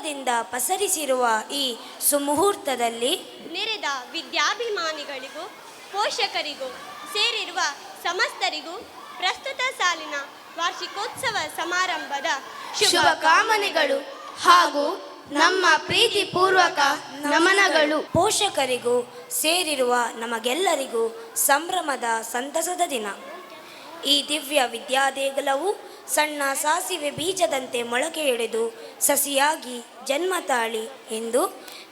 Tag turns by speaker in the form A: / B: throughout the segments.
A: ಗೌರವದಿಂದ ಪಸರಿಸಿರುವ ಈ ಸುಮುಹೂರ್ತದಲ್ಲಿ
B: ನೆರೆದ ವಿದ್ಯಾಭಿಮಾನಿಗಳಿಗೂ ಪೋಷಕರಿಗೂ ಸೇರಿರುವ ಸಮಸ್ತರಿಗೂ ಪ್ರಸ್ತುತ ಸಾಲಿನ ವಾರ್ಷಿಕೋತ್ಸವ ಸಮಾರಂಭದ
C: ಶುಭ ಕಾಮನೆಗಳು ಹಾಗೂ ನಮ್ಮ ಪ್ರೀತಿಪೂರ್ವಕ ನಮನಗಳು.
A: ಪೋಷಕರಿಗೂ ಸೇರಿರುವ ನಮಗೆಲ್ಲರಿಗೂ ಸಂಭ್ರಮದ ಸಂತಸದ ದಿನ. ಈ ದಿವ್ಯ ವಿದ್ಯಾದೇಗುಲವು ಸಣ್ಣ ಸಾಸಿವೆ ಬೀಜದಂತೆ ಮೊಳಕೆಯೊಡೆದು ಸಸಿಯಾಗಿ ಜನ್ಮ ತಾಳಿ ಎಂದು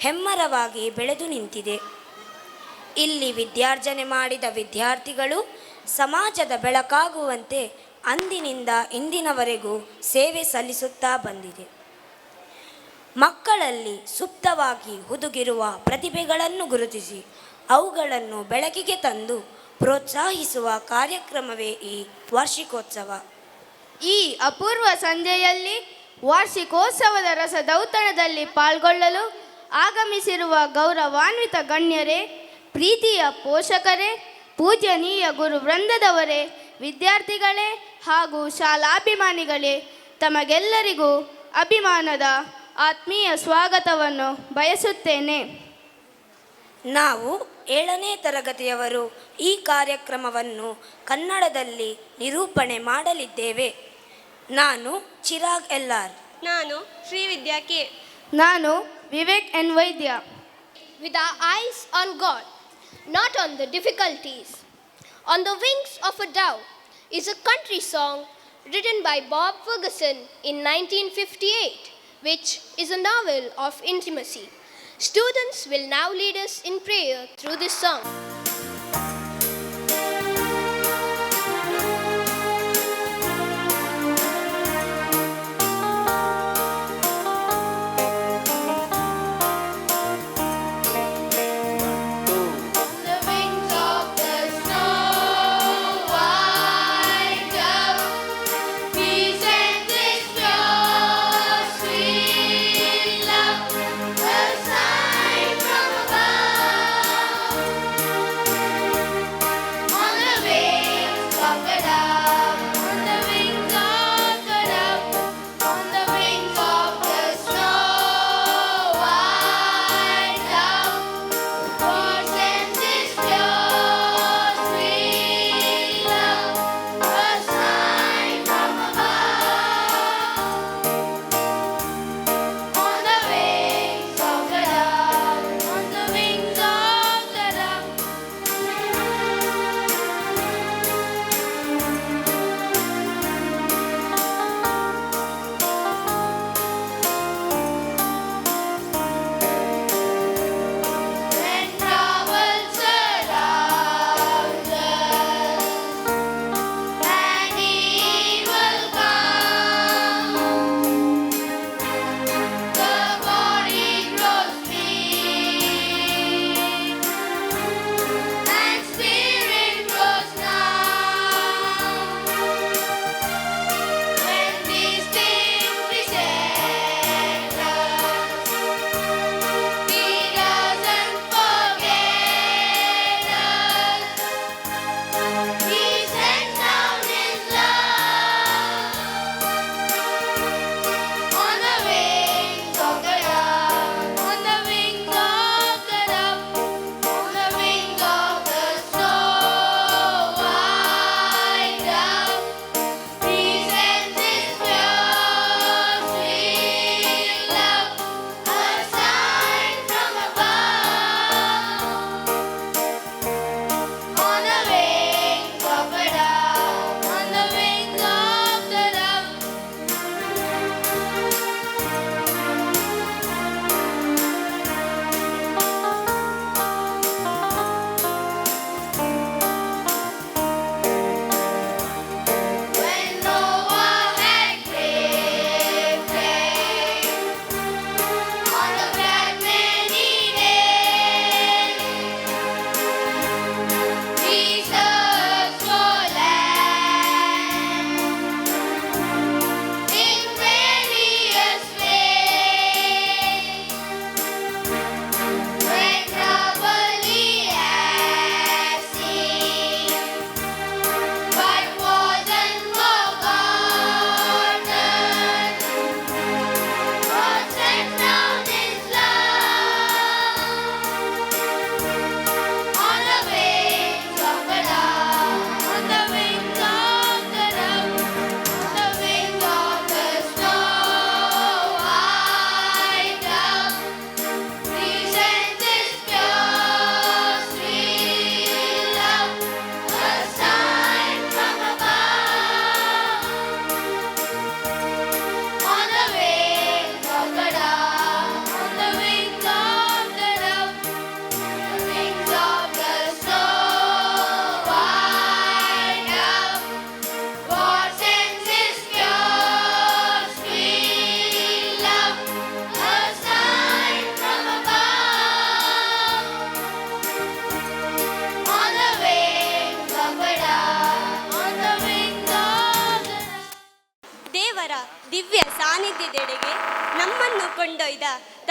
A: ಹೆಮ್ಮರವಾಗಿ ಬೆಳೆದು ನಿಂತಿದೆ. ಇಲ್ಲಿ ವಿದ್ಯಾರ್ಜನೆ ಮಾಡಿದ ವಿದ್ಯಾರ್ಥಿಗಳು ಸಮಾಜದ ಬೆಳಕಾಗುವಂತೆ ಅಂದಿನಿಂದ ಇಂದಿನವರೆಗೂ ಸೇವೆ ಸಲ್ಲಿಸುತ್ತಾ ಬಂದಿದೆ. ಮಕ್ಕಳಲ್ಲಿ ಸುಪ್ತವಾಗಿ ಹುದುಗಿರುವ ಪ್ರತಿಭೆಗಳನ್ನು ಗುರುತಿಸಿ ಅವುಗಳನ್ನು ಬೆಳಕಿಗೆ ತಂದು ಪ್ರೋತ್ಸಾಹಿಸುವ ಕಾರ್ಯಕ್ರಮವೇ ಈ ವಾರ್ಷಿಕೋತ್ಸವ.
C: ಈ ಅಪೂರ್ವ ಸಂಧ್ಯೆಯಲ್ಲಿ ವಾರ್ಷಿಕೋತ್ಸವದ ರಸದೌತಣದಲ್ಲಿ ಪಾಲ್ಗೊಳ್ಳಲು ಆಗಮಿಸಿರುವ ಗೌರವಾನ್ವಿತ ಗಣ್ಯರೇ, ಪ್ರೀತಿಯ ಪೋಷಕರೇ, ಪೂಜ್ಯನೀಯ ಗುರು ವೃಂದದವರೇ, ವಿದ್ಯಾರ್ಥಿಗಳೇ ಹಾಗೂ ಶಾಲಾಭಿಮಾನಿಗಳೇ, ತಮಗೆಲ್ಲರಿಗೂ ಅಭಿಮಾನದ ಆತ್ಮೀಯ ಸ್ವಾಗತವನ್ನು ಬಯಸುತ್ತೇನೆ.
A: ನಾವು 7ನೇ ತರಗತಿಯವರು ಈ ಕಾರ್ಯಕ್ರಮವನ್ನು ಕನ್ನಡದಲ್ಲಿ ನಿರೂಪಣೆ ಮಾಡಲಿದ್ದೇವೆ. ನಾನು ಚಿರಾಗ್ LR.
B: ನಾನು ಶ್ರೀವಿದ್ಯಾ ಕೆ.
C: ನಾನು ವಿವೇಕ್ ಎನ್ ವೈದ್ಯ.
D: With our eyes on God, not on the difficulties. On the Wings of a Dove is a country song written by Bob Ferguson in 1958, which is a novel of intimacy. Students will now lead us in prayer through this song.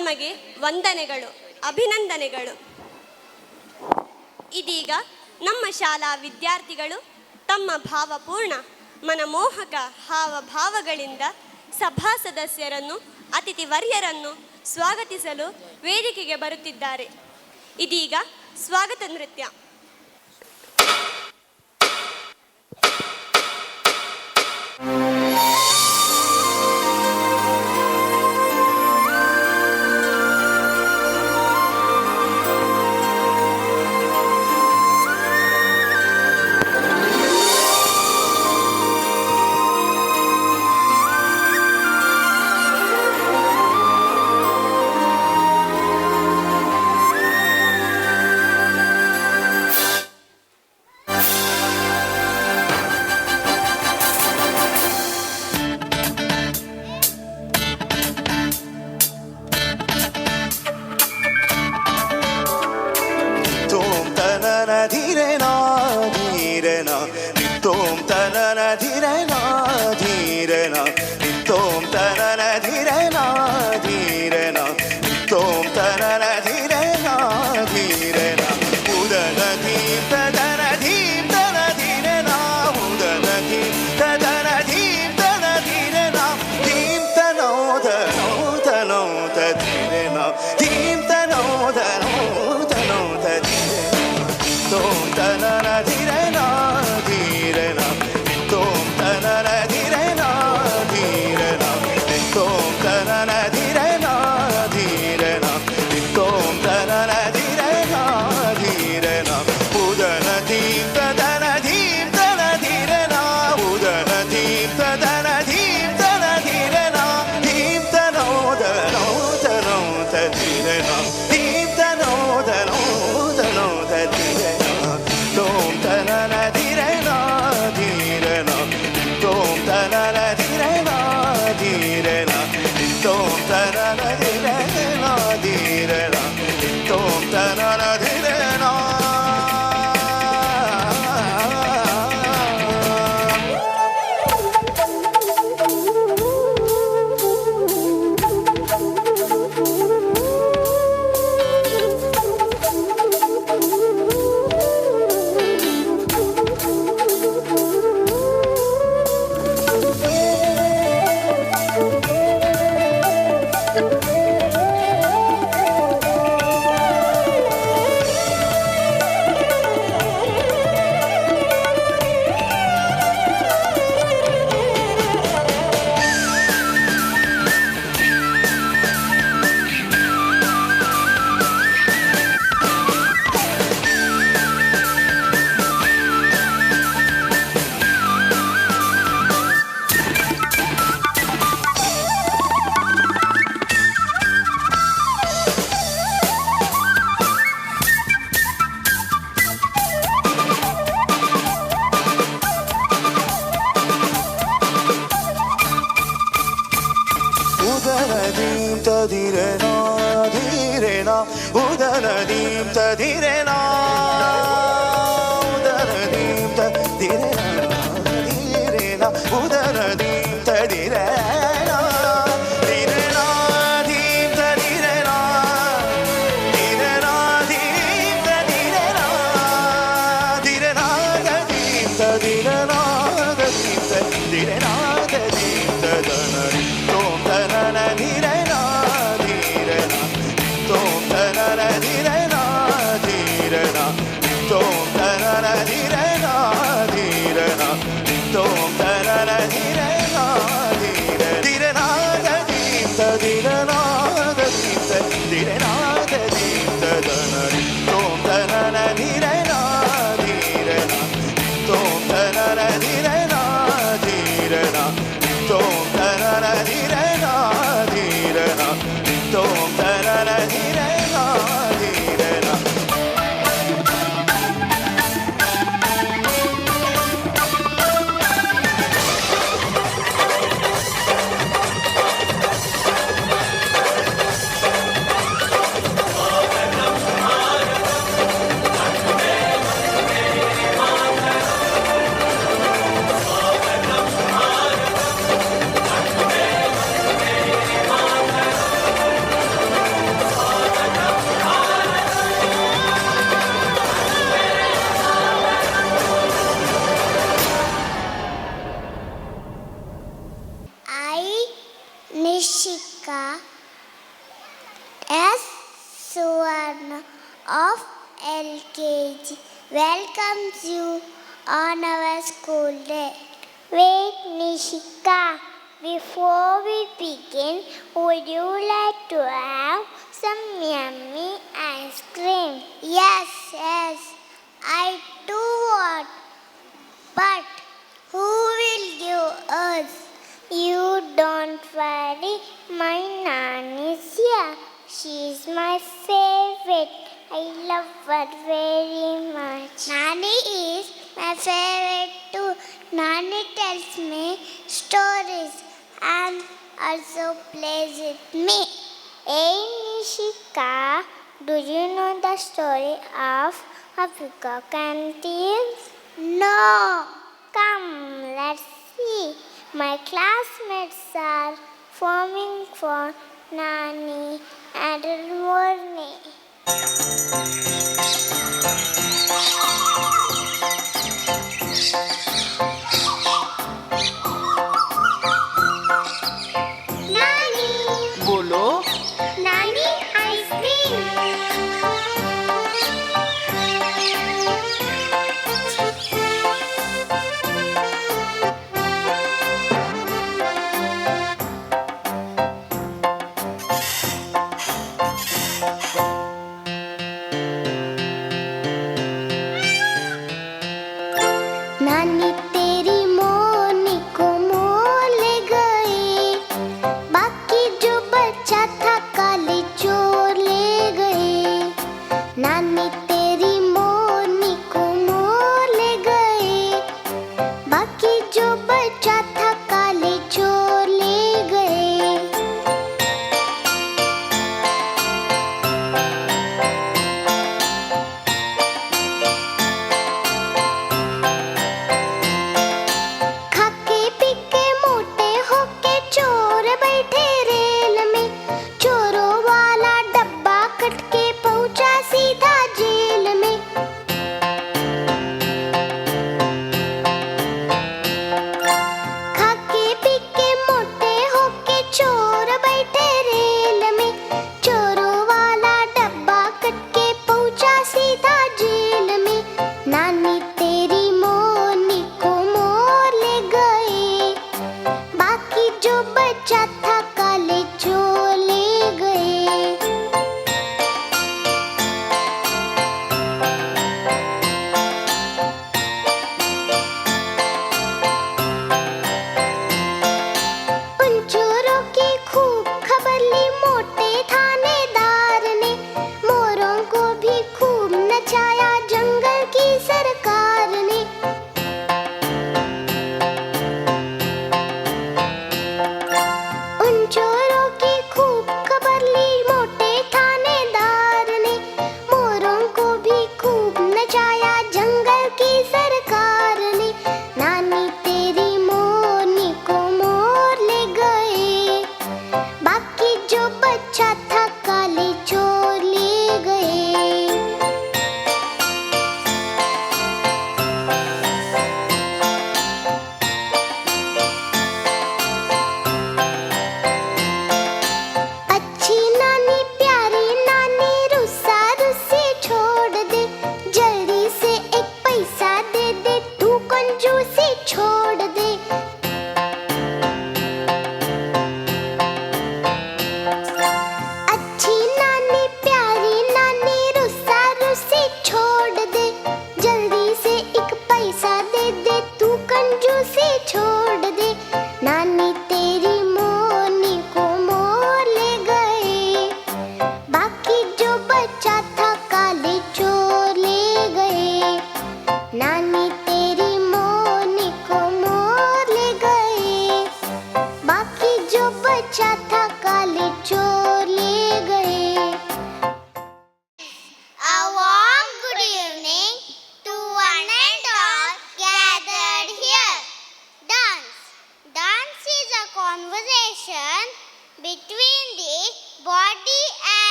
B: ತಮಗೆ ವಂದನೆಗಳು, ಅಭಿನಂದನೆಗಳು. ಇದೀಗ ನಮ್ಮ ಶಾಲಾ ವಿದ್ಯಾರ್ಥಿಗಳು ತಮ್ಮ ಭಾವಪೂರ್ಣ ಮನಮೋಹಕ ಹಾವಭಾವಗಳಿಂದ ಸಭಾ ಸದಸ್ಯರನ್ನು, ಅತಿಥಿ ವರ್ಯರನ್ನು ಸ್ವಾಗತಿಸಲು ವೇದಿಕೆಗೆ ಬರುತ್ತಿದ್ದಾರೆ. ಇದೀಗ ಸ್ವಾಗತ ನೃತ್ಯ.
E: ಧೀರನ Suvarna of LKG welcomes you on our school day. Wait, Nishika, before we begin, would you like to have some yummy ice cream? Yes, I do want. But who will give us? You don't worry, my Nani is here. She's my favorite. I love her very much. Nani is my favorite too. Nani tells me stories and also plays with me. Hey Nishika, do you know the story of a peacock and thieves? No. Come, let's see. My classmates are forming for Nani and Morni. Nani!
F: बोलो
E: Nani ice cream!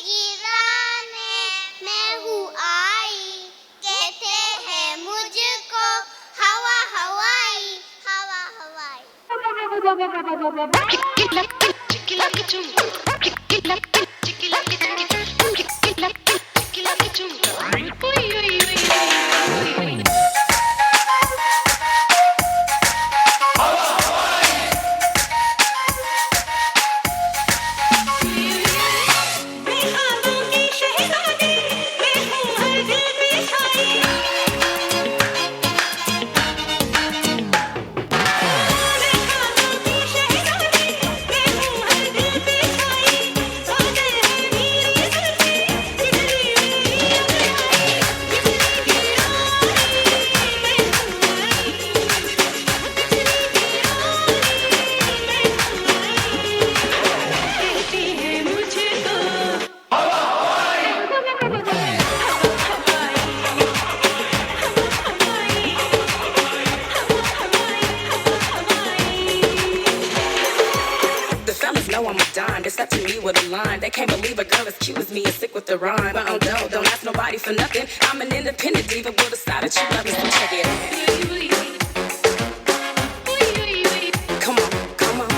E: गिराने मैं हूँ आई, कहते हैं मुझको हवा हवाई, हवा हवाई।
F: Know I'm a dime. They're stuck to me with a line. They can't believe a girl as cute as me is sick with the rhyme. But don't ask nobody for nothing. I'm an independent diva with a style that you love me, so check it out. Come on, come on.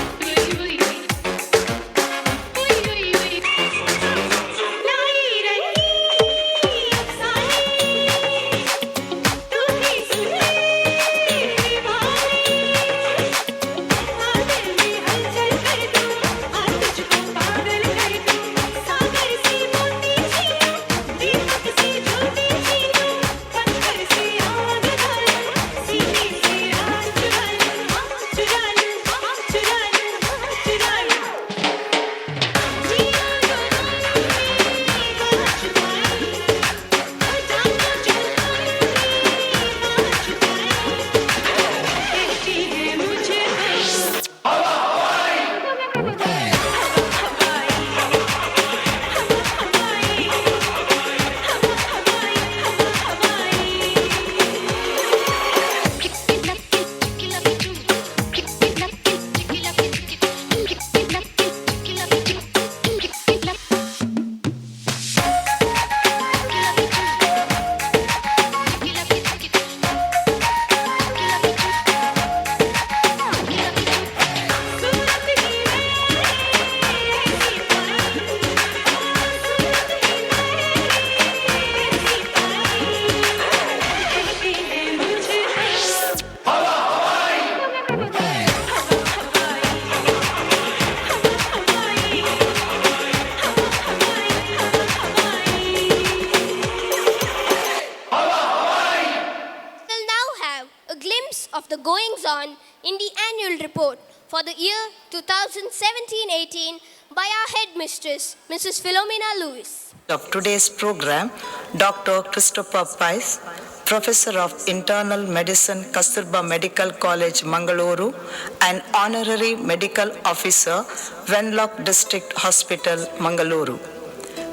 D: Of the goings on in the annual report for the year 2017-18 by our headmistress, Mrs. Philomena Lewis.
G: Of today's program, Dr. Christopher Pice, Professor of Internal Medicine, Kasturba Medical College, Mangaluru, and Honorary Medical Officer, Venlock District Hospital, Mangaluru.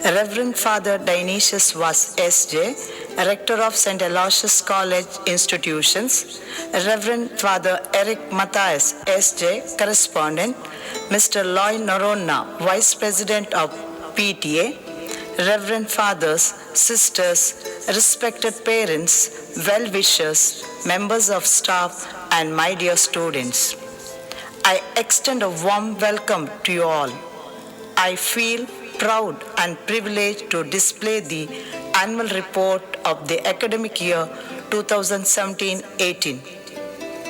G: Reverend Father Dionysius Vas S.J., Rector of St. Aloysius College Institutions, Reverend Father Eric Matthias S.J., Correspondent, Mr. Loy Noronna, Vice President of PTA, Reverend Fathers, Sisters, respected parents, well-wishers, members of staff, and my dear students. I extend a warm welcome to you all. I feel proud and privileged to display the annual report of the academic year 2017-18.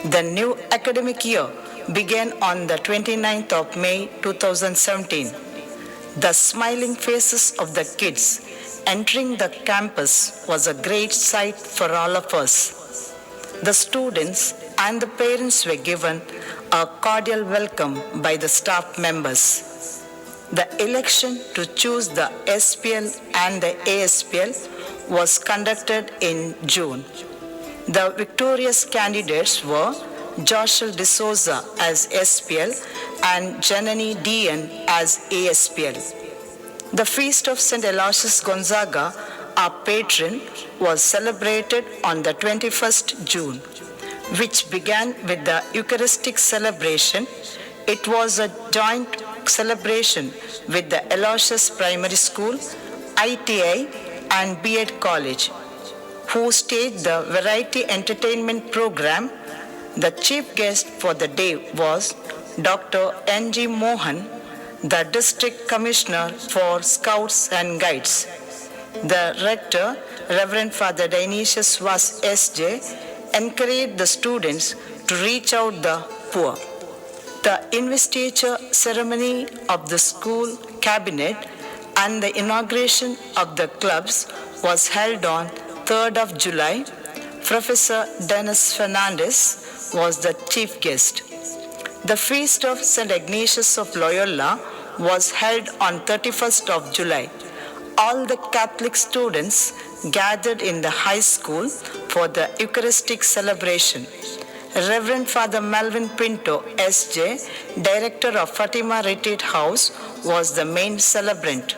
G: The new academic year began on the 29th of May 2017. The smiling faces of the kids entering the campus was a great sight for all of us. The students and the parents were given a cordial welcome by the staff members. The election to choose the SPL and the ASPL was conducted in June. The victorious candidates were Joshua D'Souza as SPL and Janani DN as ASPL. The feast of St. Aloysius Gonzaga, our patron, was celebrated on the 21st June, which began with the Eucharistic celebration. It was a joint celebration with the Aloysius Primary School, ITI, and B.Ed College, who staged the variety entertainment program. The chief guest for the day was Dr. N.G. Mohan, the District Commissioner for Scouts and Guides. The rector, Reverend Father Dionysius Vas S.J., encouraged the students to reach out the poor. The investiture ceremony of the school cabinet and the inauguration of the clubs was held on 3rd of July. Professor Dennis Fernandez was the chief guest. The feast of St. Ignatius of Loyola was held on 31st of July. All the Catholic students gathered in the high school for the Eucharistic celebration. Reverend Father Melvin Pinto, S.J., Director of Fatima Retreat House, was the main celebrant.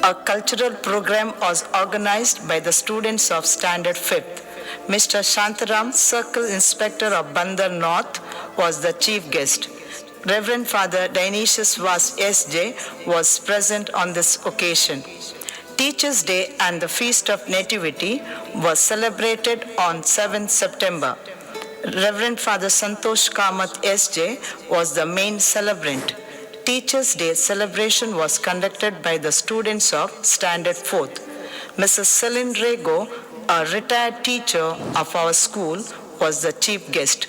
G: A cultural program was organized by the students of Standard 5th. Mr. Shantaram, Circle Inspector of Bandar North, was the chief guest. Reverend Father Dionysius Vas S.J. was present on this occasion. Teachers' Day and the Feast of Nativity was celebrated on 7th September. Reverend Father Santosh Kamath S.J. was the main celebrant. Teachers' Day celebration was conducted by the students of Standard 4th. Mrs. Celine Rego, a retired teacher of our school, was the chief guest.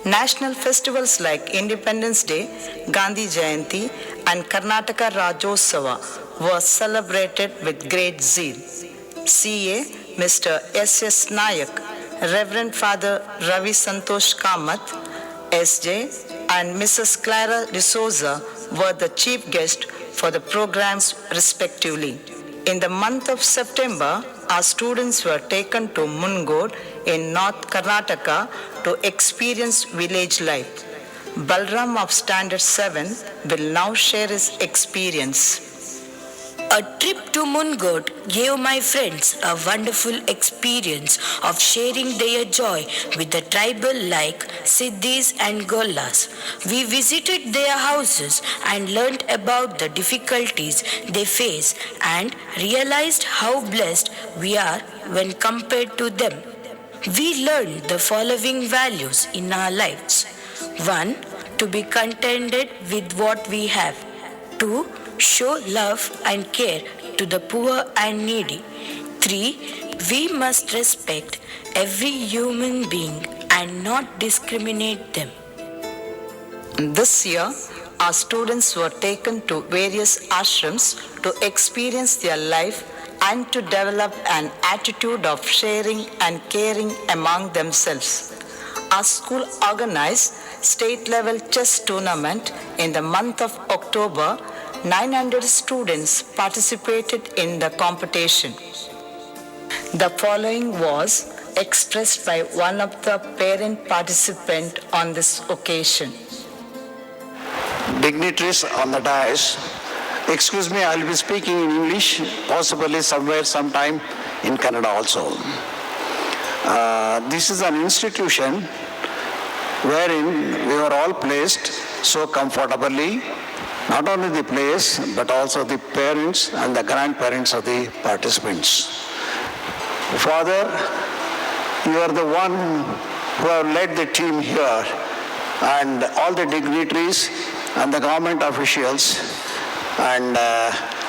G: National festivals like Independence Day, Gandhi Jayanti, and Karnataka Rajyotsava were celebrated with great zeal. CA Mr. S.S. Nayak, Reverend Father Ravi Santosh Kamath, S.J., and Mrs. Clara D'Souza were the chief guest for the programs respectively. In the month of September, our students were taken to Mungod in North Karnataka to experience village life. Balram of Standard 7 will now share his experience.
H: A trip to Mungod gave my friends a wonderful experience of sharing their joy with the tribal like Siddhis and Gollas. We visited their houses and learned about the difficulties they face and realized how blessed we are when compared to them. We learned the following values in our lives. 1. To be contented with what we have. 2. Show love and care to the poor and needy. 3. We must respect every human being and not discriminate them.
G: This year, our students were taken to various ashrams to experience their life and to develop an attitude of sharing and caring among themselves. Our school organized state-level chess tournament in the month of October. 900 students participated in the competition. The following was expressed by one of the parent participants on this occasion.
I: Dignitaries on the dais, excuse me, I will be speaking in English, possibly somewhere, sometime in Kannada also. This is an institution wherein we were all placed so comfortably. Not only the place, but also the parents and the grandparents of the participants. Father, you are the one who have led the team here, and all the dignitaries and the government officials and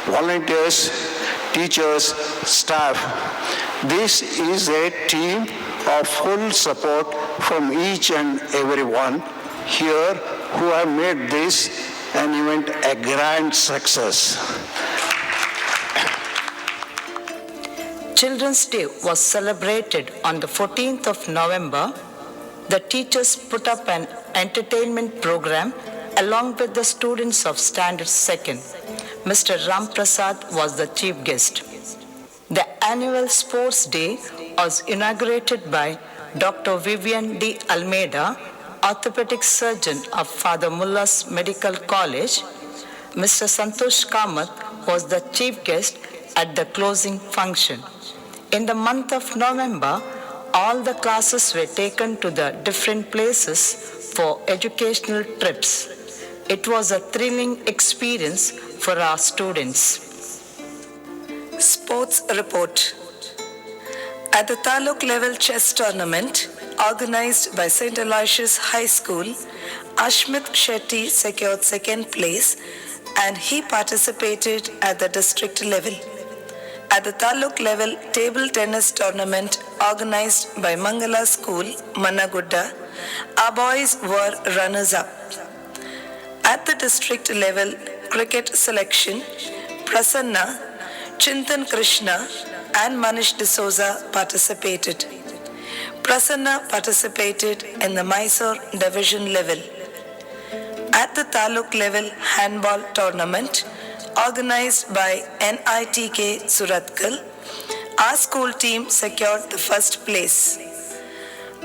I: volunteers, teachers, staff. This is a team of full support from each and every one here who have made this an event a grand success.
G: Children's Day was celebrated on the 14th of November. The teachers put up an entertainment program along with the students of Standard 2nd. Mr. Ram Prasad was the chief guest. The annual Sports Day was inaugurated by Dr. Vivian D. Almeida, orthopedic surgeon of Father Mullah's Medical College. Mr. Santosh Kamath was the chief guest at the closing function. In the month of November, all the classes were taken to the different places for educational trips. It was a thrilling experience for our students.
J: Sports report. At the Taluk level chess tournament organized by St. Aloysius High School, Ashmit Shetty secured second place and he participated at the district level. At the Taluk level table tennis tournament organized by Mangala School, Managudda, our boys were runners-up. At the district level cricket selection, Prasanna, Chintan Krishna and Manish D'Souza participated. Prasanna participated in the Mysore division level. At the Taluk level handball tournament organized by NITK Surathkal, our school team secured the first place.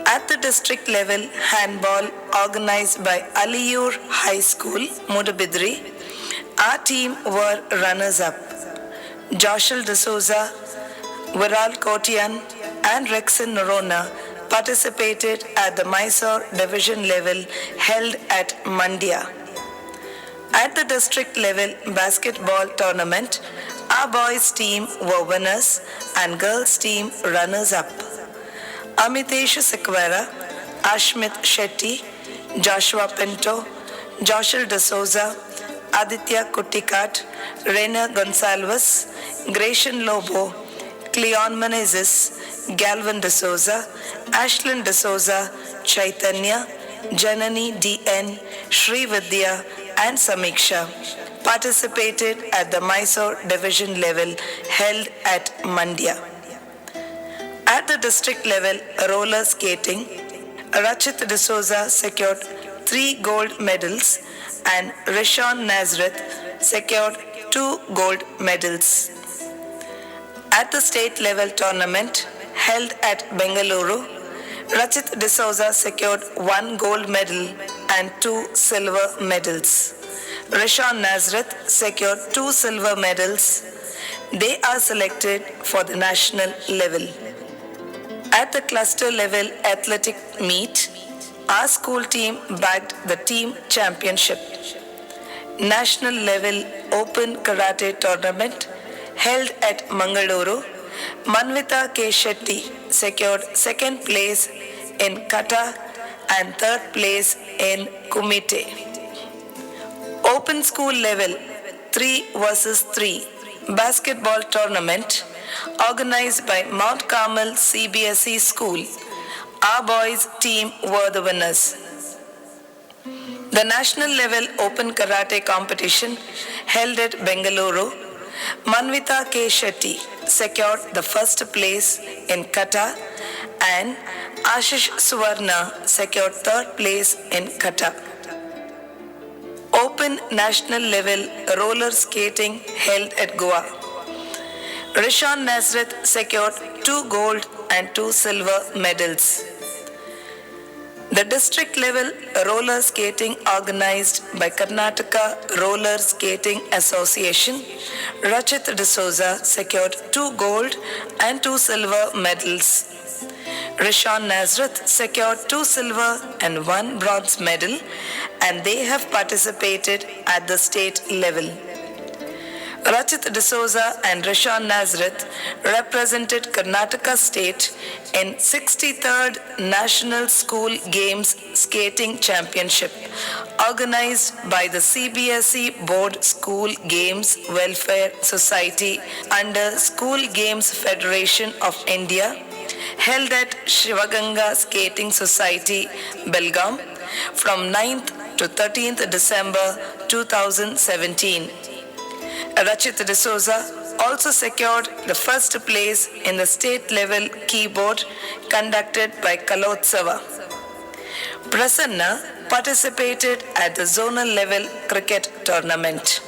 J: At the district level handball organized by Aliyur High School, Mudabidri, our team were runners-up. Joshua D'Souza, Viral Kotian and Rexon Norona participated at the Mysore division level held at Mandya. At the district level basketball tournament, our boys team were winners and girls team runners-up. Amitesh Sequera, Ashmit Shetty, Joshua Pinto, Joshua D'Souza, Aditya Kuttikat, Reina Gonsalves, Gratian Lobo, Cleon Menezes, Galvin D'Souza, Ashlyn D'Souza, Chaitanya, Janani D.N., Sri Vidya, and Samiksha participated at the Mysore division level held at Mandya. At the district level roller skating, Rachit D'Souza secured 3 gold medals and Rishon Nazareth secured 2 gold medals. At the state level tournament held at Bengaluru, Rachit D'Souza secured 1 gold medal and 2 silver medals. Rishon Nazareth secured 2 silver medals. They are selected for the national level. At the cluster level athletic meet, our school team bagged the team championship. National level open karate tournament held at Mangaluru, Manvita K. Shetty secured second place in kata and third place in kumite. Open school level 3 versus 3 basketball tournament organized by Mount Carmel CBSE School. Our boys team were the winners. The national level open karate competition held at Bengaluru, Manvita K. Shetty secured the first place in kata and Ashish Suvarna secured third place in kata. Open national level roller skating held at Goa. Rishon Nazareth secured 2 gold and 2 silver medals. The district level roller skating organized by Karnataka Roller Skating Association, Rachit D'Souza secured 2 gold and 2 silver medals. Rishon Nazareth secured 2 silver and 1 bronze medal and they have participated at the state level. Rachit D'Souza and Rishon Nazareth represented Karnataka State in 63rd National School Games Skating Championship organized by the CBSE Board School Games Welfare Society under School Games Federation of India held at Shivaganga Skating Society, Belgaum from 9th to 13th December 2017. Rachit D'Souza also secured the first place in the state level keyboard conducted by Kalotsava. Prasanna participated at the zonal level cricket tournament.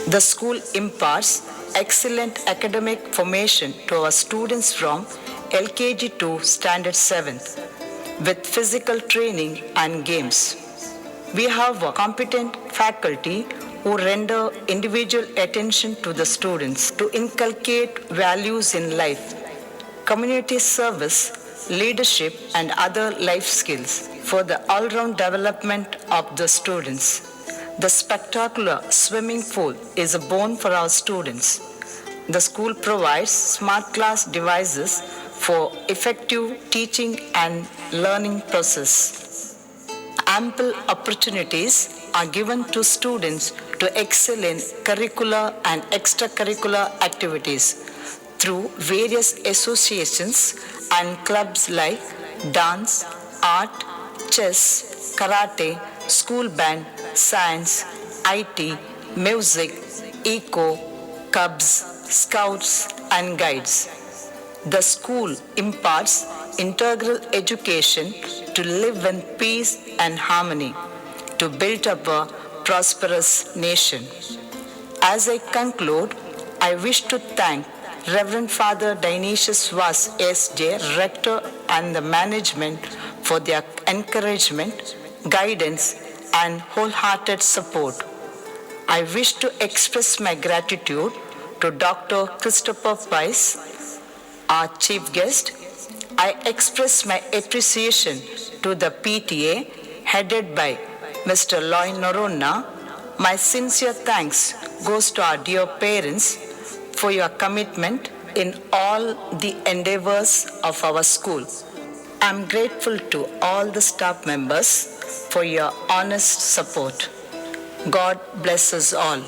G: The school imparts excellent academic formation to our students from LKG to Standard 7th with physical training and games. We have a competent faculty who render individual attention to the students to inculcate values in life, community service, leadership, and other life skills. for the all-round development of the students. The spectacular swimming pool is a boon for our students. The school provides smart class devices for effective teaching and learning process. Ample opportunities are given to students to excel in curricular and extracurricular activities through various associations and clubs like dance, art, chess, karate, school band, science, IT, music, eco, Cubs, Scouts and Guides. The school imparts integral education to live in peace and harmony, to build up a prosperous nation. As I conclude, I wish to thank Reverend Father Dionysius Vas S.J., Rector and the management for their encouragement, guidance and wholehearted support. I wish to express my gratitude to Dr. Christopher Weiss, our chief guest. I express my appreciation to the PTA headed by Mr. Loy Norona. My sincere thanks goes to our dear parents for your commitment in all the endeavors of our school. I am grateful to all the staff members for your honest support. God bless us all.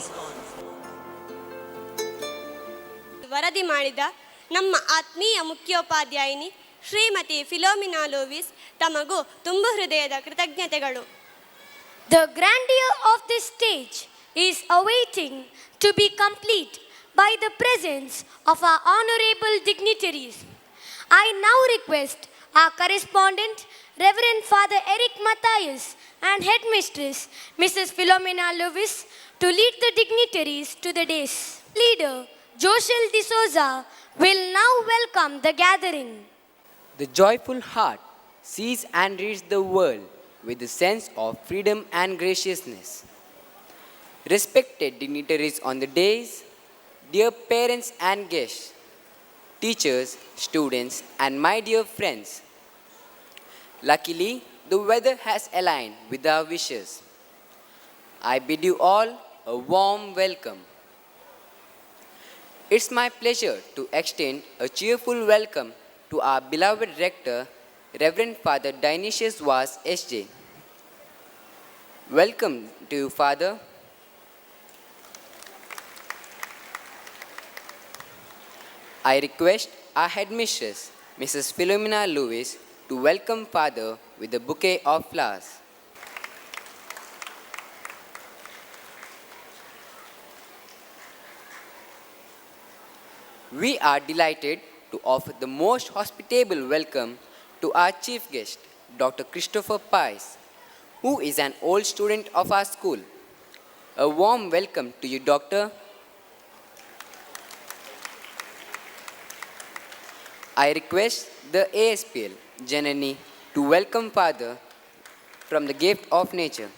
B: ವರದಿ ಮಾಡಿದ ನಮ್ಮ ಆತ್ಮೀಯ ಮುಖ್ಯೋಪಾಧ್ಯಾಯಿನಿ Shrimati Philomena ಲೂವಿಸ್ ತಮಗೂ ತುಂಬು ಹೃದಯದ ಕೃತಜ್ಞತೆಗಳು.
A: The grandeur of this stage is awaiting to be complete by the presence of our honorable dignitaries. I now request our correspondent, Reverend Father Eric Matthias, and Headmistress Mrs. Philomena Lewis to lead the dignitaries to the dais. Leader Joshel D'Souza will now welcome the gathering.
K: The joyful heart sees and reads the world with a sense of freedom and graciousness. Respected dignitaries on the dais, dear parents and guests, teachers, students, and my dear friends. Luckily, the weather has aligned with our wishes. I bid you all a warm welcome. It's my pleasure to extend a cheerful welcome to our beloved rector, Reverend Father Dionysius Vas S.J. Welcome to you, Father. I request our headmistress, Mrs. Philomena Lewis, to welcome Father with a bouquet of flowers. We are delighted to offer the most hospitable welcome to our chief guest, Dr. Christopher Pice, who is an old student of our school. A warm welcome to you, Doctor. I request the ASPL, Janani, to welcome Father from the gift of nature.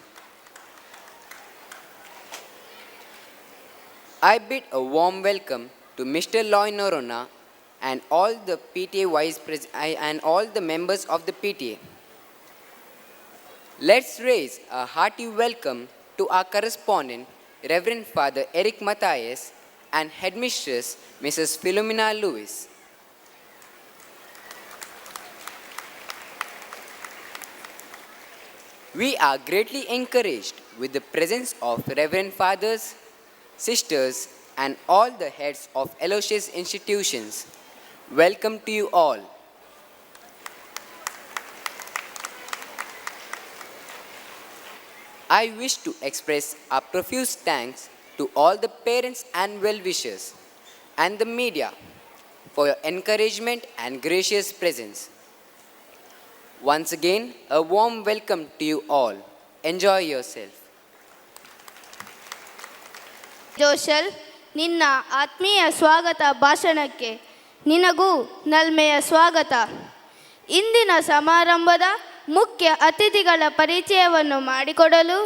K: I bid a warm welcome to Mr. Loy Norona and all the PTA and all the members of the PTA. Let's raise a hearty welcome to our correspondent, Reverend Father Eric Matthias, and Headmistress Mrs. Philomena Lewis. We are greatly encouraged with the presence of Reverend Fathers, Sisters, and all the heads of Aloysius institutions. Welcome to you all. I wish to express our profuse thanks to all the parents and well-wishers and the media for your encouragement and gracious presence. Once again, a warm welcome to you all. Enjoy yourself.
C: ಜೋಶಲ್, ನಿನ್ನ ಆತ್ಮೀಯ ಸ್ವಾಗತ ಭಾಷಣಕ್ಕೆ ನಿನಗೂ ನಲ್ಮೆಯ ಸ್ವಾಗತ. ಇಂದಿನ ಸಮಾರಂಭದ ಮುಖ್ಯ ಅತಿಥಿಗಳ ಪರಿಚಯವನ್ನು ಮಾಡಿಕೊಡಲು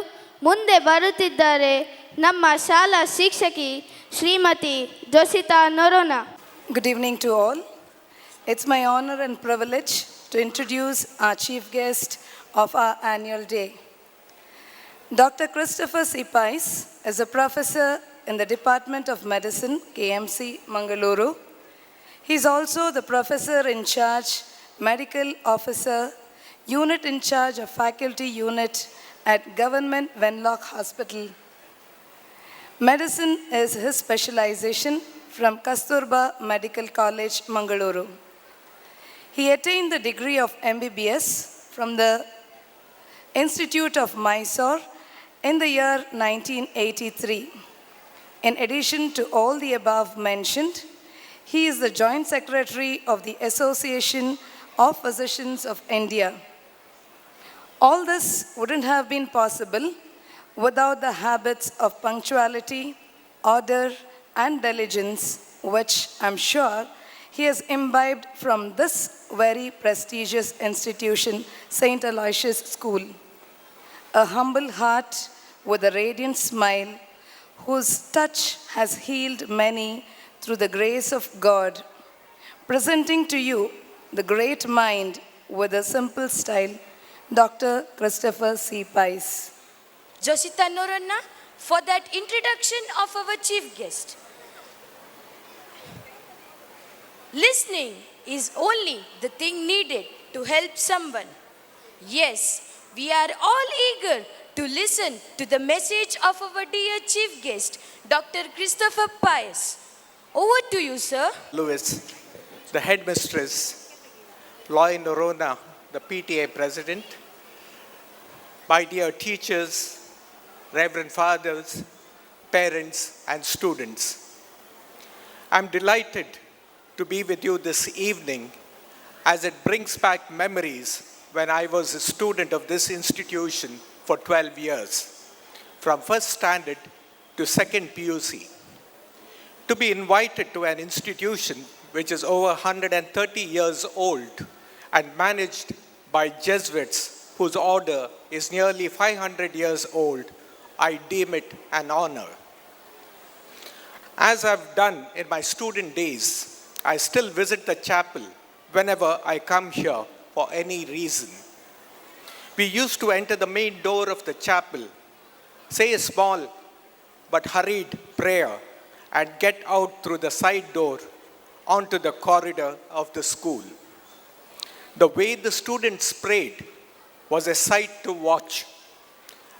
C: ಮುಂದೆ ಬರುತ್ತಿದ್ದಾರೆ ನಮ್ಮ ಶಾಲಾ ಶಿಕ್ಷಕಿ Shrimati ಜೋಸಿತಾ Noronha.
J: Good evening to all. It's my honor and privilege to introduce our chief guest, of our annual day. Dr. Christopher C. Pais is a professor in the Department of Medicine, KMC, Mangaluru. He is also the professor in charge, medical officer, unit in charge of faculty unit at Government Wenlock Hospital. Medicine is his specialization from Kasturba Medical College, Mangaluru. He attained the degree of MBBS from the Institute of Mysore in the year 1983. In addition to all the above mentioned, he is the Joint Secretary of the Association of Physicians of India. All this wouldn't have been possible without the habits of punctuality, order, and diligence, which I'm sure he has imbibed from this very prestigious institution, St. Aloysius School. A humble heart with a radiant smile, whose touch has healed many through the grace of God. Presenting to you the great mind with a simple style, Dr. Christopher C. Pais.
L: Josita Noranna for that introduction of our chief guest. Listening is only the thing needed to help someone. Yes, we are all eager to listen to the message of our dear chief guest, Dr. Christopher Pais. Over to you, sir.
M: Lewis, the headmistress, Loy Norona, the PTA president, my dear teachers, Reverend fathers, parents, and students. I'm delighted to be with you this evening as it brings back memories when I was a student of this institution for 12 years, from first standard to second PUC. To be invited to an institution which is over 130 years old and managed by Jesuits whose order is nearly 500 years old, I deem it an honor. As I've done in my student days, I still visit the chapel whenever I come here for any reason. We used to enter the main door of the chapel, say a small but hurried prayer, and get out through the side door onto the corridor of the school. The way the students prayed was a sight to watch,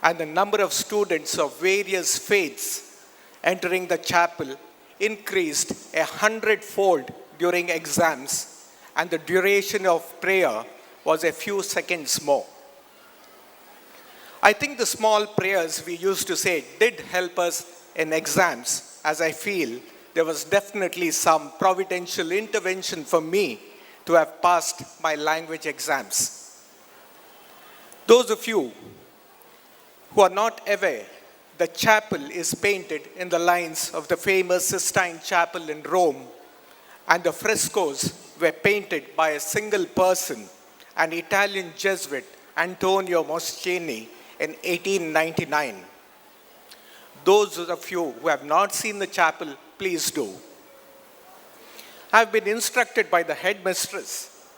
M: and the number of students of various faiths entering the chapel increased 100-fold during exams, and the duration of prayer was a few seconds more. I think the small prayers we used to say did help us in exams, as I feel there was definitely some providential intervention for me to have passed my language exams. Those of you who are not aware, the chapel is painted in the lines of the famous Sistine Chapel in Rome, and the frescoes were painted by a single person, an Italian Jesuit, Antonio Moschini, in 1899. Those of you who have not seen the chapel, please do. I have been instructed by the headmistress.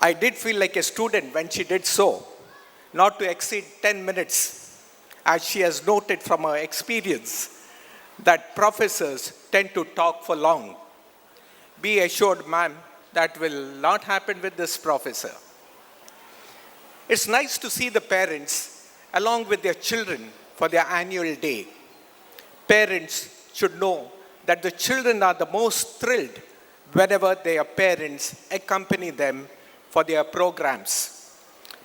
M: I did feel like a student when she did so, not to exceed 10 minutes, as she has noted from her experience that professors tend to talk for long. Be assured, ma'am, that will not happen with this professor. It's nice to see the parents along with their children for their annual day. Parents should know that the children are the most thrilled whenever their parents accompany them for their programs.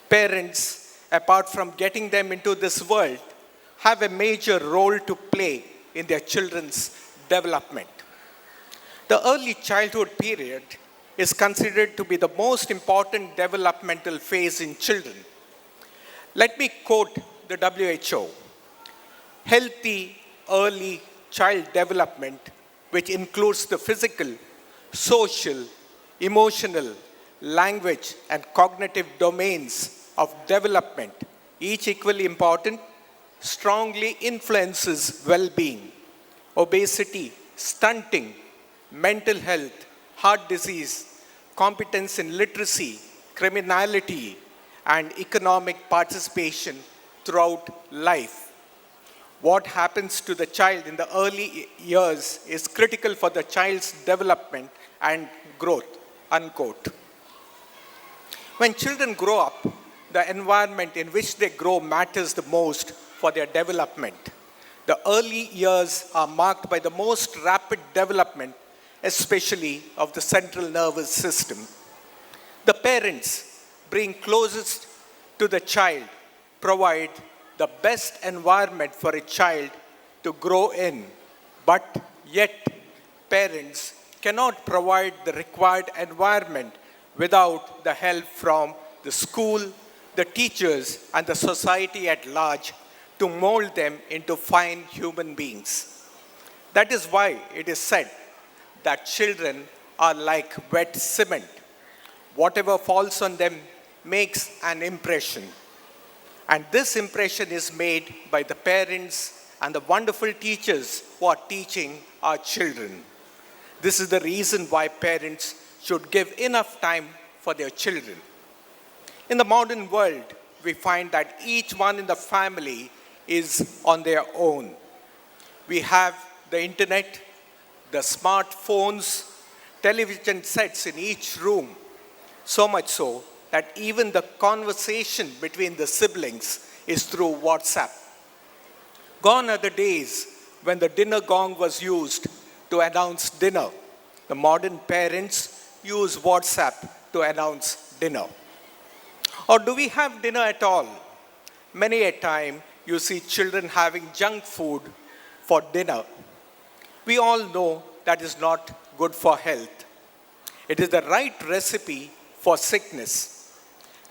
M: Parents, apart from getting them into this world, have a major role to play in their children's development. The early childhood period is considered to be the most important developmental phase in children. Let me quote the WHO. Healthy early child development, which includes the physical, social, emotional, language, and cognitive domains of development, each equally important, strongly influences well-being. Obesity, stunting, mental health, heart disease, competence in literacy, criminality, and economic participation throughout life. What happens to the child in the early years is critical for the child's development and growth, unquote. When children grow up, the environment in which they grow matters the most for their development. The early years are marked by the most rapid development, especially of the central nervous system. The parents, being closest to the child, provide the best environment for a child to grow in, but yet parents cannot provide the required environment without the help from the school, the teachers, and the society at large to mold them into fine human beings. That is why it is said that children are like wet cement. Whatever falls on them makes an impression. And this impression is made by the parents and the wonderful teachers who are teaching our children. This is the reason why parents should give enough time for their children. In the modern world, we find that each one in the family is on their own. We have the internet, the smartphones, television sets in each room, so much so that even the conversation between the siblings is through WhatsApp. Gone are the days when the dinner gong was used to announce dinner. The modern parents use WhatsApp to announce dinner. Or do we have dinner at all? Many a time you see children having junk food for dinner. We all know that is not good for health. It is the right recipe for sickness.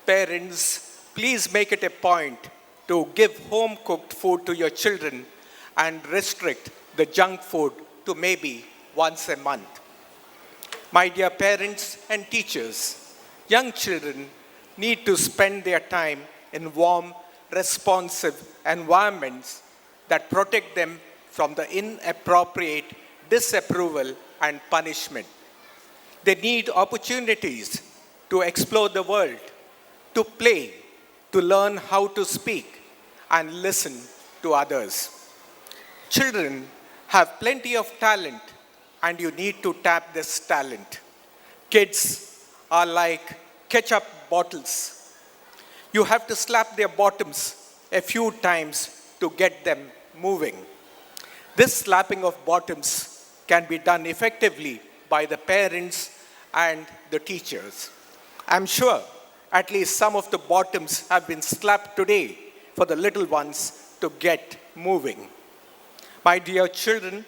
M: Parents, please make it a point to give home-cooked food to your children and restrict the junk food to maybe once a month. My dear parents and teachers, young children need to spend their time in warm, responsive environments that protect them from the inappropriate disapproval and punishment. They need opportunities to explore the world, to play, to learn how to speak, and listen to others. Children have plenty of talent, and you need to tap this talent. Kids are like ketchup bottles. You have to slap their bottoms a few times to get them moving. This slapping of bottoms can be done effectively by the parents and the teachers. I'm sure at least some of the bottoms have been slapped today for the little ones to get moving. My dear children,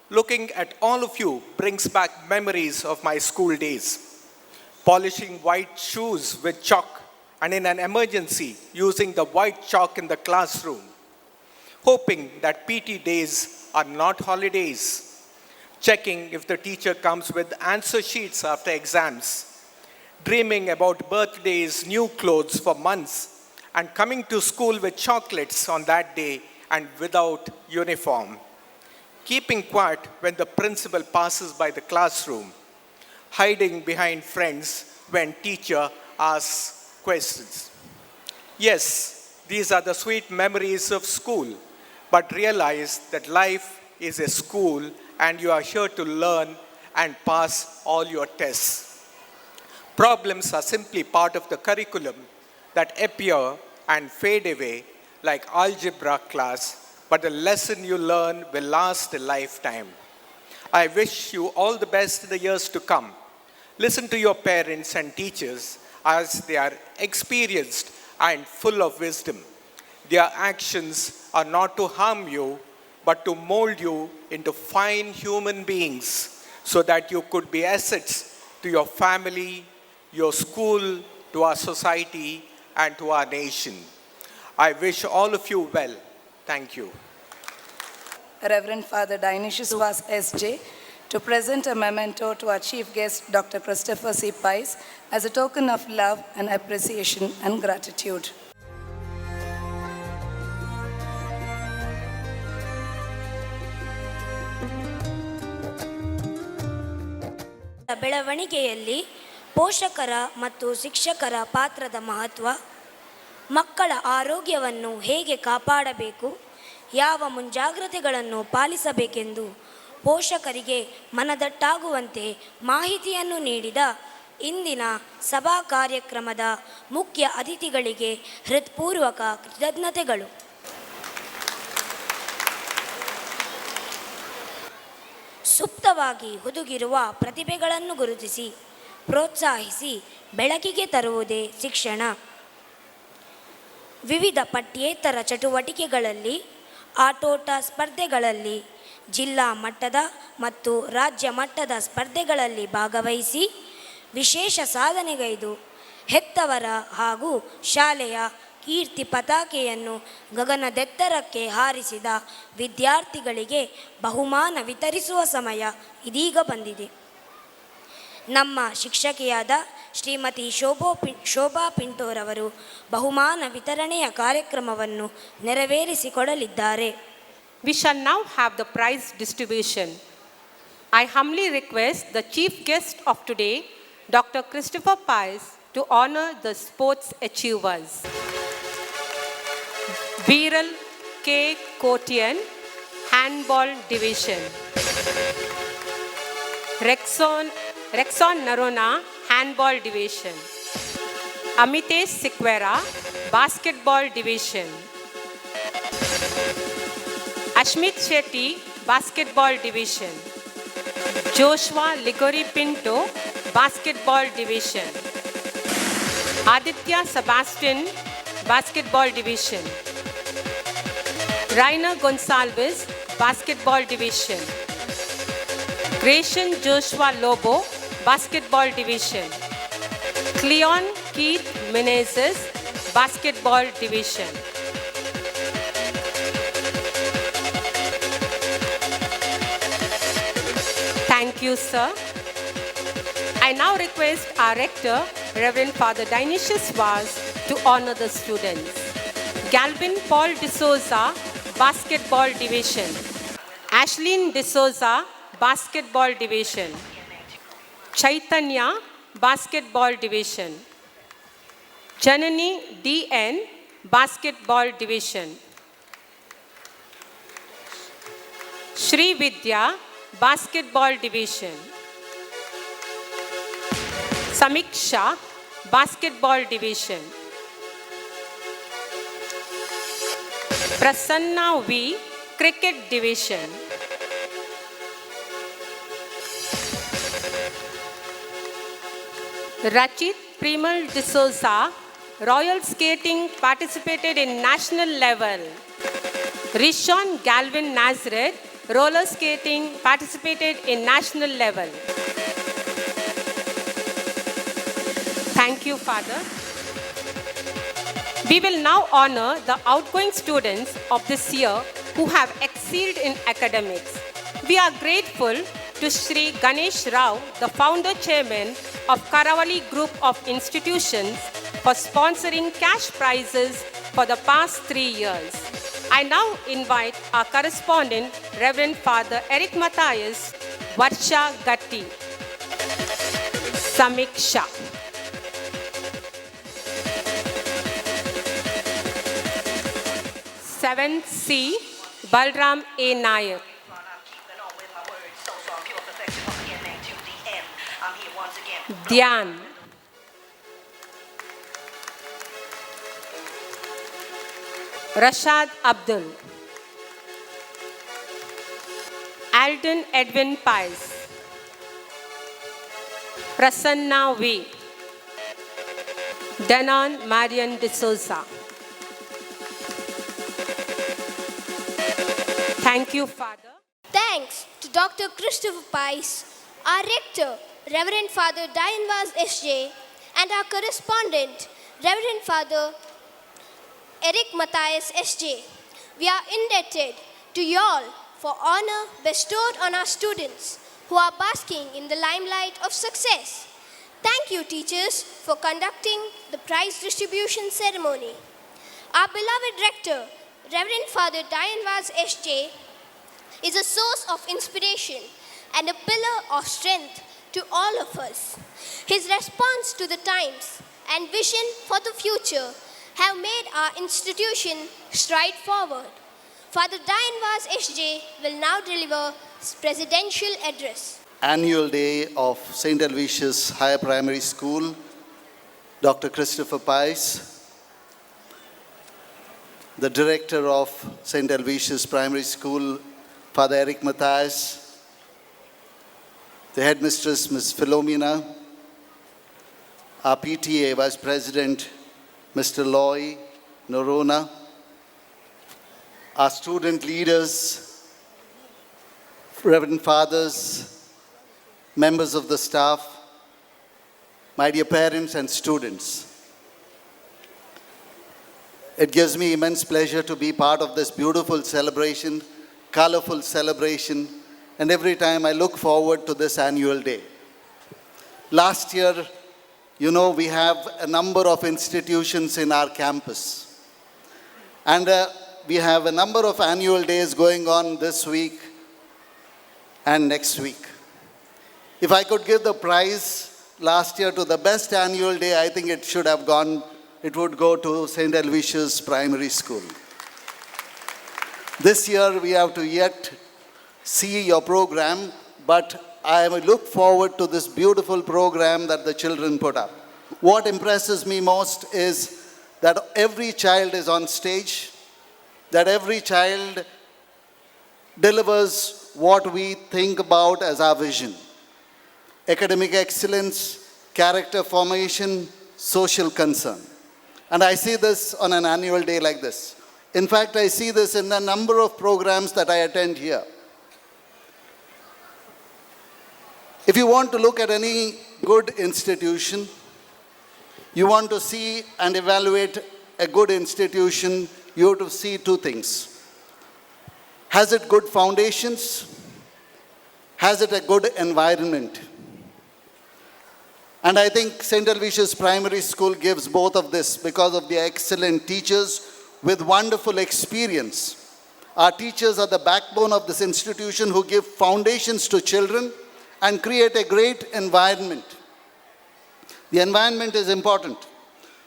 M: looking at all of you brings back memories of my school days. Polishing white shoes with chalk, and in an emergency, using the white chalk in the classroom. Hoping that PT days are not holidays. Checking if the teacher comes with answer sheets after exams. Dreaming about birthdays, new clothes for months, and coming to school with chocolates on that day and without uniform. Keeping quiet when the principal passes by the classroom. Hiding behind friends when teacher asks questions. Yes, these are the sweet memories of school, but realize that life is a school and you are here to learn and pass all your tests. Problems are simply part of the curriculum that appear and fade away like algebra class, but the lesson you learn will last a lifetime. I wish you all the best in the years to come. Listen to your parents and teachers as they are experienced and full of wisdom. Their actions are not to harm you, but to mold you into fine human beings so that you could be assets to your family, your school, to our society, and to our nation. I wish all of you well. Thank you.
N: Reverend Father Dionysius Vas S.J. to present a memento to our chief guest, Dr. Christopher C. Pice, as a token of love and appreciation and gratitude.
O: ಬೆಳವಣಿಗೆಯಲ್ಲಿ ಪೋಷಕರ ಮತ್ತು ಶಿಕ್ಷಕರ ಪಾತ್ರದ ಮಹತ್ವ,
A: ಮಕ್ಕಳ ಆರೋಗ್ಯವನ್ನು ಹೇಗೆ ಕಾಪಾಡಬೇಕು, ಯಾವ ಮುಂಜಾಗ್ರತೆಗಳನ್ನು ಪಾಲಿಸಬೇಕೆಂದು ಪೋಷಕರಿಗೆ ಮನದಟ್ಟಾಗುವಂತೆ ಮಾಹಿತಿಯನ್ನು ನೀಡಿದ ಇಂದಿನ ಸಭಾ ಕಾರ್ಯಕ್ರಮದ ಮುಖ್ಯ ಅತಿಥಿಗಳಿಗೆ ಹೃತ್ಪೂರ್ವಕ ಕೃತಜ್ಞತೆಗಳು. ಸುಪ್ತವಾಗಿ ಹುದುಗಿರುವ ಪ್ರತಿಭೆಗಳನ್ನು ಗುರುತಿಸಿ ಪ್ರೋತ್ಸಾಹಿಸಿ ಬೆಳಕಿಗೆ ತರುವುದೇ ಶಿಕ್ಷಣ. ವಿವಿಧ ಪಠ್ಯೇತರ ಚಟುವಟಿಕೆಗಳಲ್ಲಿ, ಆಟೋಟ ಸ್ಪರ್ಧೆಗಳಲ್ಲಿ, ಜಿಲ್ಲಾ ಮಟ್ಟದ ಮತ್ತು ರಾಜ್ಯ ಮಟ್ಟದ ಸ್ಪರ್ಧೆಗಳಲ್ಲಿ ಭಾಗವಹಿಸಿ ವಿಶೇಷ ಸಾಧನೆಗೈದು ಹೆತ್ತವರ ಹಾಗೂ ಶಾಲೆಯ ಕೀರ್ತಿ ಪತಾಕೆಯನ್ನು ಗಗನದೆತ್ತರಕ್ಕೆ ಹಾರಿಸಿದ ವಿದ್ಯಾರ್ಥಿಗಳಿಗೆ ಬಹುಮಾನ ವಿತರಿಸುವ ಸಮಯ ಇದೀಗ ಬಂದಿದೆ. ನಮ್ಮ ಶಿಕ್ಷಕಿಯಾದ ಶ್ರೀಮತಿ ಶೋಭಾ ಪಿಂಟೋರವರು ಬಹುಮಾನ ವಿತರಣೆಯ ಕಾರ್ಯಕ್ರಮವನ್ನು ನೆರವೇರಿಸಿಕೊಡಲಿದ್ದಾರೆ.
O: We shall now have the prize distribution. I humbly request the chief guest of today, Dr. Christopher Pies, to honor the sports achievers. Viral K. Kotian, Handball Division. Rexon Narona, Handball Division. Amitesh Sikwera, Basketball Division. Ashmit Shetty, Basketball Division. Joshua Ligori Pinto, Basketball Division. Aditya Sebastian, Basketball Division. Rainer Gonsalves, Basketball Division. Gratian Joshua Lobo, Basketball Division. Cleon Keith Menezes, Basketball Division. Thank you, sir. I now request our rector, Reverend Father Dionysius Vaz, to honor the students. Galvin Paul D'Souza, Basketball Division. Ashlyn D'Souza, Basketball Division. Chaitanya, Basketball Division. Janani D.N., Basketball Division. Shri Vidya, Basketball Division. Samiksha, Basketball Division. Prasanna V, Cricket Division. Rachit Primal D'Souza, Royal Skating, participated in national level. Rishon Galvin Nazareth, Roller Skating, participated in national level. Thank you, Father. We will now honor the outgoing students of this year who have excelled in academics. We are grateful to Shri Ganesh Rao, the founder chairman of Karavali Group of Institutions, for sponsoring cash prizes for the past 3 years. I now invite our correspondent, Reverend Father Eric Matthias, Varsha Gatti. Samiksha. Seventh C, Balram A. Nayak. Dhyan. Rashad Abdul. Alden Edwin Pies. Prasanna V. Danon Marian D'Souza. Thank you, Father.
D: Thanks to Dr. Christopher Pies, our rector, Reverend Father Dian Vaz S.J., and our correspondent, Reverend Father Eric Matthias S.J. We are indebted to you all for honor bestowed on our students who are basking in the limelight of success. Thank you, teachers, for conducting the prize distribution ceremony. Our beloved rector, Reverend Father Dian Vaz S.J., is a source of inspiration and a pillar of strength to all of us. His response to the times and vision for the future have made our institution stride forward. Father Dainvas SJ will now deliver his presidential address.
P: Annual Day of St. Aloysius Higher Primary School, Dr. Christopher Pice, the Director of St. Aloysius Primary School, Father Eric Matthias, the Headmistress, Ms. Philomena, our PTA Vice President, Mr. Loy Norona, our student leaders, Reverend Fathers, members of the staff, my dear parents and students. It gives me immense pleasure to be part of this beautiful celebration, colorful celebration, and every time I look forward to this annual day. Last year, we have a number of institutions in our campus. And we have a number of annual days going on this week and next week. If I could give the prize last year to the best annual day, I think it would go to St. Aloysius Primary School. This year we have to yet see your program, but I look forward to this beautiful program that the children put up. What impresses me most is that every child is on stage, that every child delivers what we think about as our vision. Academic excellence, character formation, social concern. And I see this on an annual day like this. In fact, I see this in a number of programs that I attend here. If you want to look at any good institution, you want to see and evaluate a good institution, you have to see two things. Has it good foundations? Has it a good environment? And I think St. Aloysius Primary School gives both of this because of the excellent teachers with wonderful experience. Our teachers are the backbone of this institution who give foundations to children and create a great environment. The environment is important,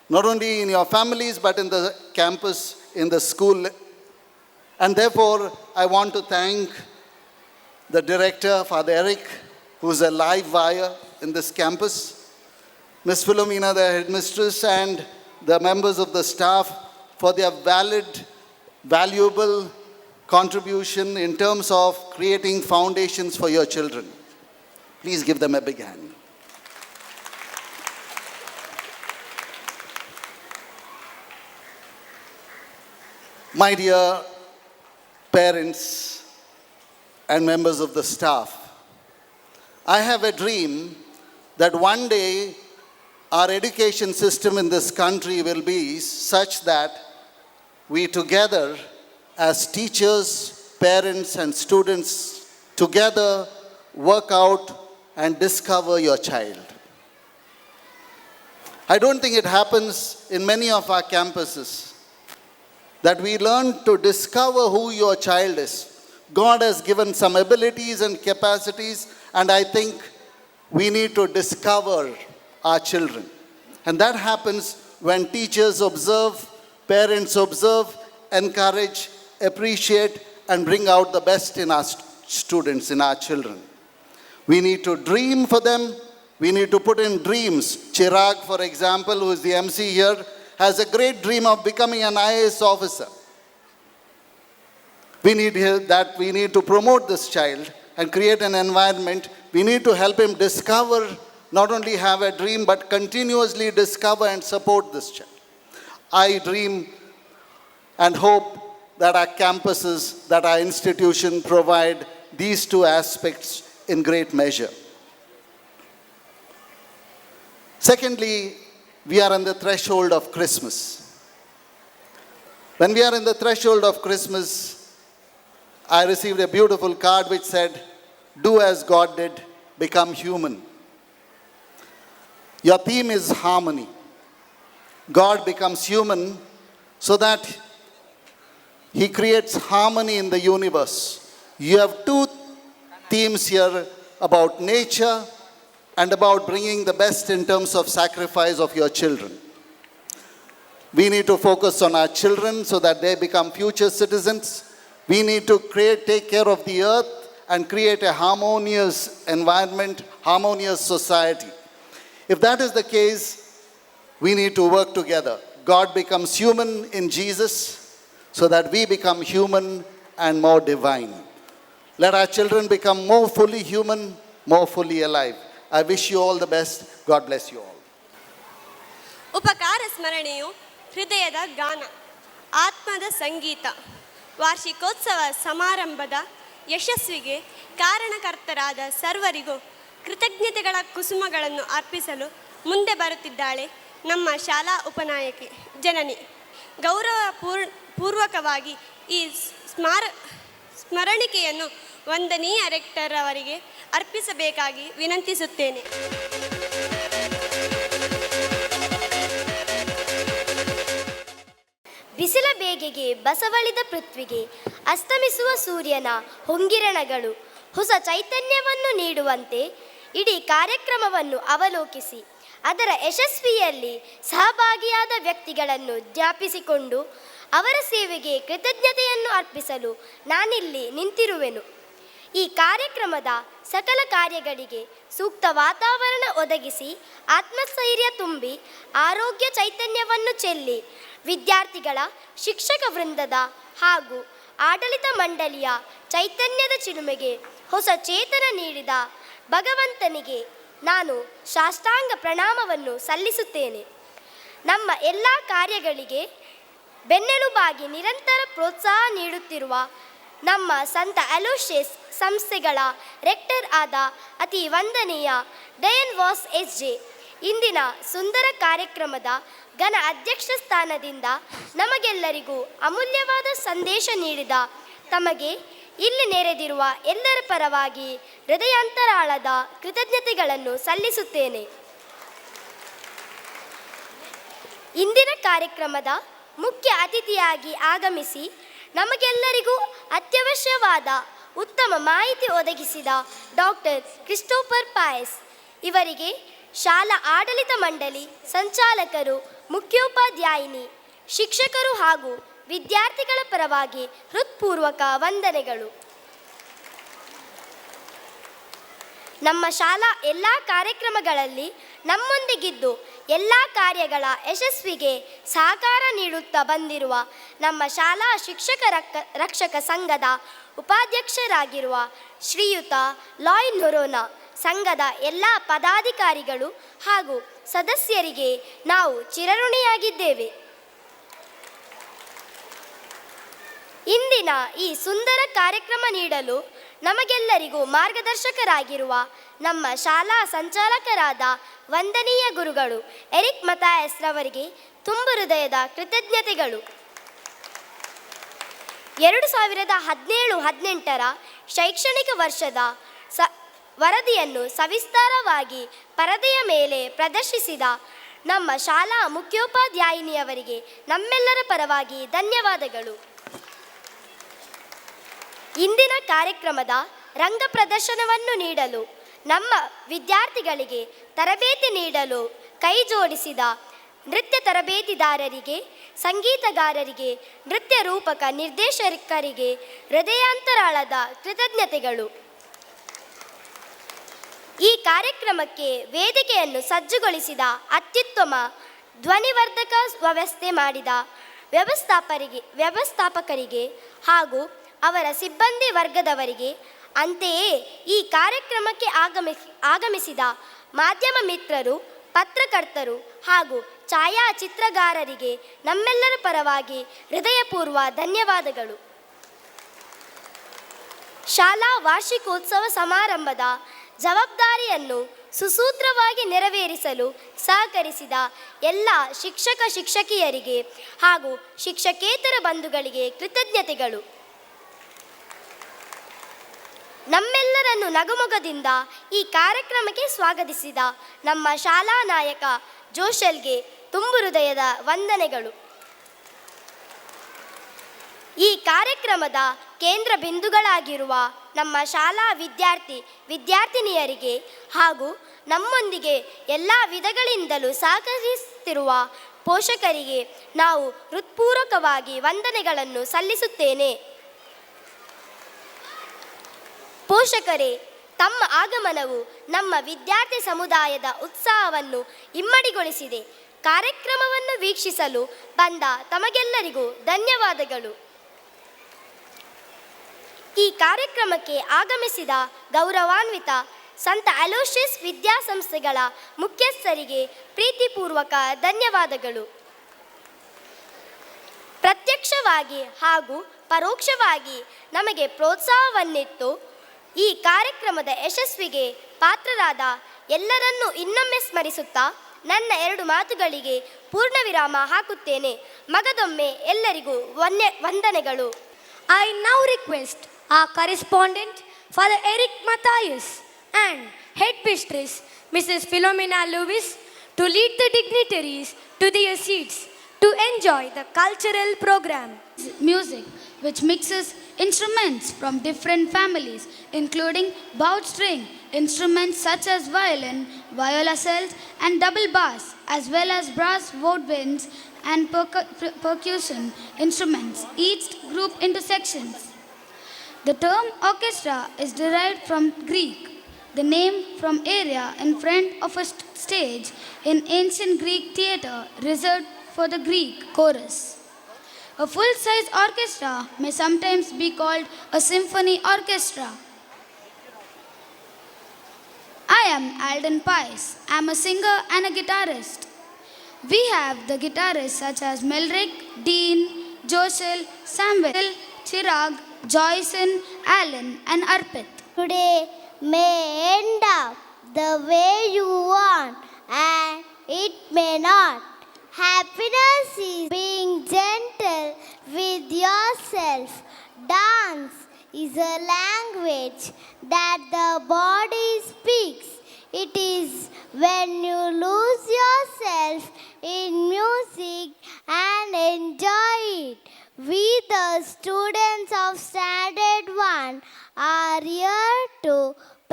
P: not only in your families, but in the campus, in the school. And therefore, I want to thank the director, Father Eric, who's a live wire in this campus, Ms. Philomena, the headmistress, and the members of the staff for their valuable contribution in terms of creating foundations for your children. Please give them a big hand. My dear parents and members of the staff, I have a dream that one day our education system in this country will be such that we together as teachers, parents and students together work out and discover your child. I don't think it happens in many of our campuses that we learn to discover who your child is. God has given some abilities and capacities, and I think we need to discover our children. And that happens when teachers observe, parents observe, encourage, appreciate, and bring out the best in our students, in our children. We need to dream for them. We need to put in dreams. Chirag, for example, who is the MC here, has a great dream of becoming an IAS officer. We need to promote this child and create an environment. We need to help him discover, not only have a dream, but continuously discover and support this child. I dream and hope that our campuses, that our institution provide these two aspects in great measure. Secondly, we are on the threshold of Christmas. When we are in the threshold of Christmas, I received a beautiful card which said, "Do as God did, become human." Your theme is harmony. God becomes human so that He creates harmony in the universe. You have two themes here about nature and about bringing the best in terms of sacrifice of your children. We need to focus on our children so that they become future citizens. We need to take care of the earth and create a harmonious environment, harmonious society. If that is the case, we need to work together. God becomes human in Jesus so that we become human and more divine. Let our children become more fully human, more fully alive. I wish you all the best. God bless you all.
B: ಉಪಕಾರ ಸ್ಮರಣೆಯು ಹೃದಯದ ಗಾನ, ಆತ್ಮದ ಸಂಗೀತ. ವಾರ್ಷಿಕೋತ್ಸವ ಸಮಾರಂಭದ ಯಶಸ್ವಿಗೆ ಕಾರಣಕರ್ತರಾದ ಸರ್ವರಿಗೂ ಕೃತಜ್ಞತೆಗಳ ಕುಸುಮಗಳನ್ನು ಅರ್ಪಿಸಲು ಮುಂದೆ ಬರುತ್ತಿದ್ದಾಳೆ ನಮ್ಮ ಶಾಲಾ ಉಪನಾಯಕಿ ಜನನಿ. ಪೂರ್ವಕವಾಗಿ ಈ ಸ್ಮರಣಿಕೆಯನ್ನು ವಂದನೀಯ ರೆಕ್ಟರ್ ಅವರಿಗೆ ಅರ್ಪಿಸಬೇಕಾಗಿ ವಿನಂತಿಸುತ್ತೇನೆ.
A: ಬಿಸಿಲ ಬೇಗೆಗೆ ಬಸವಳಿದ ಪೃಥ್ವಿಗೆ ಅಸ್ತಮಿಸುವ ಸೂರ್ಯನ ಹೊಂಗಿರಣಗಳು ಹೊಸ ಚೈತನ್ಯವನ್ನು ನೀಡುವಂತೆ ಇಡೀ ಕಾರ್ಯಕ್ರಮವನ್ನು ಅವಲೋಕಿಸಿ ಅದರ ಯಶಸ್ವಿಯಲ್ಲಿ ಸಹಭಾಗಿಯಾದ ವ್ಯಕ್ತಿಗಳನ್ನು ಜ್ಞಾಪಿಸಿಕೊಂಡು ಅವರ ಸೇವೆಗೆ ಕೃತಜ್ಞತೆಯನ್ನು ಅರ್ಪಿಸಲು ನಾನಿಲ್ಲಿ ನಿಂತಿರುವೆನು. ಈ ಕಾರ್ಯಕ್ರಮದ ಸಕಲ ಕಾರ್ಯಗಳಿಗೆ ಸೂಕ್ತ ವಾತಾವರಣ ಒದಗಿಸಿ ಆತ್ಮಸ್ಥೈರ್ಯ ತುಂಬಿ ಆರೋಗ್ಯ ಚೈತನ್ಯವನ್ನು ಚೆಲ್ಲಿ ವಿದ್ಯಾರ್ಥಿಗಳ ಶಿಕ್ಷಕ ವೃಂದದ ಹಾಗೂ ಆಡಳಿತ ಮಂಡಳಿಯ ಚೈತನ್ಯದ ಚಿಲುಮೆಗೆ ಹೊಸ ಚೇತನ ನೀಡಿದ ಭಗವಂತನಿಗೆ ನಾನು ಸಾಷ್ಟಾಂಗ ಪ್ರಣಾಮವನ್ನು ಸಲ್ಲಿಸುತ್ತೇನೆ. ನಮ್ಮ ಎಲ್ಲ ಕಾರ್ಯಗಳಿಗೆ ಬೆನ್ನೆಲುಬಾಗಿ ನಿರಂತರ ಪ್ರೋತ್ಸಾಹ ನೀಡುತ್ತಿರುವ ನಮ್ಮ ಸಂತ ಅಲೋಷಿಯಸ್ ಸಂಸ್ಥೆಗಳ ರೆಕ್ಟರ್ ಆದ ಅತಿ ವಂದನೀಯ ಡಯನ್ ವಾಸ್ SJ ಇಂದಿನ ಸುಂದರ ಕಾರ್ಯಕ್ರಮದ ಘನ ಅಧ್ಯಕ್ಷ ಸ್ಥಾನದಿಂದ ನಮಗೆಲ್ಲರಿಗೂ ಅಮೂಲ್ಯವಾದ ಸಂದೇಶ ನೀಡಿದ ತಮಗೆ ಇಲ್ಲಿ ನೆರೆದಿರುವ ಎಲ್ಲರ ಪರವಾಗಿ ಹೃದಯಾಂತರಾಳದ ಕೃತಜ್ಞತೆಗಳನ್ನು ಸಲ್ಲಿಸುತ್ತೇನೆ. ಇಂದಿನ ಕಾರ್ಯಕ್ರಮದ ಮುಖ್ಯ ಅತಿಥಿಯಾಗಿ ಆಗಮಿಸಿ ನಮಗೆಲ್ಲರಿಗೂ ಅತ್ಯವಶ್ಯವಾದ ಉತ್ತಮ ಮಾಹಿತಿ ಒದಗಿಸಿದ ಡಾಕ್ಟರ್ ಕ್ರಿಸ್ಟೋಫರ್ ಪಾಯಸ್ ಇವರಿಗೆ ಶಾಲಾ ಆಡಳಿತ ಮಂಡಳಿ ಸಂಚಾಲಕರು, ಮುಖ್ಯೋಪಾಧ್ಯಾಯಿನಿ, ಶಿಕ್ಷಕರು ಹಾಗೂ ವಿದ್ಯಾರ್ಥಿಗಳ ಪರವಾಗಿ ಹೃತ್ಪೂರ್ವಕ ವಂದನೆಗಳು. ನಮ್ಮ ಶಾಲಾ ಎಲ್ಲ ಕಾರ್ಯಕ್ರಮಗಳಲ್ಲಿ ನಮ್ಮೊಂದಿಗಿದ್ದು ಎಲ್ಲ ಕಾರ್ಯಗಳ ಯಶಸ್ವಿಗೆ ಸಹಕಾರ ನೀಡುತ್ತಾ ಬಂದಿರುವ ನಮ್ಮ ಶಾಲಾ ಶಿಕ್ಷಕ ರಕ್ಷಕ ಸಂಘದ ಉಪಾಧ್ಯಕ್ಷರಾಗಿರುವ ಶ್ರೀಯುತ ಲಾಯ್ ನೊರೋನಾ, ಸಂಘದ ಎಲ್ಲ ಪದಾಧಿಕಾರಿಗಳು ಹಾಗೂ ಸದಸ್ಯರಿಗೆ ನಾವು ಚಿರಋಣಿಯಾಗಿದ್ದೇವೆ. ಇಂದಿನ ಈ ಸುಂದರ ಕಾರ್ಯಕ್ರಮ ನೀಡಲು ನಮಗೆಲ್ಲರಿಗೂ ಮಾರ್ಗದರ್ಶಕರಾಗಿರುವ ನಮ್ಮ ಶಾಲಾ ಸಂಚಾಲಕರಾದ ವಂದನೀಯ ಗುರುಗಳು ಎರಿಕ್ ಮಥಾಯಸ್ ರವರಿಗೆ ತುಂಬು ಹೃದಯದ ಕೃತಜ್ಞತೆಗಳು. 2017-18 ಶೈಕ್ಷಣಿಕ ವರ್ಷದ ವರದಿಯನ್ನು ಸವಿಸ್ತಾರವಾಗಿ ಪರದೆಯ ಮೇಲೆ ಪ್ರದರ್ಶಿಸಿದ ನಮ್ಮ ಶಾಲಾ ಮುಖ್ಯೋಪಾಧ್ಯಾಯಿನಿಯವರಿಗೆ ನಮ್ಮೆಲ್ಲರ ಪರವಾಗಿ ಧನ್ಯವಾದಗಳು. ಇಂದಿನ ಕಾರ್ಯಕ್ರಮದ ರಂಗ ಪ್ರದರ್ಶನವನ್ನು ನೀಡಲು ನಮ್ಮ ವಿದ್ಯಾರ್ಥಿಗಳಿಗೆ ತರಬೇತಿ ನೀಡಲು ಕೈ ಜೋಡಿಸಿದ ನೃತ್ಯ ತರಬೇತಿದಾರರಿಗೆ, ಸಂಗೀತಗಾರರಿಗೆ, ನೃತ್ಯ ರೂಪಕ ನಿರ್ದೇಶಕರಿಗೆ ಹೃದಯಾಂತರಾಳದ ಕೃತಜ್ಞತೆಗಳು. ಈ ಕಾರ್ಯಕ್ರಮಕ್ಕೆ ವೇದಿಕೆಯನ್ನು ಸಜ್ಜುಗೊಳಿಸಿದ ಅತ್ಯುತ್ತಮ ಧ್ವನಿವರ್ಧಕ ವ್ಯವಸ್ಥೆ ಮಾಡಿದ ವ್ಯವಸ್ಥಾಪಕರಿಗೆ ಹಾಗೂ ಅವರ ಸಿಬ್ಬಂದಿ ವರ್ಗದವರಿಗೆ, ಅಂತೆಯೇ ಈ ಕಾರ್ಯಕ್ರಮಕ್ಕೆ ಆಗಮಿಸಿದ ಮಾಧ್ಯಮ ಮಿತ್ರರು, ಪತ್ರಕರ್ತರು ಹಾಗೂ ಛಾಯಾಚಿತ್ರಗಾರರಿಗೆ ನಮ್ಮೆಲ್ಲರ ಪರವಾಗಿ ಹೃದಯಪೂರ್ವ ಧನ್ಯವಾದಗಳು. ಶಾಲಾ ವಾರ್ಷಿಕೋತ್ಸವ ಸಮಾರಂಭದ ಜವಾಬ್ದಾರಿಯನ್ನು ಸುಸೂತ್ರವಾಗಿ ನೆರವೇರಿಸಲು ಸಹಕರಿಸಿದ ಎಲ್ಲ ಶಿಕ್ಷಕಿಯರಿಗೆ ಹಾಗೂ ಶಿಕ್ಷಕೇತರ ಬಂಧುಗಳಿಗೆ ಕೃತಜ್ಞತೆಗಳು. ನಮ್ಮೆಲ್ಲರನ್ನು ನಗುಮೊಗದಿಂದ ಈ ಕಾರ್ಯಕ್ರಮಕ್ಕೆ ಸ್ವಾಗತಿಸಿದ ನಮ್ಮ ಶಾಲಾ ನಾಯಕ ಜೋಶಲ್ಗೆ ತುಂಬು ಹೃದಯದ ವಂದನೆಗಳು. ಈ ಕಾರ್ಯಕ್ರಮದ ಕೇಂದ್ರ ಬಿಂದುಗಳಾಗಿರುವ ನಮ್ಮ ಶಾಲಾ ವಿದ್ಯಾರ್ಥಿನಿಯರಿಗೆ ಹಾಗೂ ನಮ್ಮೊಂದಿಗೆ ಎಲ್ಲ ವಿಧಗಳಿಂದಲೂ ಸಹಕರಿಸುತ್ತಿರುವ ಪೋಷಕರಿಗೆ ನಾವು ಹೃತ್ಪೂರ್ವಕವಾಗಿ ವಂದನೆಗಳನ್ನು ಸಲ್ಲಿಸುತ್ತೇನೆ. ಪೋಷಕರೇ, ತಮ್ಮ ಆಗಮನವು ನಮ್ಮ ವಿದ್ಯಾರ್ಥಿ ಸಮುದಾಯದ ಉತ್ಸಾಹವನ್ನು ಇಮ್ಮಡಿಗೊಳಿಸಿದೆ. ಕಾರ್ಯಕ್ರಮವನ್ನು ವೀಕ್ಷಿಸಲು ಬಂದ ತಮಗೆಲ್ಲರಿಗೂ ಧನ್ಯವಾದಗಳು. ಈ ಕಾರ್ಯಕ್ರಮಕ್ಕೆ ಆಗಮಿಸಿದ ಗೌರವಾನ್ವಿತ ಸಂತ ಅಲೋಷಿಯಸ್ ವಿದ್ಯಾಸಂಸ್ಥೆಗಳ ಮುಖ್ಯಸ್ಥರಿಗೆ ಪ್ರೀತಿಪೂರ್ವಕ ಧನ್ಯವಾದಗಳು. ಪ್ರತ್ಯಕ್ಷವಾಗಿ ಹಾಗೂ ಪರೋಕ್ಷವಾಗಿ ನಮಗೆ ಪ್ರೋತ್ಸಾಹವನ್ನಿತ್ತು ಈ ಕಾರ್ಯಕ್ರಮದ ಯಶಸ್ವಿಗೆ ಪಾತ್ರರಾದ ಎಲ್ಲರನ್ನೂ ಇನ್ನೊಮ್ಮೆ ಸ್ಮರಿಸುತ್ತಾ ನನ್ನ 2 ಮಾತುಗಳಿಗೆ ಪೂರ್ಣ ವಿರಾಮ ಹಾಕುತ್ತೇನೆ. ಮಗದೊಮ್ಮೆ ಎಲ್ಲರಿಗೂ ವಂದನೆಗಳು.
Q: I now request our correspondent, Father Eric Matthias, and head mistress, Mrs. Philomena Lewis, to lead the dignitaries to their seats to enjoy the cultural program.
C: Music, which mixes instruments from different families, including bowed string instruments such as violin, viola cells, and double bass, as well as brass woodwinds and percussion instruments, each grouped into sections. The term orchestra is derived from Greek, the name from area in front of a stage in ancient Greek theatre reserved for the Greek chorus. A full-size orchestra may sometimes be called a symphony orchestra. I am Alden Pice. I am a singer and a guitarist. We have the guitarists such as Melrick, Dean, Joshel, Samuel, Chirag, Joyson, Alan, and Arpit.
E: Today may end up the way you want, and it may not. Happiness is being gentle with yourself. Dance is a language that the body speaks. It is when you lose yourself in music and enjoy it. We, the students of Standard 1, are here to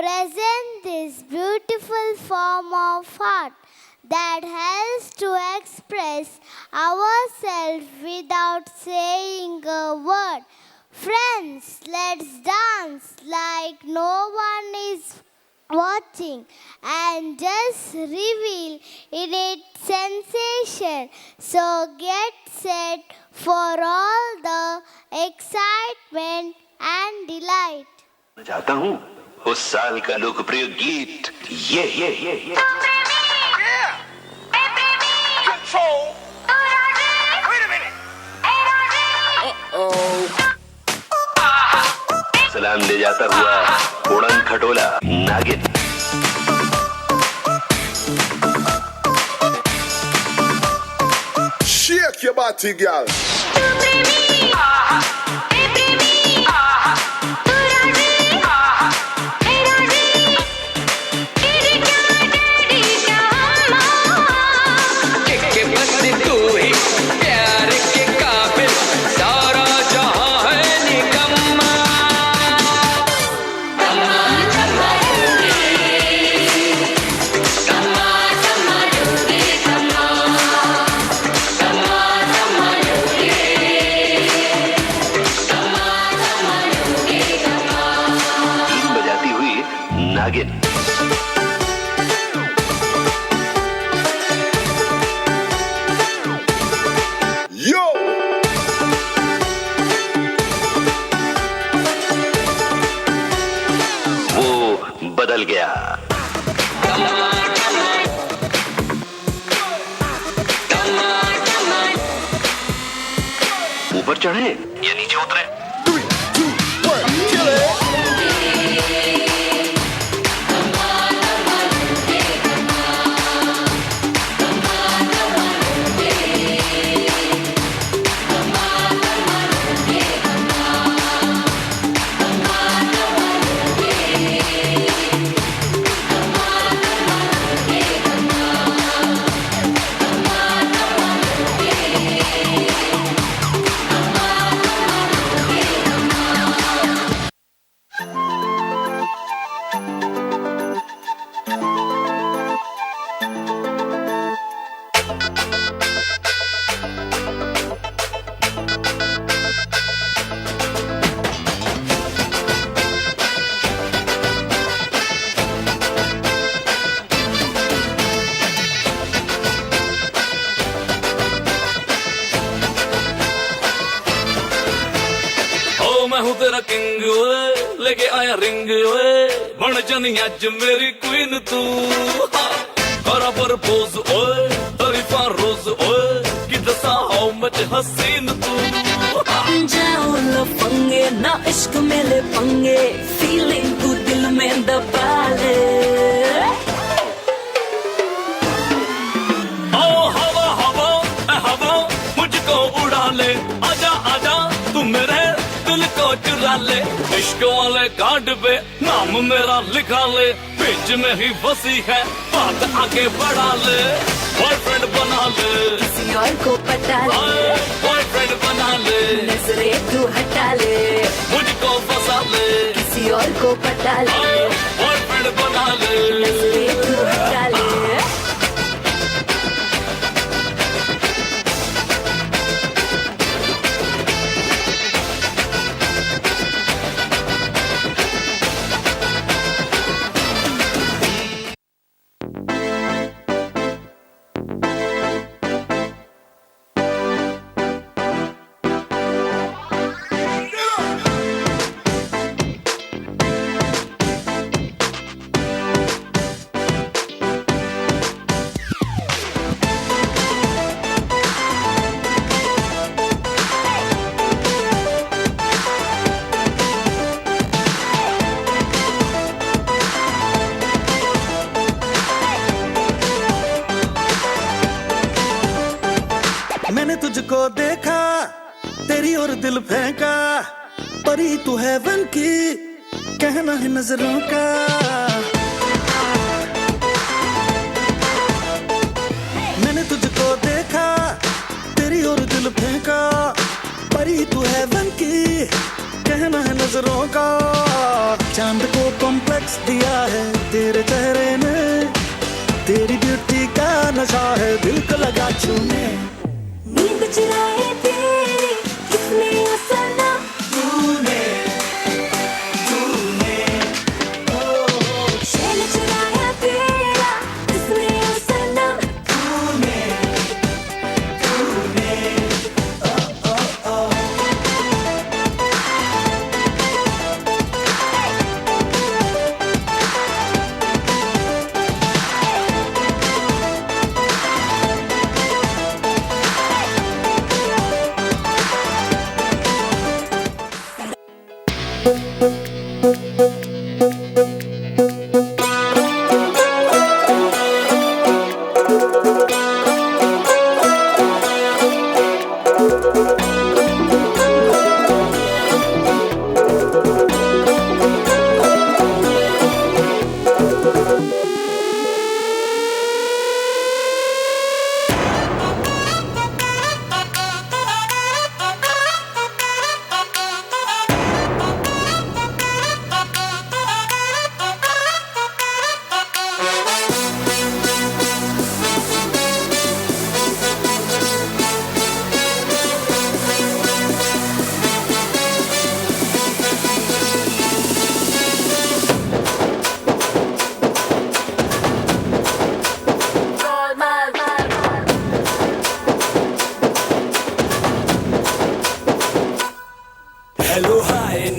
E: present this beautiful form of art that helps to express ourselves without saying a word. Friends, let's dance like no one is watching and just reveal in its sensation. So get set for all the excitement and delight.
R: चाहता हूँ उस साल का लोकप्रिय गीत ये Control. Wait a minute. सलाम ले जाता हुआ उड़न खटोला नागिन
S: Shake your body, girl.
R: नागिन
S: Yo!
R: वो बदल गया ऊपर चढ़े या नीचे उतरे
S: 3, 2, 1, kill it!
T: बन जानी अज मेरी क्वीन तू करा प्रपोज ओए तरीफा रोज ओए कि दसा हाउ मच हसीन तू
U: जाओ लफंगे ना इश्क में ले पंगे फीलिंग को दिल में दबा ले
T: ओ हवा हवा हवा मुझको उड़ा ले आजा आजा तू मेरे दिल को चुरा ले इश्क वाले कार्ड पे नाम मेरा लिखा ले पेज में ही बसी है बात आगे बढ़ा ले बॉयफ्रेंड बना ले
U: किसी और को पटा ले
T: बॉयफ्रेंड बना ले
U: नजरे तू हटा ले
T: मुझको फंसा ले
U: किसी और को पटा ले
T: बॉयफ्रेंड बना ले
U: नजरे तू हटा ले
V: मैंने तुझको देखा तेरी और दिल फेंका परी तू हेवन की कहना है नजरों का मैंने तुझको देखा तेरी और दिल फेंका परी तू हेवन की कहना है नजरों का चांद को कॉम्प्लेक्स दिया है तेरे चेहरे ने तेरी ब्यूटी का नशा है दिल को लगा छूने
U: नींद चुराए तेरी किसने असला तूने शैल चुराया तेरा किसने असला तूने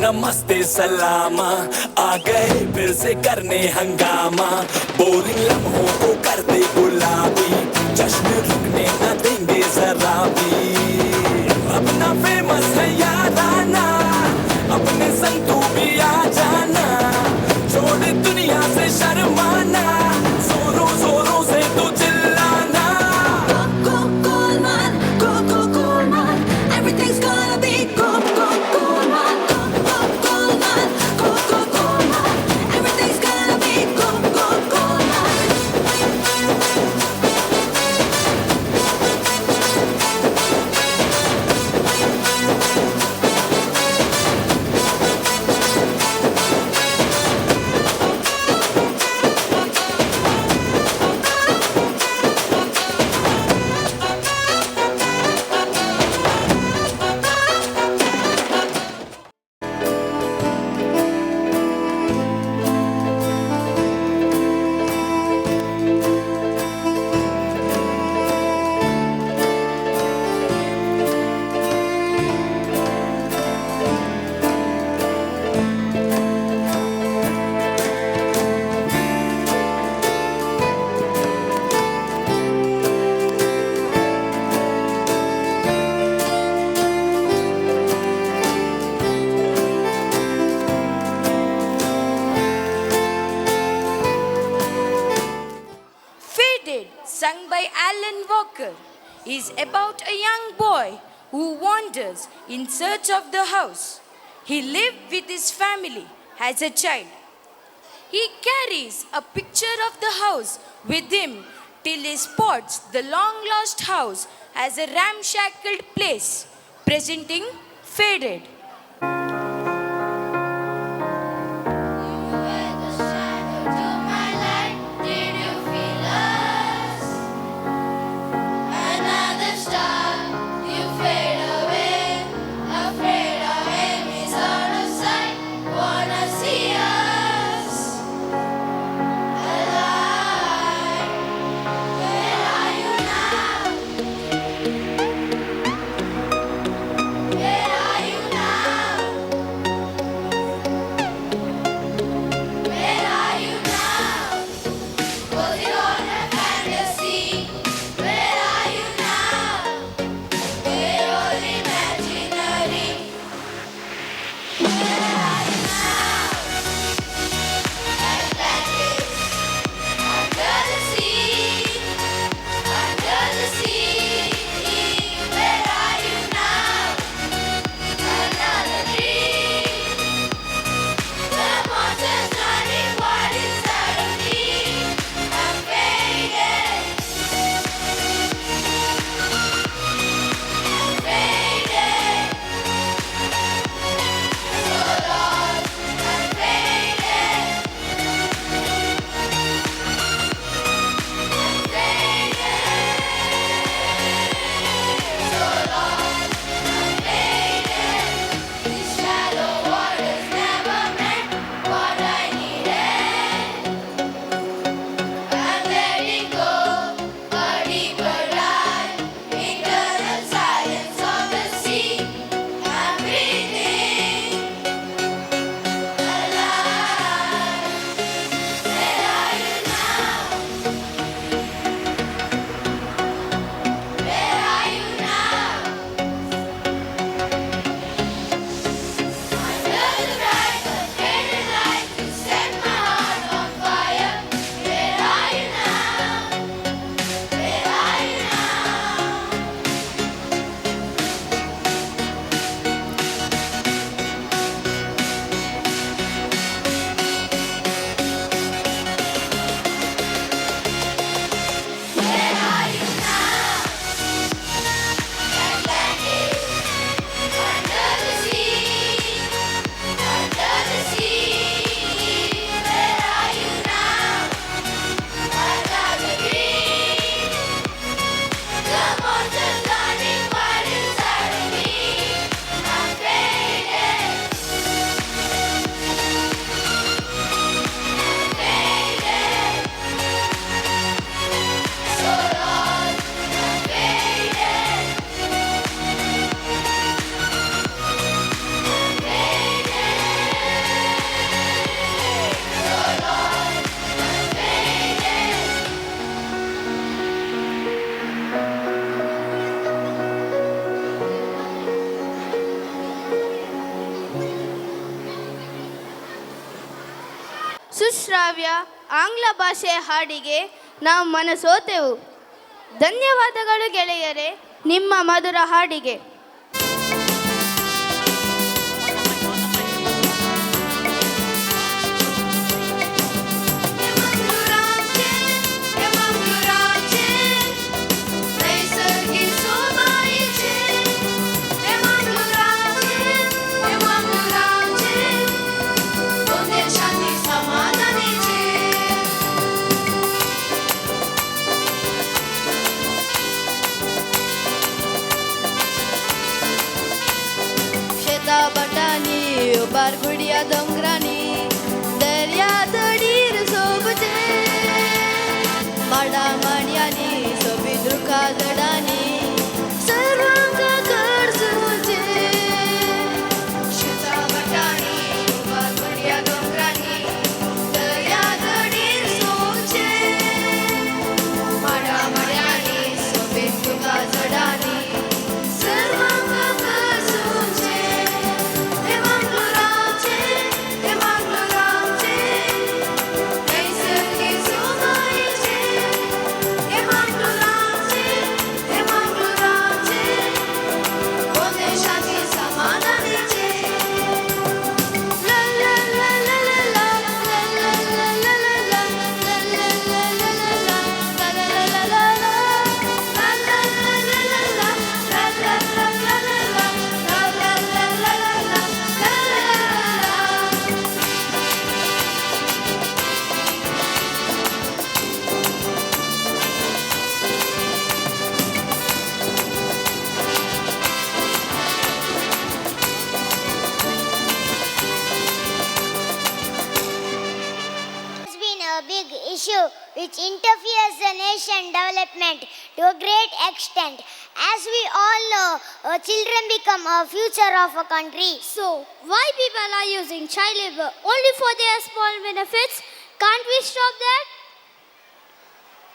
T: नमस्ते सलामा आ गए फिर से करने हंगामा बोरिंग लम्हों को कर दे गुलाबी जश्न रुकने न देंगे जरा भी अपना फेमस है याद आना अपने संग तू भी आ जाना छोड़ दुनिया से शर्माना जोरों जोरों से तू चिल्लाना
U: Everything's gonna be cool, cool, cool, man. Everything's gonna be cool, cool, cool, man.
L: sung by Alan Walker, is about a young boy who wanders in search of the house he lived with his family as a child. He carries a picture of the house with him till he spots the long-lost house as a ramshackled place, presenting faded.
F: Sushravya ಆಂಗ್ಲ ಭಾಷೆಯ ಹಾಡಿಗೆ ನಾವು ಮನಸೋತೆವು. ಧನ್ಯವಾದಗಳು ಗೆಳೆಯರೇ ನಿಮ್ಮ ಮಧುರ ಹಾಡಿಗೆ.
E: a big issue which interferes the nation development to a great extent. As we all know, children become a future of a country.
H: So, why people are using child labor only for their small benefits? Can't we stop that?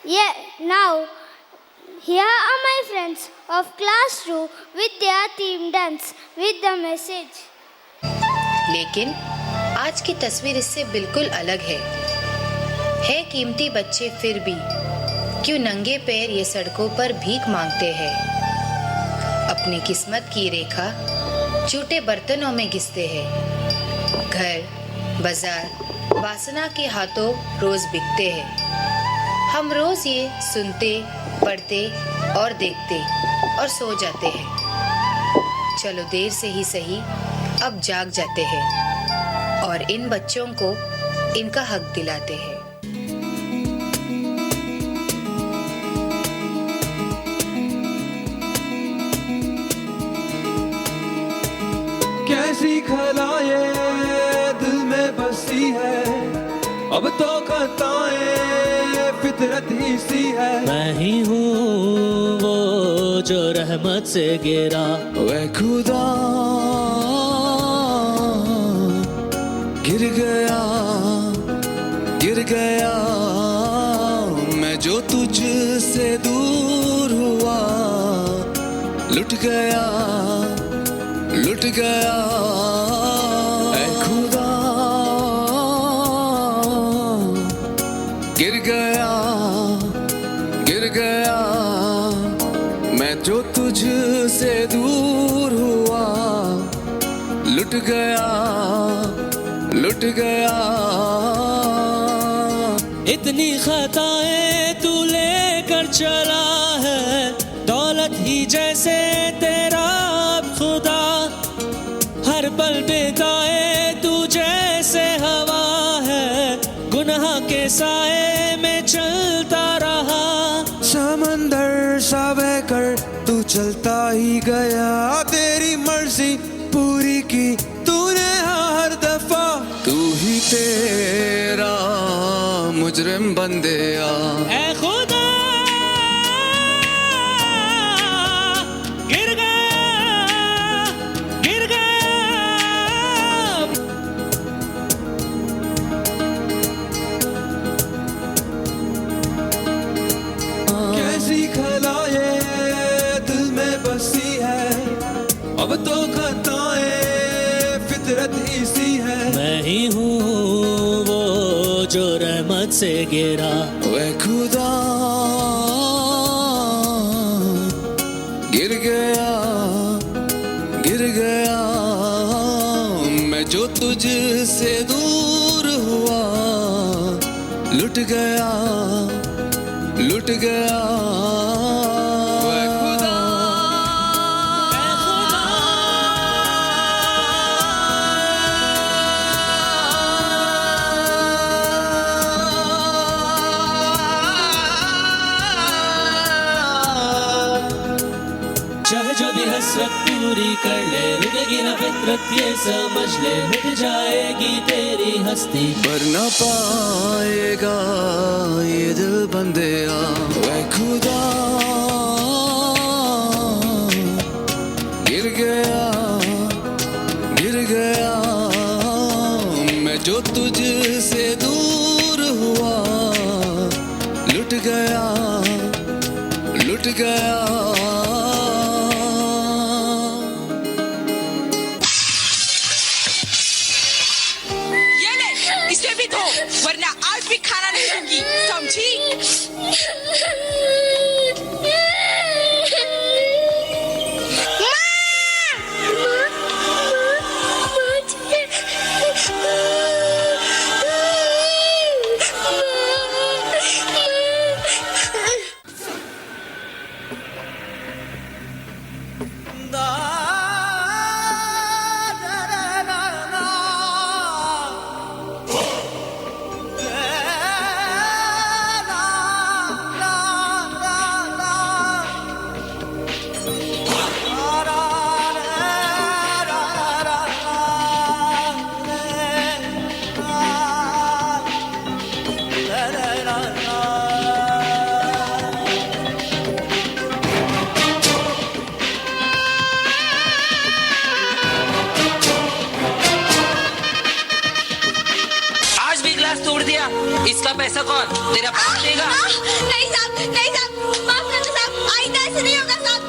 H: Yeah, now, here are my friends of class 2 with their theme dance with the message.
I: लेकिन आज की तस्वीर इससे बिल्कुल अलग है कीमती बच्चे फिर भी क्यों नंगे पैर ये सड़कों पर भीख मांगते हैं, अपनी किस्मत की रेखा झूठे बर्तनों में घिसते हैं। घर बाजार वासना के हाथों रोज बिकते हैं। हम रोज ये सुनते, पढ़ते और देखते और सो जाते हैं। चलो देर से ही सही अब जाग जाते हैं और इन बच्चों को इनका हक दिलाते हैं।
W: कैसी खलाए दिल में बसी है, अब तो खताएं फितरत ही सी है।
U: मैं ही हूँ वो जो रहमत से गिरा,
W: वह खुदा गिर गया मैं जो तुझ से दूर हुआ, लुट गया ऐ खुदा गिर गया मैं जो तुझ से दूर हुआ, लुट गया
U: इतनी खताएं तू लेकर चला है, दौलत ही जैसे तेरा अब खुदा, हर पल बिताए तू जैसे हवा है, गुनाह के साए में चलता रहा।
W: समंदर सा बहकर तू चलता ही गया, तेरी मर्जी पूरी की तूने हर दफा, तू ही तेरा मुजरिम बंदे
U: ऐ खुदा गिर गया
W: कैसी खलाए दिल में बसी है, अब तो खताएं फितरत ही सी है।
U: मैं ही हूँ वो जो रहमत से गिरा,
W: वह खुदा गिर गया मैं जो तुझ से दूर हुआ, लुट गया वह खुदा
U: चाहे जो भी हसरत पूरी कर ले, रुकेगी ना फितरत ये समझ ले, मिट जाएगी तेरी हस्ती,
W: पर न पाएगा ये दिल बंदिया। वह खुदा गिर गया मैं जो तुझ से दूर हुआ, लुट गया
X: इसे भी दो वरना आज भी खाना नहीं दूंगी, समझी? इसका पैसा कौन? तेरा बाप देगा?
D: नहीं साहब, नहीं साहब, माफ कर दो साहब, आइंदा ऐसे नहीं होगा साहब।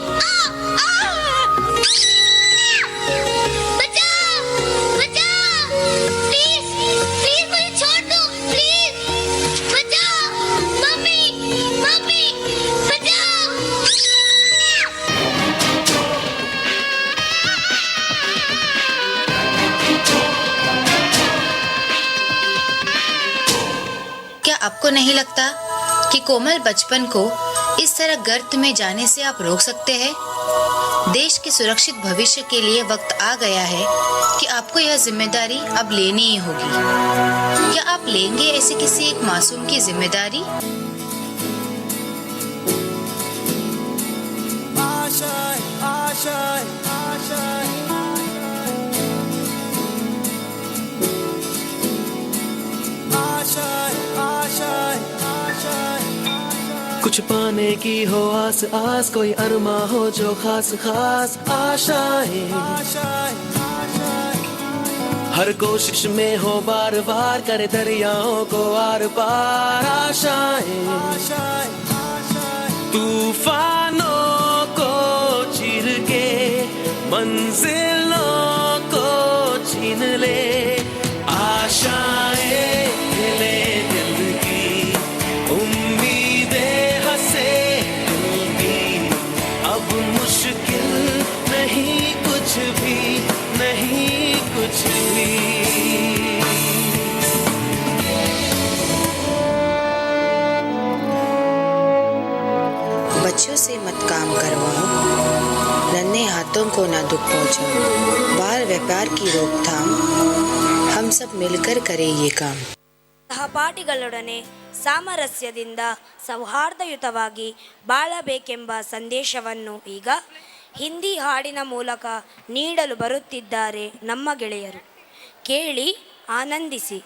D: बचाओ, बचाओ, प्लीज, प्लीज मुझे छोड़ दो, प्लीज, बचाओ, मम्मी, मम्मी, बचाओ।
I: क्या आपको नहीं लगता कि कोमल बचपन को इस तरह गर्त में जाने से आप रोक सकते हैं? देश के सुरक्षित भविष्य के लिए वक्त आ गया है कि आपको यह जिम्मेदारी अब लेनी ही होगी। क्या आप लेंगे ऐसे किसी एक मासूम की जिम्मेदारी?
V: आशाएं, आशाएं, आशाएं, आशाएं, आशाएं, आशाएं। कुछ पाने की हो आस आस, कोई अरमा हो जो खास खास। आशाएं, आशाएं, आशाएं। हर कोशिश में हो बार बार, करे दरियाओं को आर पार। आशाएं, आशाएं, आशाएं। तूफानों को चीर के मंजिलों को छीन ले। आशाएं ले दिल की, उम्मीदें हंसे दिल की। अब मुश्किल नहीं कुछ भी, नहीं कुछ भी।
I: बच्चों से मत काम करवाओ, नन्हे हाथों को ना दुख पहुंचाओ। बाल व्यापार की रोकथाम हम सब मिलकर करें ये काम।
G: ಸಹಪಾಠಿಗಳೊಡನೆ ಸಾಮರಸ್ಯದಿಂದ ಸೌಹಾರ್ದಯುತವಾಗಿ ಬಾಳಬೇಕೆಂಬ ಸಂದೇಶವನ್ನು ಈಗ ಹಿಂದಿ ಹಾಡಿನ ಮೂಲಕ ನೀಡಲು ಬರುತ್ತಿದ್ದಾರೆ ನಮ್ಮ ಗೆಳೆಯರು. ಕೇಳಿ ಆನಂದಿಸಿ.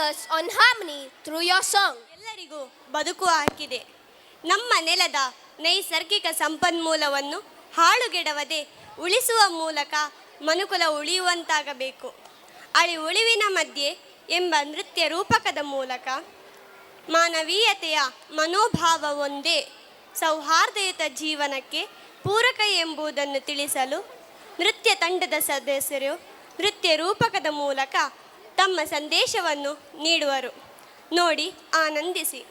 D: us on harmony through your song.
B: ಎಲ್ಲರಿಗೂ ಬದುಕು ಹಕ್ಕಿದೆ. ನಮ್ಮ ನೆಲದ ನೈಸರ್ಗಿಕ ಸಂಪನ್ಮೂಲವನ್ನು ಹಾಳುಗೆಡವದೆ ಉಳಿಸುವ ಮೂಲಕ ಮನುಕುಲ ಉಳಿಯುವಂತಾಗಬೇಕು. ಉಳಿವಿನ ಮಧ್ಯೆ ಎಂಬ ನೃತ್ಯ ರೂಪಕದ ಮೂಲಕ ಮಾನವೀಯತೆಯ ಮನೋಭಾವ ಒಂದೇ ಸೌಹಾರ್ದಯುತ ಜೀವನಕ್ಕೆ ಪೂರಕ ಎಂಬುದನ್ನು ತಿಳಿಸಲು ನೃತ್ಯ ತಂಡದ ಸದಸ್ಯರು ನೃತ್ಯ ರೂಪಕದ ಮೂಲಕ ತಮ್ಮ ಸಂದೇಶವನ್ನು ನೀಡುವರು. ನೋಡಿ ಆನಂದಿಸಿ.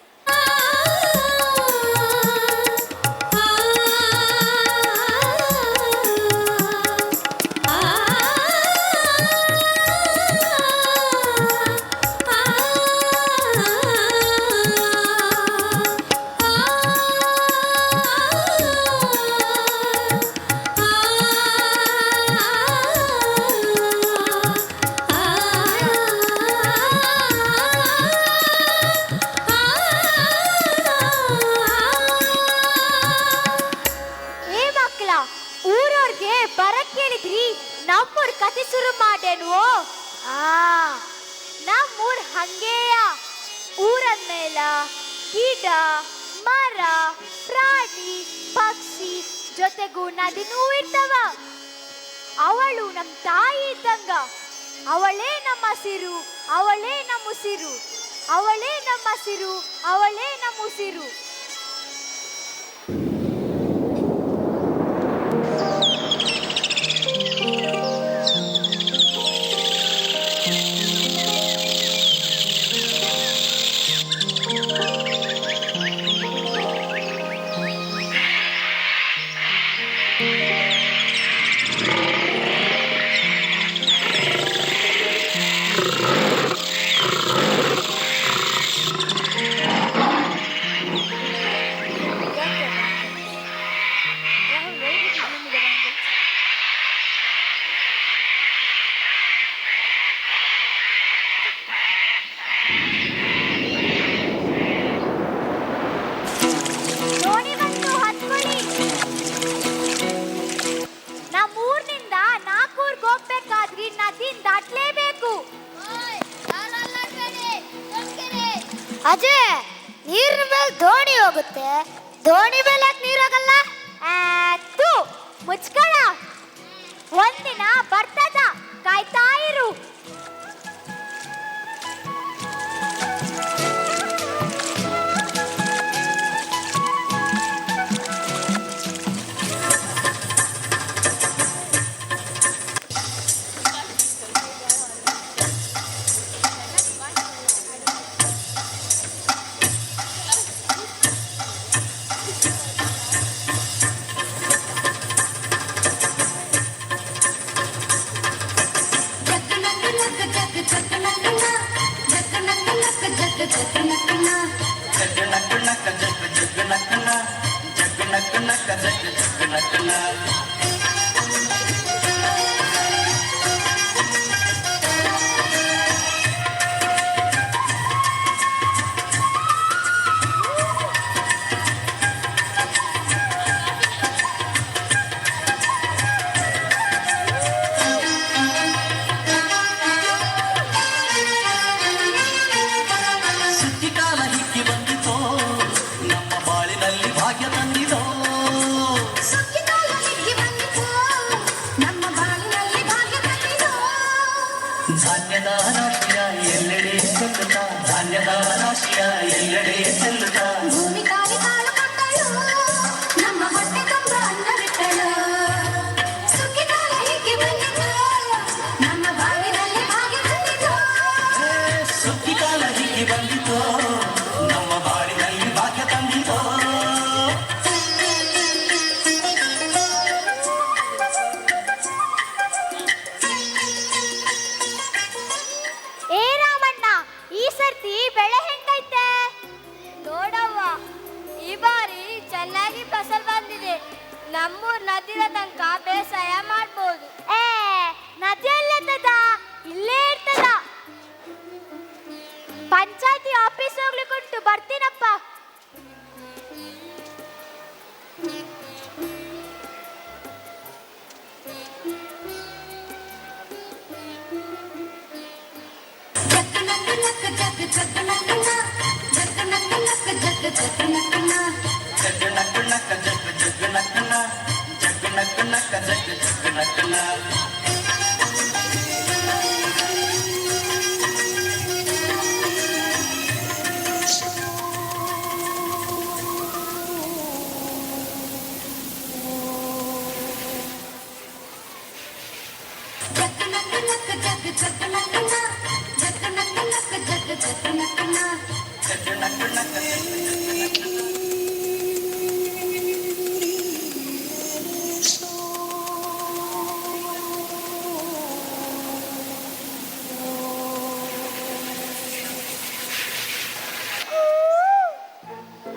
E: ನಮ್ಮೂರ್ ಕತೆ ಶುರು ಮಾಡೇನು. ನಮ್ಮೂರ್ ಹಂಗೆಯ ಊರಂದ್ಮೇಲ ಗಿಡ ಮರ ಪ್ರಾಣಿ ಪಕ್ಷಿ ಜೊತೆಗೂ ನದಿನೂ ಇರ್ತವ. ಅವಳು ನಮ್ಮ ತಾಯಿ ಇದ್ದಂಗ. ಅವಳೇ ನಮ್ಮ ಸಿರು, ಅವಳೇ ನಮ್ಮ ಉಸಿರು, ಅವಳೇ ನಮ್ಮ ಸಿರು, ಅವಳೇ ನಮ್ಮ ಉಸಿರು. ಅಜಯ್, ನೀರಿನ ಮೇಲೆ ದೋಣಿ ಹೋಗುತ್ತೆ, ದೋಣಿ ಮೇಲೆ ನೀರಾಗಲ್ಲ. ಮುಚ್ಕಳ, ಒಂದಿನ ಬರ್ತದ, ಕಾಯ್ತಾ ಇರು.
U: ಧಾನ್ಯದ ರಾಶಿಯ ಎಲ್ಲೆಡೆ ಚೆಲ್ಲುತ್ತಾ, ಧಾನ್ಯದ ರಾಶಿಯ ಎಲ್ಲೆಡೆ ಚೆಲ್ಲುತ್ತಾ,
J: ಭೂಮಿ ತಾಯಿ ಕಾಳು ಕೊಟ್ಟಳು, ನಮ್ಮ ಹೊಟ್ಟೆ ತುಂಬ ಅನ್ನ ಬಿಟ್ಟಳು. ಸುಗ್ಗಿ ಕಾಲ ಹೀಗೆ ಬಂದಿತು, ನಮ್ಮ ಬಾವಿನಲ್ಲಿ ಹಾಗೆ ಬಂದಿತು.
U: ಸುಗ್ಗಿ ಕಾಲ ಹೀಗೆ ಬಂದಿತು, ನಮ್ಮ ಬಾಳಿನಲ್ಲಿ ಭಾಗ್ಯ ತಂದಿತು.
E: ಬೆಳೆ ಹೆಂಗೈತೆ ನೋಡವ್ವ, ಈ ಬಾರಿ ಚೆನ್ನಾಗಿ ಫಸಲ್ ಬಂದಿದೆ. ನಮ್ಮೂರ್ ನದಿರ ತನಕ ಬೇಸಾಯ ಮಾಡ್ಬೋದು. ನದಿ ಅಲ್ಲಿರ್ತದ, ಇಲ್ಲೇ ಇರ್ತದ. ಪಂಚಾಯತಿ ಆಫೀಸ್ ಹೋಗ್ಲಿಕ್ಕುಂಟು, ಬರ್ತೀನಪ್ಪ.
J: ಜಕ್ಕ ನಕ್ಕ ನಕ್ಕ ಜಕ್ಕ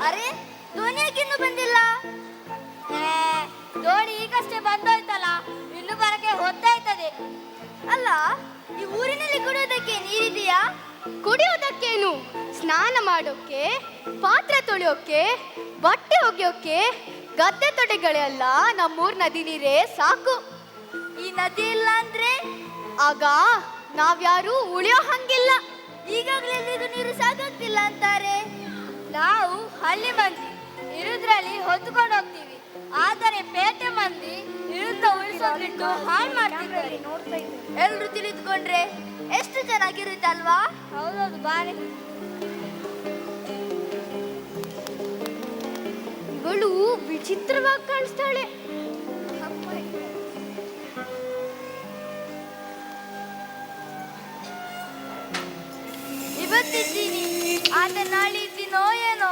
H: ಅರೆ ಧೋನಿ ಯಾಕಿನ್ನೂ ಬಂದಿಲ್ಲ? ಧೋನಿ ಈಗಷ್ಟೇ ಬಂದೋಯ್ತಲ್ಲ, ಇನ್ನು ಬರಕ್ಕೆ ಹೊತ್ತಾಯ್ತದೆ. ಅಲ್ಲ, ಈ ಊರಿನಲ್ಲಿ ಕುಡಿಯೋದಕ್ಕೆ ನೀರಿದೆಯಾ?
F: ಕುಡಿಯೋದಕ್ಕೇನು, ಸ್ನಾನ ಮಾಡೋಕೆ, ಪಾತ್ರೆ ತೊಳೆಯೋಕೆ, ಬಟ್ಟೆ ಒಗೆಯೋಕೆ, ಗದ್ದೆ ತೊಡೆಗಳೆಲ್ಲ ನಮ್ಮೂರ್ ನದಿ ನೀರೇ ಸಾಕು.
H: ಈ ನದಿ ಇಲ್ಲ ಅಂದ್ರೆ
F: ಆಗ ನಾವ್ಯಾರು ಉಳಿಯೋ ಹಂಗಿಲ್ಲ.
H: ಈಗಾಗಲೇ ಎಲ್ಲಿಗೂ ನೀರು ಸಾಕಾಗ್ತಿಲ್ಲ ಅಂತಾರೆ. ನಾವು ಹಳ್ಳಿ ಮಂದಿ ಇರುದ್ರಲ್ಲಿ ಹೊತ್ಕೊಂಡು ಹೋಗ್ತೀವಿ, ಆದರೆ ಪೇಟೆ ಮಂದಿ ಇರುತ್ತ ಉಳಿಸೋದ್ಬಿಟ್ಟು ಹಾಳು ಮಾಡ್ತಿದ್ದಾರೆ. ಎಲ್ರು ತಿಳಿದುಕೊಂಡ್ರೆ ಎಷ್ಟು ಚೆನ್ನಾಗಿರುತ್ತೆ ಅಲ್ವಾ? ಹೌದೌದು, ಬಾರಿ.
F: ಇವಳು ವಿಚಿತ್ರವಾಗಿ ಕಾಣಿಸ್ತಾಳೆ.
H: ಇವತ್ತಿದ್ದೀನಿ, ಆದ್ರೆ ನಾಳೆ ಇದ್ದೀನೋ ಏನೋ.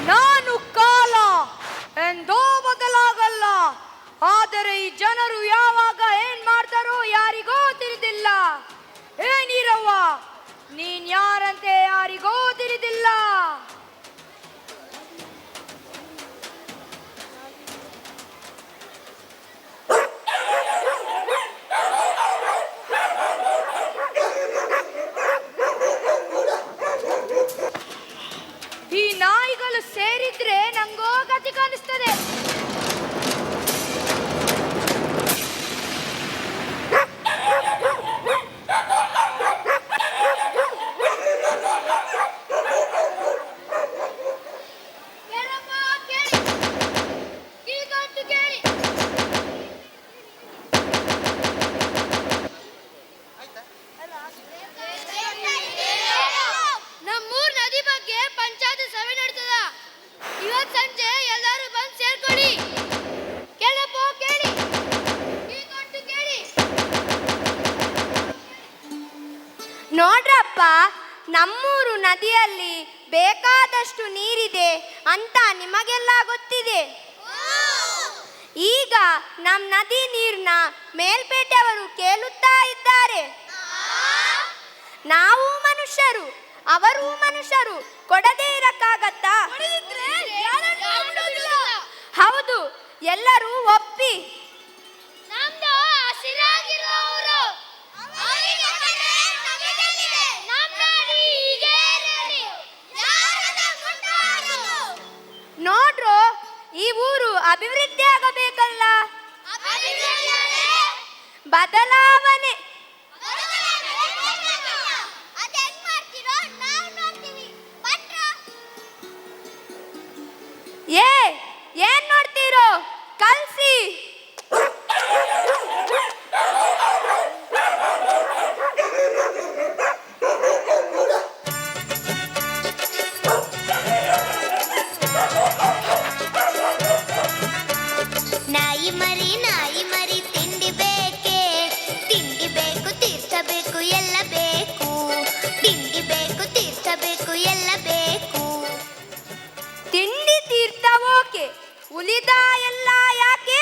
L: ನಾನು ಕಾಲ ಎಂದೋ ಬದಲಾಗಲ್ಲ, ಆದರೆ ಈ ಜನರು ಯಾವಾಗ ಏನ್ ಮಾಡ್ತಾರೋ ಯಾರಿಗೋ ತಿಳಿದಿಲ್ಲ. ಏನಿರವ್ವ, ನೀನ್ ಯಾರಂತೆ ಯಾರಿಗೋ ತಿಳಿದಿಲ್ಲ. ಈ ನಾಯಿಗಳು ಸೇರಿದ್ರೆ ನಂಗೋ ಗತಿ ಕಾಣಿಸ್ತದೆ.
F: ನಮ್ಮೂರ್ ನದಿ ಬಗ್ಗೆ ಪಂಚಾಯತ್ ಸಭೆ ನಡೀತದ. ಇವತ್ ಸಂಜೆ ಎಲ್ಲರೂ ಬಂದು ಸೇರ್ಕೊಳ್ಳಿ. ಕೇಳಪ್ಪ ಕೇಳಿ, ಕೇಳಿ.
B: ನೋಡ್ರಪ್ಪ, ನಮ್ಮೂರು ನದಿಯಲ್ಲಿ ಬೇಕಾದಷ್ಟು ನೀರಿದೆ ಅಂತ ನಿಮಗೆಲ್ಲ ಗೊತ್ತಿದೆ. ಈಗ ನಮ್ಮ ನದಿ ನೀರನ್ನ ಮೇಲ್ಪೇಟೆಯವರು ಕೇಳುತ್ತಾ ಇದ್ದಾರೆ. ನಾವು ಮನುಷ್ಯರು, ಅವರು ಮನುಷ್ಯರು, ಕೊಡದೇ ಇರಕ್ಕಾಗತ್ತಾ? ಹೌದು, ಎಲ್ಲರೂ ಒಪ್ಪಿ.
H: ನಮ್ದು ಹಸಿರಾಗಿರೋರು
B: ನೋಡ್ರು, ಈ ಊರು ಅಭಿವೃದ್ಧಿ ಆಗಬೇಕಲ್ಲ. ಬದಲಾವಣೆ. ಏನ್ ನೋಡ್ತೀರೋ, ಕಲ್ಸಿ.
E: ನಾಯಿ ಮರಿ ತಿಂಡಿ ಬೇಕೆ? ತಿಂಡಿ ಬೇಕು, ತೀರ್ಥ ಬೇಕು, ಎಲ್ಲ ಬೇಕು. ತಿಂಡಿ ಬೇಕು, ತೀರ್ಥ ಬೇಕು, ಎಲ್ಲ ಬೇಕು.
B: ತಿಂಡಿ ತೀರ್ಥ ಓಕೆ, ಉಳಿದ ಎಲ್ಲ ಯಾಕೆ?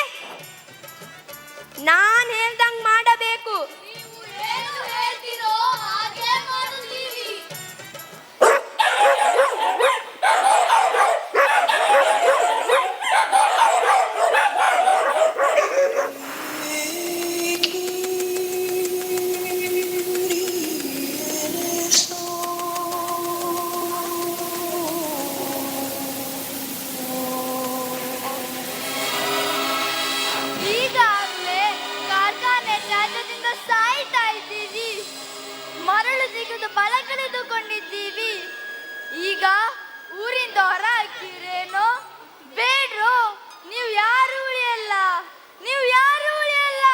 B: ನಾನ್ ಹೇಳ್ದಂಗ್ ಮಾಡಬೇಕು. ವೇಗದ ಬಲ ಕಳೆದುಕೊಂಡಿದ್ದೀವಿ. ಈಗ ಊರಿಂದ ಹೊರ ಹಾಕಿರೇನೋ ಬೇಡ್ರೋ, ನೀವು ಯಾರು ಉಳಿಯಲ್ಲ, ನೀವು ಯಾರು ಉಳಿಯಲ್ಲ.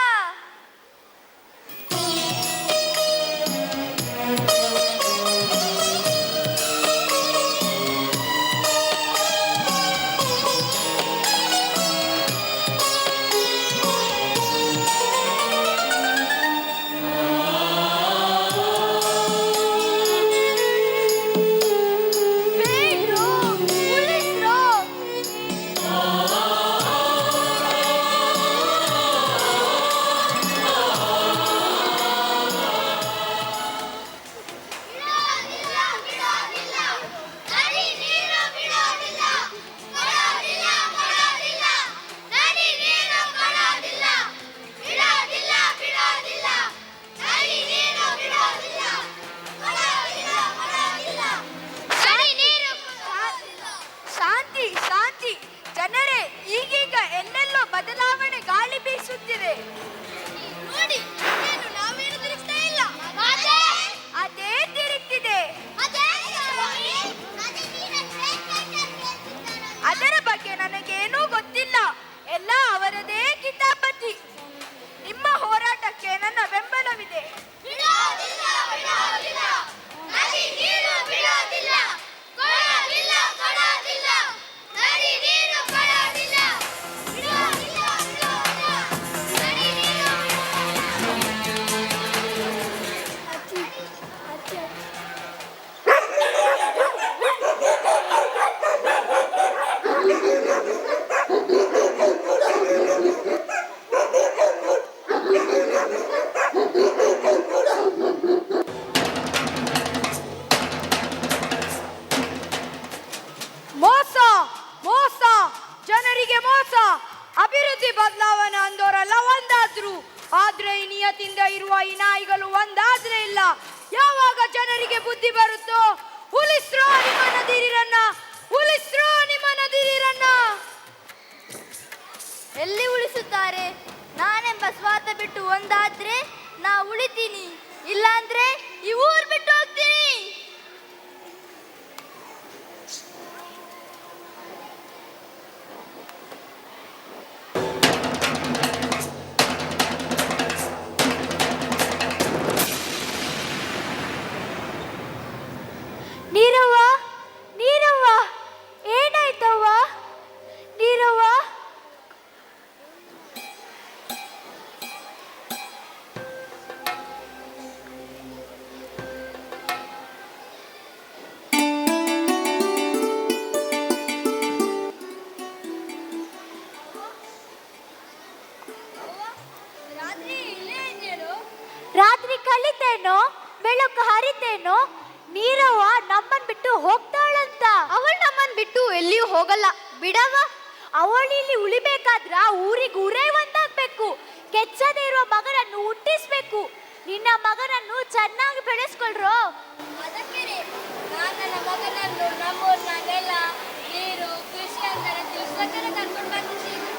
B: ಬೇಡ್ರೋ, ಉಳಿಸ್ರೋ. ಶಾಂತಿ ಶಾಂತಿ ಜನರೇ, ಈಗೀಗ ಎಲ್ಲೆಲ್ಲೋ ಬದಲಾವಣೆ ಗಾಳಿ ಬೀಸುತ್ತಿದೆ. ನೋಡಿ, ನಾವೇನು ತಿರುಗ್ತಾ ಇಲ್ಲ, ಅದೇ ತಿರುಗ್ತಿದೆ. ಅದರ ಬಗ್ಗೆ ನನಗೇನೂ ಗೊತ್ತಿಲ್ಲ, ಎಲ್ಲ ಅವರದೇ ಕಿತಾಪತಿ. ನಿಮ್ಮ ಹೋರಾಟಕ್ಕೆ ನನ್ನ ಬೆಂಬಲವಿದೆ. ಮೋಸ ಮೋಸ, ಜನರಿಗೆ ಮೋಸ. ಅಭಿವೃದ್ಧಿ ಬದಲಾವಣೆ ಅಂದೋರೆಲ್ಲ ಒಂದಾದ್ರು, ಆದ್ರೆ ಈ ನಿಯತಿಂದ ಇರುವ ಈ ನಾಯಿಗಳು ಒಂದಾದ್ರೆ ಇಲ್ಲ. ಯಾವಾಗ ಜನರಿಗೆ ಬುದ್ಧಿ ಬರುತ್ತೋ, ಉಳಿಸ್ರೋ ನಿಮ್ಮ ನದಿರನ್ನ, ಉಳಿಸ್ರೋ ನಿಮ್ಮ ನದಿರನ್ನ. ಎಲ್ಲಿ ಉಳಿಸುತ್ತಾರೆ? ನಾನೆಂಬ ಸ್ವಾರ್ಥ ಬಿಟ್ಟು ಒಂದಾದ್ರೆ ನಾ ಉಳಿತೀನಿ, ಇಲ್ಲಾಂದ್ರೆ ಈ ಊರ್ ಬಿಟ್ಟು ಹೋಗ್ತೀನಿ.
A: ನೀರವ್ವ, ನೀರವ್ವ, ಏನಾಯ್ತವ್ವ? ನೀರವ್ವ, ರಾತ್ರಿ ಕಲಿತೇನೋ, ಬೆಳಕು ಹರಿತೇನೋ. ನೀರವ್ವ ನಮ್ಮನ್ ಬಿಟ್ಟು ಹೋಗ್ತಾಳಂತ.
B: ಅವಳು ನಮ್ಮನ್ ಬಿಟ್ಟು ಎಲ್ಲಿಯೂ ಹೋಗಲ್ಲ, ಬಿಡವ.
A: ಅವಳಿಲ್ಲಿ ಉಳಿಬೇಕಾದ್ರ ಊರಿಗೆ ಊರೇ ಒಂದಾಗ್ಬೇಕು. ಕೆಚ್ಚದೇ ಇರುವ ಮಗನನ್ನು ಹುಟ್ಟಿಸ್ಬೇಕು. ನಿನ್ನ ಮಗನನ್ನು ಚೆನ್ನಾಗಿ ಬೆಳೆಸ್ಕೊಳ್ರೋ.
B: ಅದಕ್ಕೆ ನನ್ನ ಮಗನನ್ನು ನಮ್ಮೂರ್ನ ನೆಲ, ನೀರು, ಕೃಷಿ ಅಂದರೆ ತಿಳಿಸೋಕೆ ಕರ್ಕೊಂಡು ಬಂದಿದ್ದೀನಿ.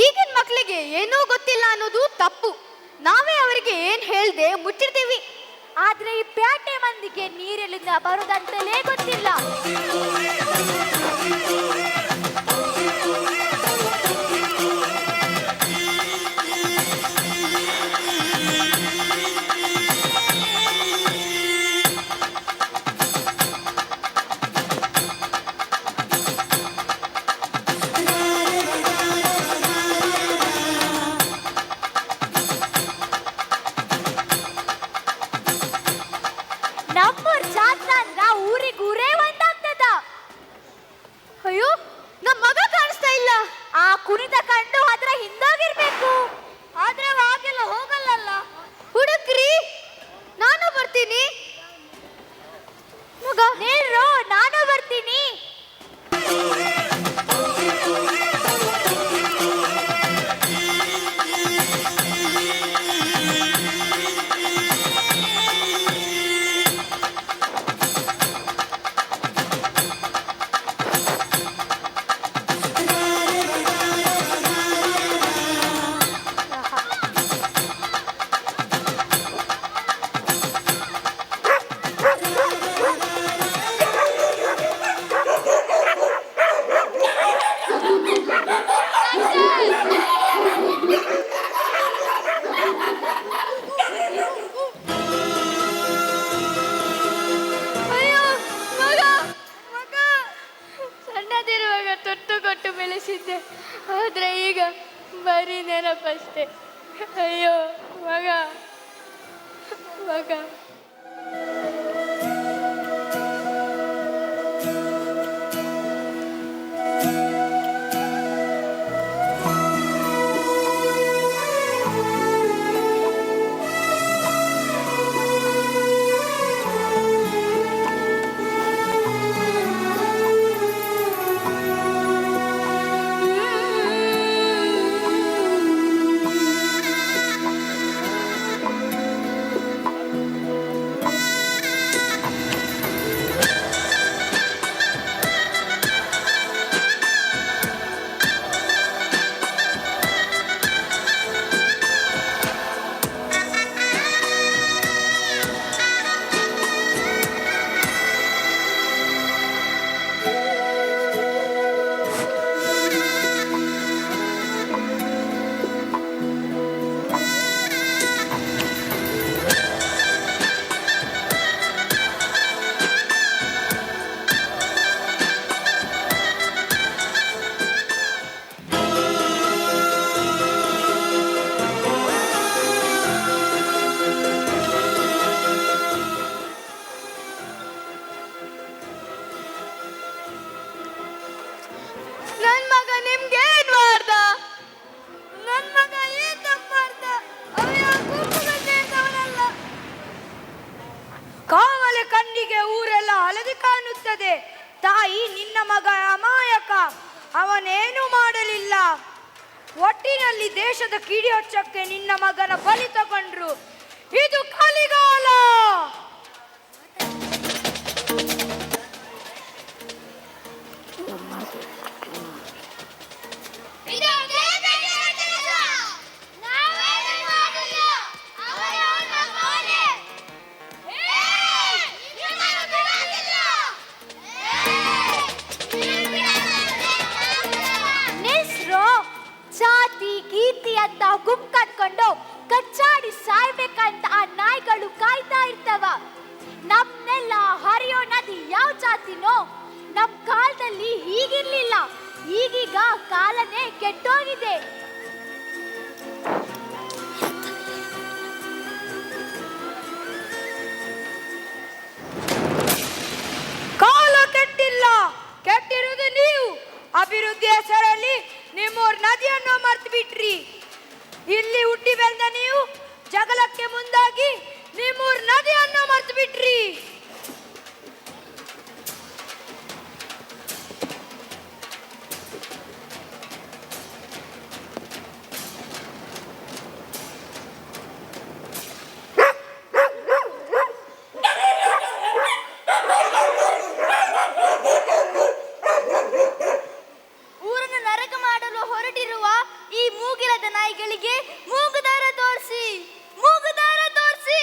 B: ಈಗಿನ ಮಕ್ಕಳಿಗೆ ಏನೂ ಗೊತ್ತಿಲ್ಲ ಅನ್ನೋದು ತಪ್ಪು. ನಾವೇ ಅವರಿಗೆ ಏನ್ ಹೇಳ್ದೆ ಮುಚ್ಚಿರ್ತೀವಿ.
A: ಆದ್ರೆ ಈ ಪ್ಯಾಟೆ ಮಂದಿಗೆ ನೀರೆಲ್ಲಿಂದ ಬರುದಂತಲೇ ಗೊತ್ತಿಲ್ಲ. ನಮ್ಮೂರ್ ಜಾತ್ರೆ ಅಂದ್ರ ಊರಿಗೆ ಊರೇ ಒಂದಾಗ್ತದ.
B: ಅಯ್ಯೋ, ನಮ್ಮ ಮಗ ಕಾಣಿಸ್ತಾ ಇಲ್ಲ.
A: ಆ ಕುಣಿತ ಕಂಡು ಅದ್ರ ಹಿಂದೋಗಿರ್ಬೇಕು.
B: ಆದ್ರೆ ಹಾಗೆಲ್ಲ ಹೋಗಲ್ಲ. ಹುಡುಕ್ರಿ, ನಾನು ಬರ್ತೀನಿ.
A: ಮಗ ನೀರು, ನಾನು ಬರ್ತೀನಿ.
F: ಈಗ ಬರೀ ನೆನಪಷ್ಟೇ. ಅಯ್ಯೋ ಮಗ ಮಗ. ನನ್ ಮಗ ನಿಮ್ಗೆ ಏನ್ ಮಾಡ್ದ? ನನ್ ಮಗ ಏನ್ ತಪ್ಪು ಮಾಡ್ದ?
B: ಕಾವಲೆ ಕಣ್ಣಿಗೆ ಊರೆಲ್ಲ ಹಳದಿ ಕಾಣುತ್ತದೆ. ತಾಯಿ, ನಿನ್ನ ಮಗ ಅಮಾಯಕ, ಅವನೇನು ಮಾಡಲಿಲ್ಲ. ಒಟ್ಟಿನಲ್ಲಿ ದೇಶದ ಕಿಡಿ ಹಚ್ಚಕ್ಕೆ ನಿನ್ನ ಮಗನ ಬಲಿ ತಗೊಂಡ್ರು. ಇದು ಕಲಿಗಾಲ.
H: ಜಾತಿ ಗೀತಿ ಅಂತ ಗುಂಪು ಕಟ್ಕೊಂಡು ಕಚ್ಚಾಡಿ ಸಾಯ್ಬೇಕಂತ ಆ ನಾಯಿಗಳು ಕಾಯ್ತಾ ಇರ್ತವ. ನಮ್ನೆಲ್ಲ ಹರಿಯೋ ನದಿ ಯಾವ ಜಾತಿನೋ? ನಮ್ ಕಾಲದಲ್ಲಿ ಹೀಗಿರ್ಲಿಲ್ಲ. ಈಗೀಗ ಕಾಲನೇ ಕೆಟ್ಟೋಗಿದೆ.
B: ಕಾಲ ಕೆಟ್ಟಿಲ್ಲ, ಕೆಟ್ಟಿರುವುದು ನೀವು. ಅಭಿವೃದ್ಧಿ ಹೆಸರಲ್ಲಿ ನಿಮ್ಮೂರ್ ನದಿಯನ್ನು ಮರ್ತು ಬಿಟ್ರಿ. ಇಲ್ಲಿ ಹುಟ್ಟಿ ಬೆಳೆದ ನೀವು ಜಗಳಕ್ಕೆ ಮುಂದಾಗಿ ನಿಮ್ಮೂರ್ ನದಿಯನ್ನು ಮರ್ತು ಬಿಟ್ರಿ.
H: ಊರನ್ನು ನರಕ ಮಾಡಲು ಹೊರಟಿರುವ ಈ ಮೂಗಿರದ ನಾಯಿಗಳಿಗೆ ಮೂಗುದಾರ ತೋರಿಸಿ, ಮೂಗುದಾರ ತೋರಿಸಿ.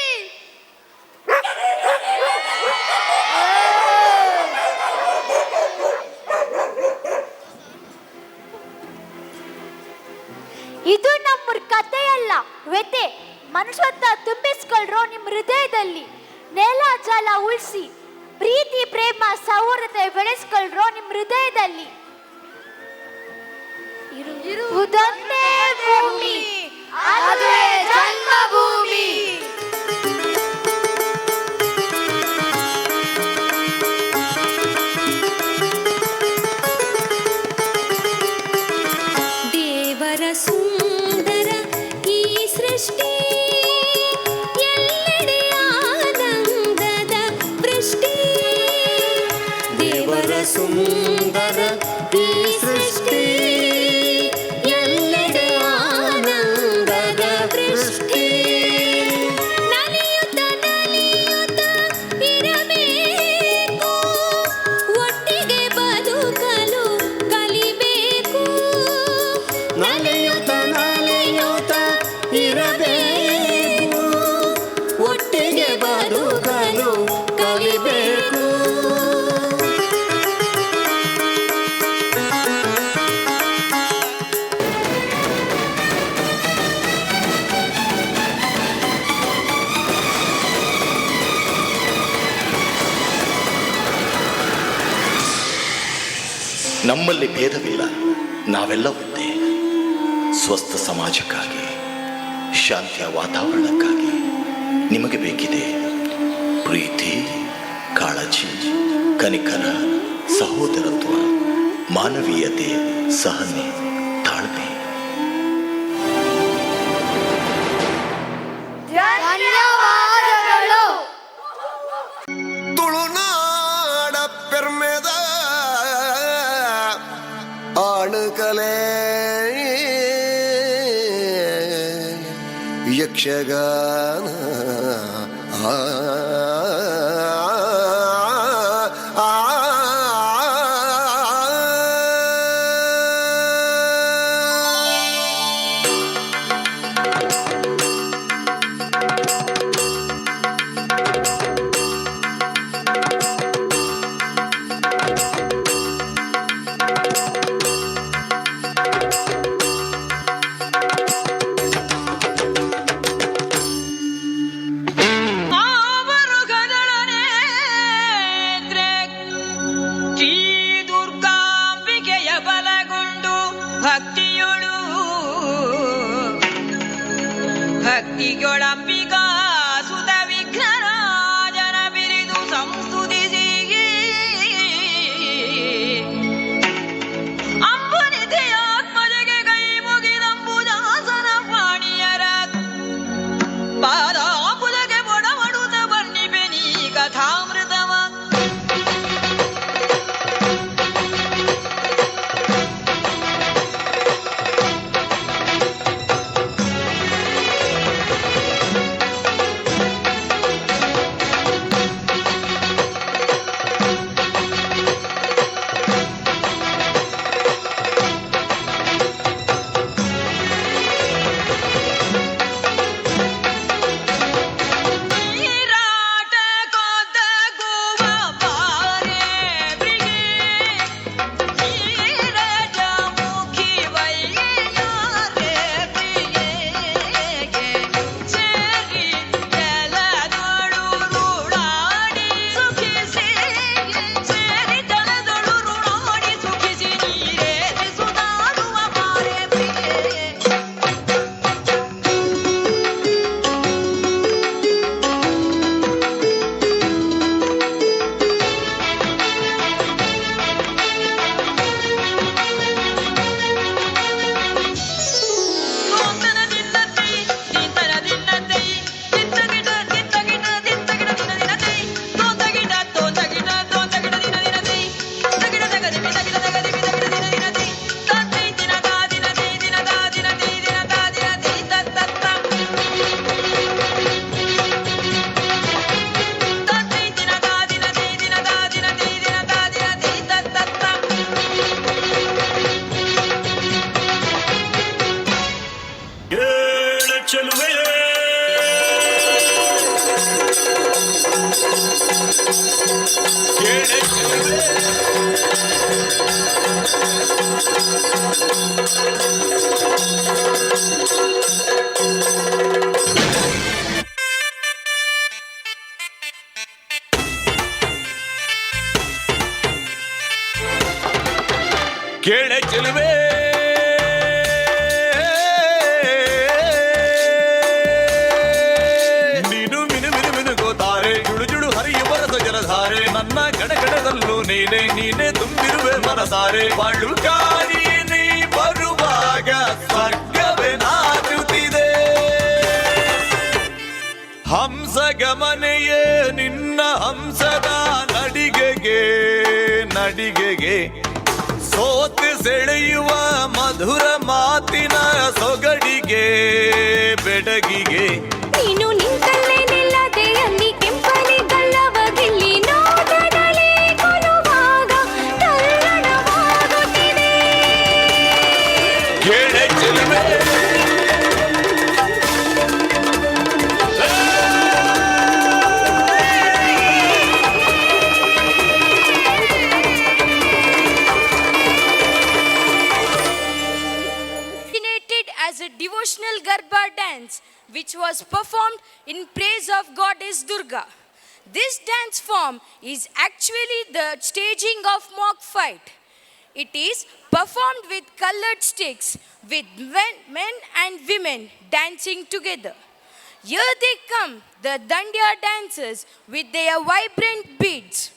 H: ಇದು ನಮ್ಮೂರ್ ಕಥೆಯಲ್ಲ, ವ್ಯತೆ. ಮನುಷ್ಯತ್ವ ತುಂಬಿಸ್ಕೊಳ್ರೋ ನಿಮ್ಮ ಹೃದಯದಲ್ಲಿ. ನೆಲ ಜಲ ಉಳಿಸಿ ಪ್ರೀತಿ ಪ್ರೇಮ ಸೌಹಾರ್ದತೆ ಬೆಳೆಸ್ಕೊಳ್ರೋ ನಿಮ್ಮ ಹೃದಯದಲ್ಲಿ. ಇರುವುದೊಂದೇ ಭೂಮಿ, ಅದುವೇ ಜನ್ಮಭೂಮಿ.
J: ದೇವರ ಸುಂದರ ಈ ಸೃಷ್ಟಿ, ಎಲ್ಲೆಡೆ ಆನಂದದ ವೃಷ್ಟಿ. ದೇವರ ಸುಂದರ ಈ ಸೃಷ್ಟಿ, ಎಲ್ಲೆಡೆ ಆನಂದದ ವೃಷ್ಟಿ. ನಲಿಯುತ್ತ ನಲಿಯುತ್ತ ಇರಬೇಕು, ಒಟ್ಟಿಗೆ ಬದುಕಲು ಕಲಿಬೇಕು. ನಲಿಯುತ್ತ ನಲಿಯುತ್ತ ಇರಬೇಕು, ಒಟ್ಟಿಗೆ ಬದುಕಲು ಕಲಿಬೇಕು.
K: ನಮ್ಮಲ್ಲಿ ಭೇದವಿಲ್ಲ, ನಾವೆಲ್ಲ ಒಂದೇ.
R: ಸ್ವಸ್ಥ ಸಮಾಜಕ್ಕಾಗಿ, ಶಾಂತಿಯ ವಾತಾವರಣಕ್ಕಾಗಿ ನಿಮಗೆ ಬೇಕಿದೆ ಪ್ರೀತಿ, ಕಾಳಜಿ, ಕನಿಕರ, ಸಹೋದರತ್ವ, ಮಾನವೀಯತೆ, ಸಹನೆ, ತಾಳ್ಮೆ.
B: ಧನ್ಯವಾದಗಳು.
K: ತುಳುನಾಡ ಪೆರ್ಮೆದ ಆಳುಕಲೆ ಯಕ್ಷಗಾನ
X: ಭಕ್ತಿಗೊಳಂಬಿಗಾ ಸುತ ವಿಘ್ನರಾಜನ ಬಿರಿದು ಸಂಸ್ತುತಿಸಿ ಅಂಬುನಿಧಿಯಾತ್ಮಜಗೆ ಕೈ ಮುಗಿದಂಬುಜಾಸನ ಪಾಣಿಯರ ಪಾದಾಂಬುಜಗೆ ಬೊಡವಡುತ್ತ ಬನ್ನಿಪೆ ನೀ ಕಥಾಮೃತವ
T: ಕೇಳೆ ಚೆಲುವೆ ನೀನು ಮಿನು ಮಿನು ಮಿನುಗೋತಾರೆ ಜುಡು ಜುಡು ಹರಿಯುವ ರಸ ಜಲಧಾರೆ ನನ್ನ ಗಣಗಣದಲ್ಲೂ ನೀನೆ ನೀನೆ ತುಂಬಿರುವೆ ಮನಸಾರೆ ಬಾಳು ಕಾಣಿ ನೀ ಬರುವಾಗ ಸ್ವರ್ಗವೇ ನಾಚುತ್ತಿದೆ ಹಂಸ ಗಮನೆಯೇ ನಿನ್ನ ಹಂಸದ ನಡಿಗೆಗೆ ನಡಿಗೆಗೆ ಸೋತು ಸೆಳೆಯುವ ಮಧುರ ಮಾತಿನ ಸೊಗಡಿಗೆ ಬೆಡಗಿಗೆ
J: ನೀನು ನಿಂತಲ್ಲೇ ನಿಲ್ಲದೆ ಅಲ್ಲಿ ಕೆಂಪನೆ ಗಲ್ಲವ ಗಿಲ್ಲಿ ನೋಟದಲ್ಲಿ ಕೊಲುವಾಗ ತಲ್ಲಣವಾಗುತ್ತಿದೆ
T: ಕೇಳೆ ಚೆಲುವೆ
L: as a devotional Garba dance which was performed in praise of goddess Durga. This dance form is actually the staging of mock fight. It is performed with colored sticks, with men and women dancing together. Here they come, the Dandiya dancers with their vibrant beats.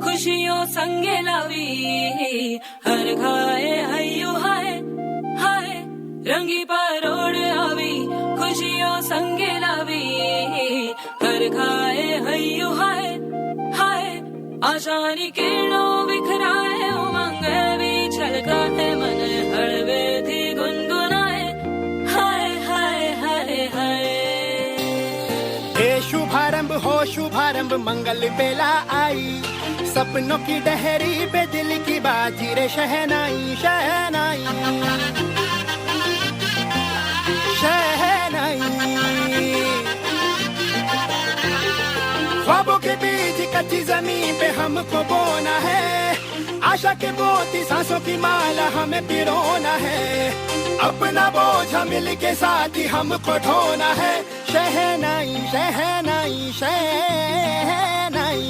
U: खुशियों संगे लावी हर खाए हय्यो हाय हाय रंगी परोड़ आवी खुशियों संगे लावी हर खाए हय्यो हाय हाय आशानी किरणों बिखराए उमंग भी छलकाए मन हड़वे थी गुनगुनाए हाय हाय हाय हाय।
M: हे शुभारंभ हो शुभारंभ मंगल बेला आई सपनों की डहरी पे दिल की बाजी रे शहनाई शहनाई शहनाई। ख्वाबों के बीज कच्ची जमीन पे हमको बोना है आशा के मोती सांसों की माला हमें पिरोना है अपना बोझ मिल के साथ ही हमको ढोना है शहनाई शहनाई शहनाई।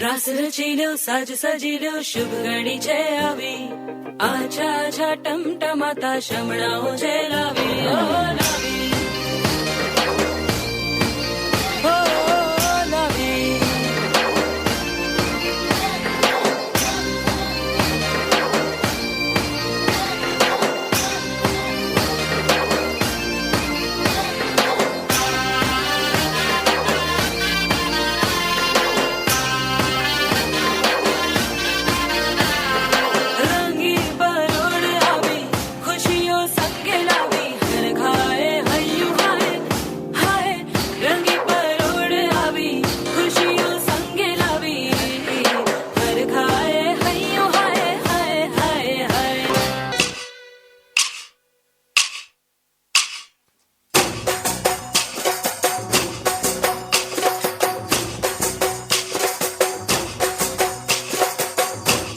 U: रास रचिलो साज सजिलो शुभ घड़ी छे आवी आछा आछा टमटमाता शमणाओ छे लावी ओ लावी ओ लावी।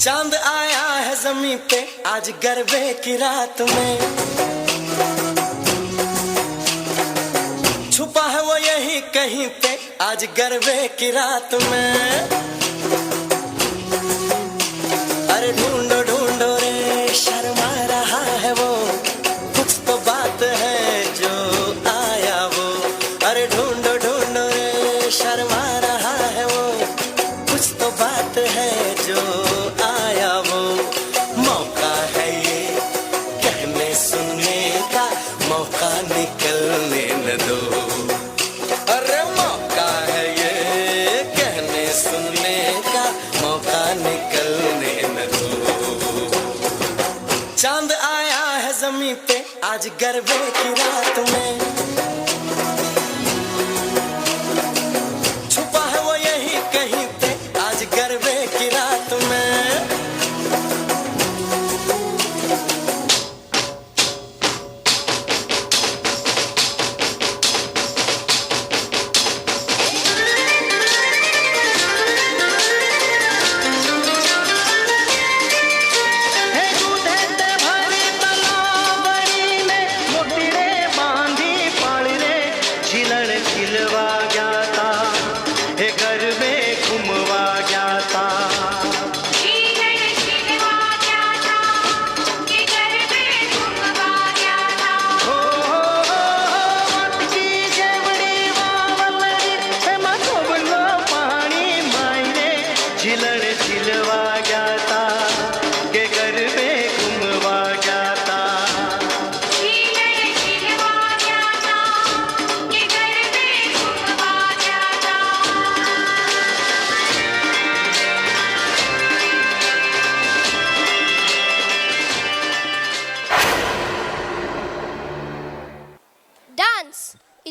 V: चांद आया है जमीन पे आज गरबे की रात में छुपा है वो यही कहीं पे आज गरबे की रात में। अरे ढूंढो ढूंढो रे शर्मा रहा है वो कुछ तो बात है जो आया वो। अरे ढूंढो ढूंढो रे शर्मा रहा है वो कुछ तो बात है जो आया वो। मौका है ये कहने सुनने का मौका निकलने न दो। अरे मौका है ये कहने सुनने का मौका निकलने न दो। चांद आया है जमीन पे आज गरबे की रात में छुपा है वो यही कहीं पे आज गरबे की रात में।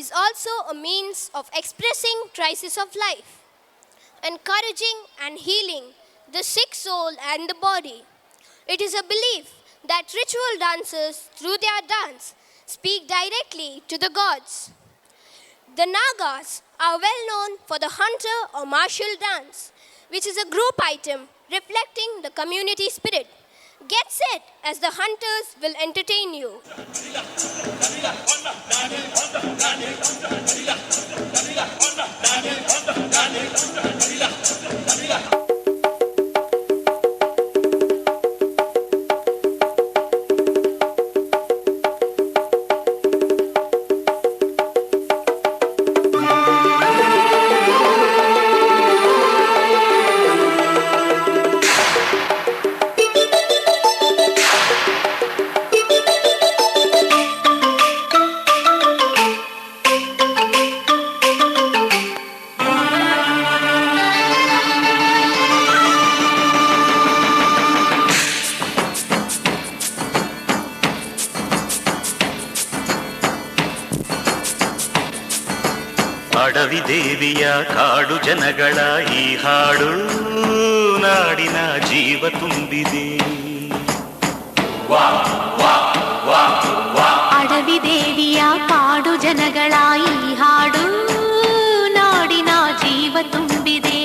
D: is also a means of expressing crisis of life, encouraging and healing the sick soul and the body. It is a belief that ritual dancers, through their dance, speak directly to the gods. The Nagas are well known for the hunter or martial dance, which is a group item reflecting the community spirit. Get set as the hunters will entertain you.
N: ಅಡವಿ ದೇವಿಯ ಕಾಡು ಜನಗಳ ಈ ಹಾಡು ನಾಡಿನ ಜೀವ ತುಂಬಿದೆ.
J: ಅಡವಿ ದೇವಿಯ ಕಾಡು ಜನಗಳ ಈ ಹಾಡು ನಾಡಿನ ಜೀವ ತುಂಬಿದೆ.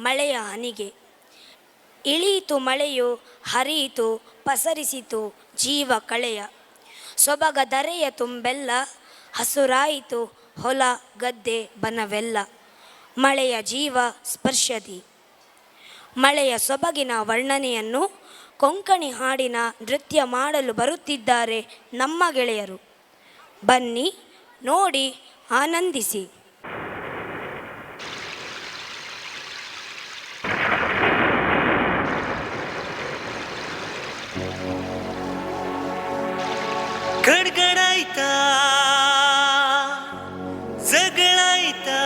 G: ಮಳೆಯ ಹನಿಗೆ ಇಳಿಯಿತು ಮಳೆಯು ಹರಿಯಿತು ಪಸರಿಸಿತು ಜೀವ ಕಳೆಯ ಸೊಬಗ ಧರೆಯ ತುಂಬೆಲ್ಲ ಹಸುರಾಯಿತು ಹೊಲ ಗದ್ದೆ ಬನವೆಲ್ಲ ಮಳೆಯ ಜೀವ ಸ್ಪರ್ಶದಿ. ಮಳೆಯ ಸೊಬಗಿನ ವರ್ಣನೆಯನ್ನು ಕೊಂಕಣಿ ಹಾಡಿನ ನೃತ್ಯ ಮಾಡಲು ಬರುತ್ತಿದ್ದಾರೆ ನಮ್ಮ ಗೆಳೆಯರು. ಬನ್ನಿ ನೋಡಿ ಆನಂದಿಸಿ.
N: गडगडायता जगळायता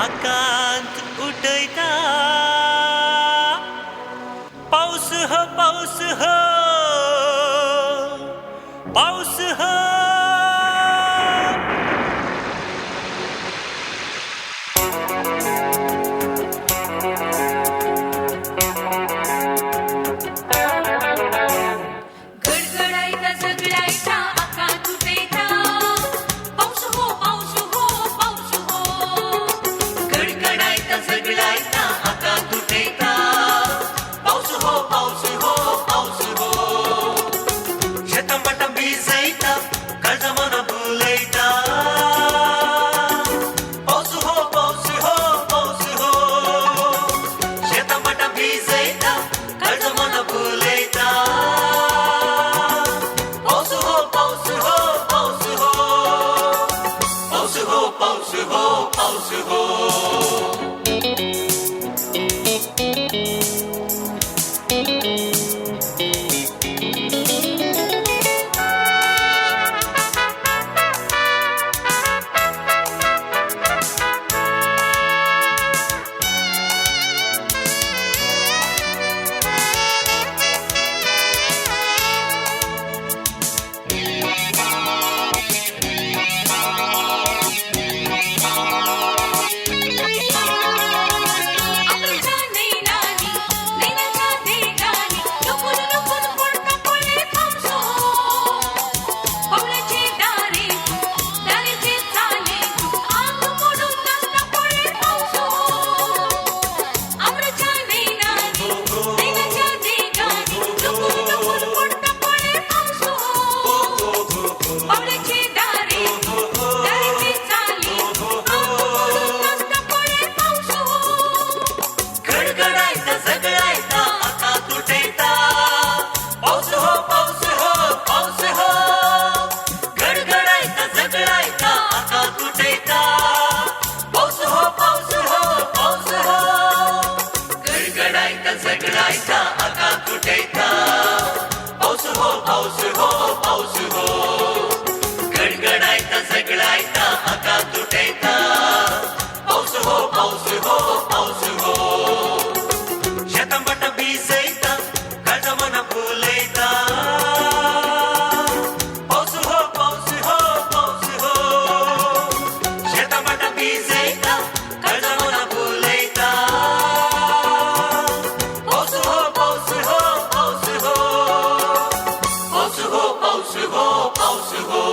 N: आकांत उडयता पाऊस हो पाऊस हो पाऊस हो पाऊस हो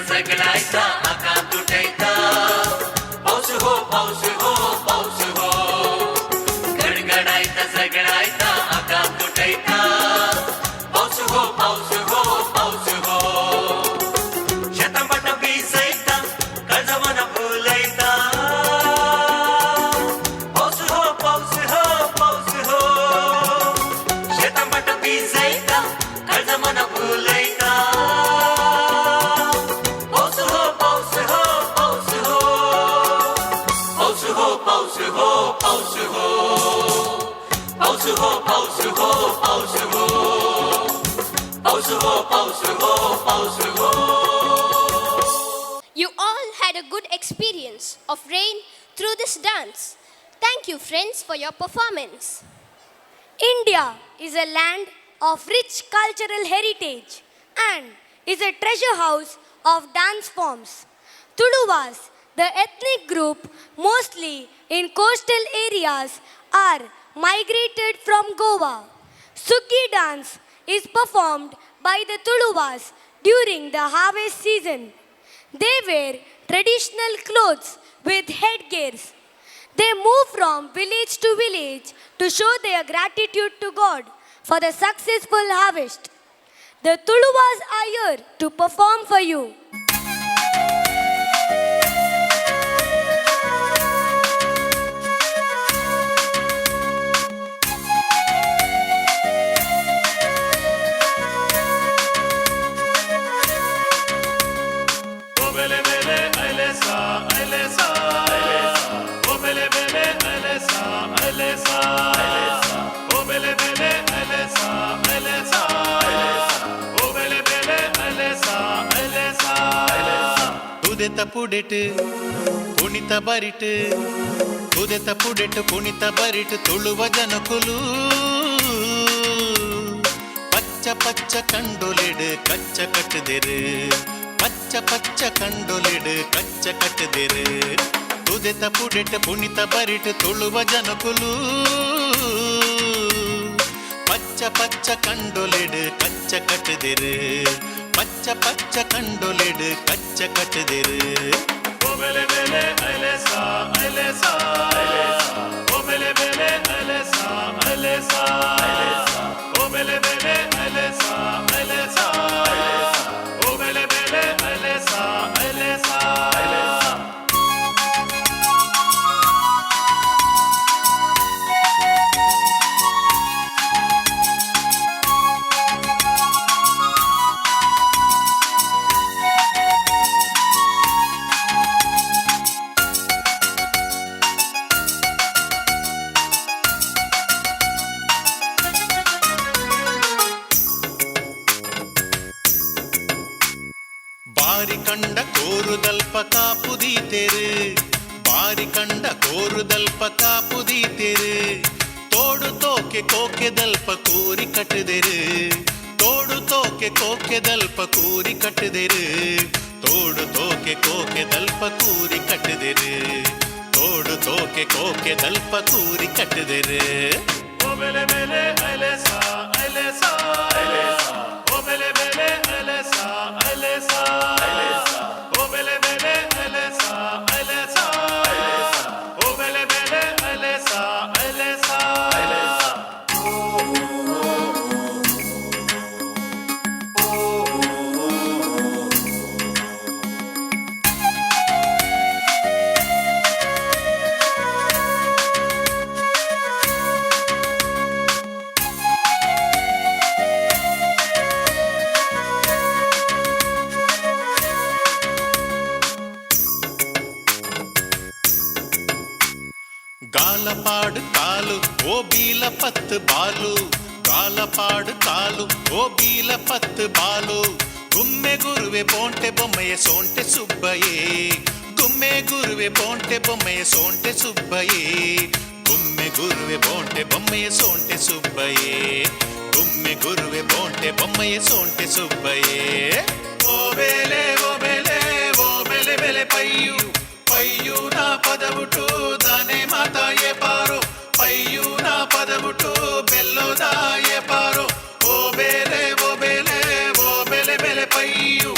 C: सगळायचा आका तुटायचा पाऊस हो पाऊस हो पाऊस हो गडगडायचा सगळायचा आका तुटायचा पाऊस हो पाऊस हो पाऊस हो शतंबट बीसायचा कर्जमन फुलायचा पाऊस हो पाऊस हो पाऊस हो शतंबट बीसायचा कर्जमन फुलायचा
D: You all had a good experience of rain through this dance. Thank you, friends, for your performance.
A: India is a land of rich cultural heritage and is a treasure house of dance forms. Tuluvas, the ethnic group mostly in coastal areas, are migrated from Goa. Suggi dance is performed by the Tuluvas during the harvest season. They wear traditional clothes with headgears. They move from village to village to show their gratitude to God for the successful harvest. The Tuluvas are here to perform for you.
O: ಉದೆತ ಪುಡೆಟ್ ಕುಣಿತ ಬರಿಟ್ ಉದೆತ ಪುಡೆಟ್ ಕುಣಿತ ಬರಿಟ್ ತುಳುವ ಜನಕುಲು ಪಚ್ಚ ಪಚ್ಚ ಕಂಡೊಲಿಡ್ ಕಚ್ಚ ಕಟ್ಟದಿರು ಪಚ್ಚ ಪಚ್ಚ ಕಂಡೊಲಿಡ್ ಕಚ್ಚ ಕಟ್ಟದಿರು ಉದೆತ ಪುಡೆಟ್ ಕುಣಿತ ಬರಿಟ್ ತುಳುವ ಜನಕುಲು ಪಚ್ಚ ಪಚ್ಚ ಕಂಡೊಲಿಡ್ ಕಚ್ಚ ಕಟ್ಟದಿರು ಪಚ್ಚ ಪಚ್ಚ ಕಂಡೊಲಿಡ್ ಕಚ್ಚ ಕಟ್ಟದಿರು ಓ ಬೆಲೆ ಬೆಲೆ ಅಲೆಸಾ ಅಲೆಸಾ ಓ ಬೆಲೆ ಬೆಲೆ ಅಲೆಸಾ ಅಲೆಸಾ ಓ ಬೆಲೆ ಬೆಲೆ ಅಲೆಸಾ ಅಲೆಸಾ ಓ ಬೆಲೆ ಬೆಲೆ ಅಲೆಸಾ ಅಲೆಸಾ ಬಾರಿ ಕಂಡ ಕೋರುದಲ್ಪ ಕಾಪುದೀತೆರು ಬಾರಿ ಕಂಡ ಕೋರುದಲ್ಪ ಕಾಪುದೀತೆರು ತೋಡು ತೋಕೆ ಕೋಕೆದಲ್ಪ ಕೂರಿ ಕಟ್ಟದೆರು ತೋಡು ತೋಕೆ ಕೋಕೆದಲ್ಪ ಕೂರಿ ಕಟ್ಟದೆರು ತೋಡು ತೋಕೆ ಕೋಕೆದಲ್ಪ ಕೂರಿ ಕಟ್ಟದೆರು ತೋಡು ತೋಕೆ ಕೋಕೆದಲ್ಪ ಕೂರಿ ಕಟ್ಟದೆರು ಓ ಬೆಲೆ ಬೆಲೆ ಅಲೆಸಾ ಅಲೆಸಾ பீலப்பத்து பாலு காலப்பாடு காಲು ಓ ಬೀಲಪತ್ತು ಬಾಲು ಗುಮ್ಮೆ ಗುರುವೆ ಪೋಂಟೆ ಬೊಮ್ಮೆಯ ಸೋಂಟೆ ಸುಬ್ಬಯೇ ಗುಮ್ಮೆ ಗುರುವೆ ಪೋಂಟೆ ಬೊಮ್ಮೆಯ ಸೋಂಟೆ ಸುಬ್ಬಯೇ ಗುಮ್ಮೆ ಗುರುವೆ ಪೋಂಟೆ ಬೊಮ್ಮೆಯ ಸೋಂಟೆ ಸುಬ್ಬಯೇ ಗುಮ್ಮೆ ಗುರುವೆ ಪೋಂಟೆ ಬೊಮ್ಮೆಯ ಸೋಂಟೆ ಸುಬ್ಬಯೇ ಓ ಬೇಲೆ ಓ ಬೇಲೆ ಓ ಬೆಲೆ ಬೆಲೆ ಪಯ್ಯು ಪಯ್ಯು ನಾ ಪದವುಟು ದಾನೆ ಮಾತಾಯೇ ಪಾರೋ ಪಯ್ಯು ನಾ ಪದವುಟು ಬೆಲ್ಲೋದಾಯೇ ಪಾರೋ ಓ ಬೇಲೆ ಓ ಬೇಲೆ ಓ ಬೆಲೆ ಬೆಲೆ ಪಯ್ಯು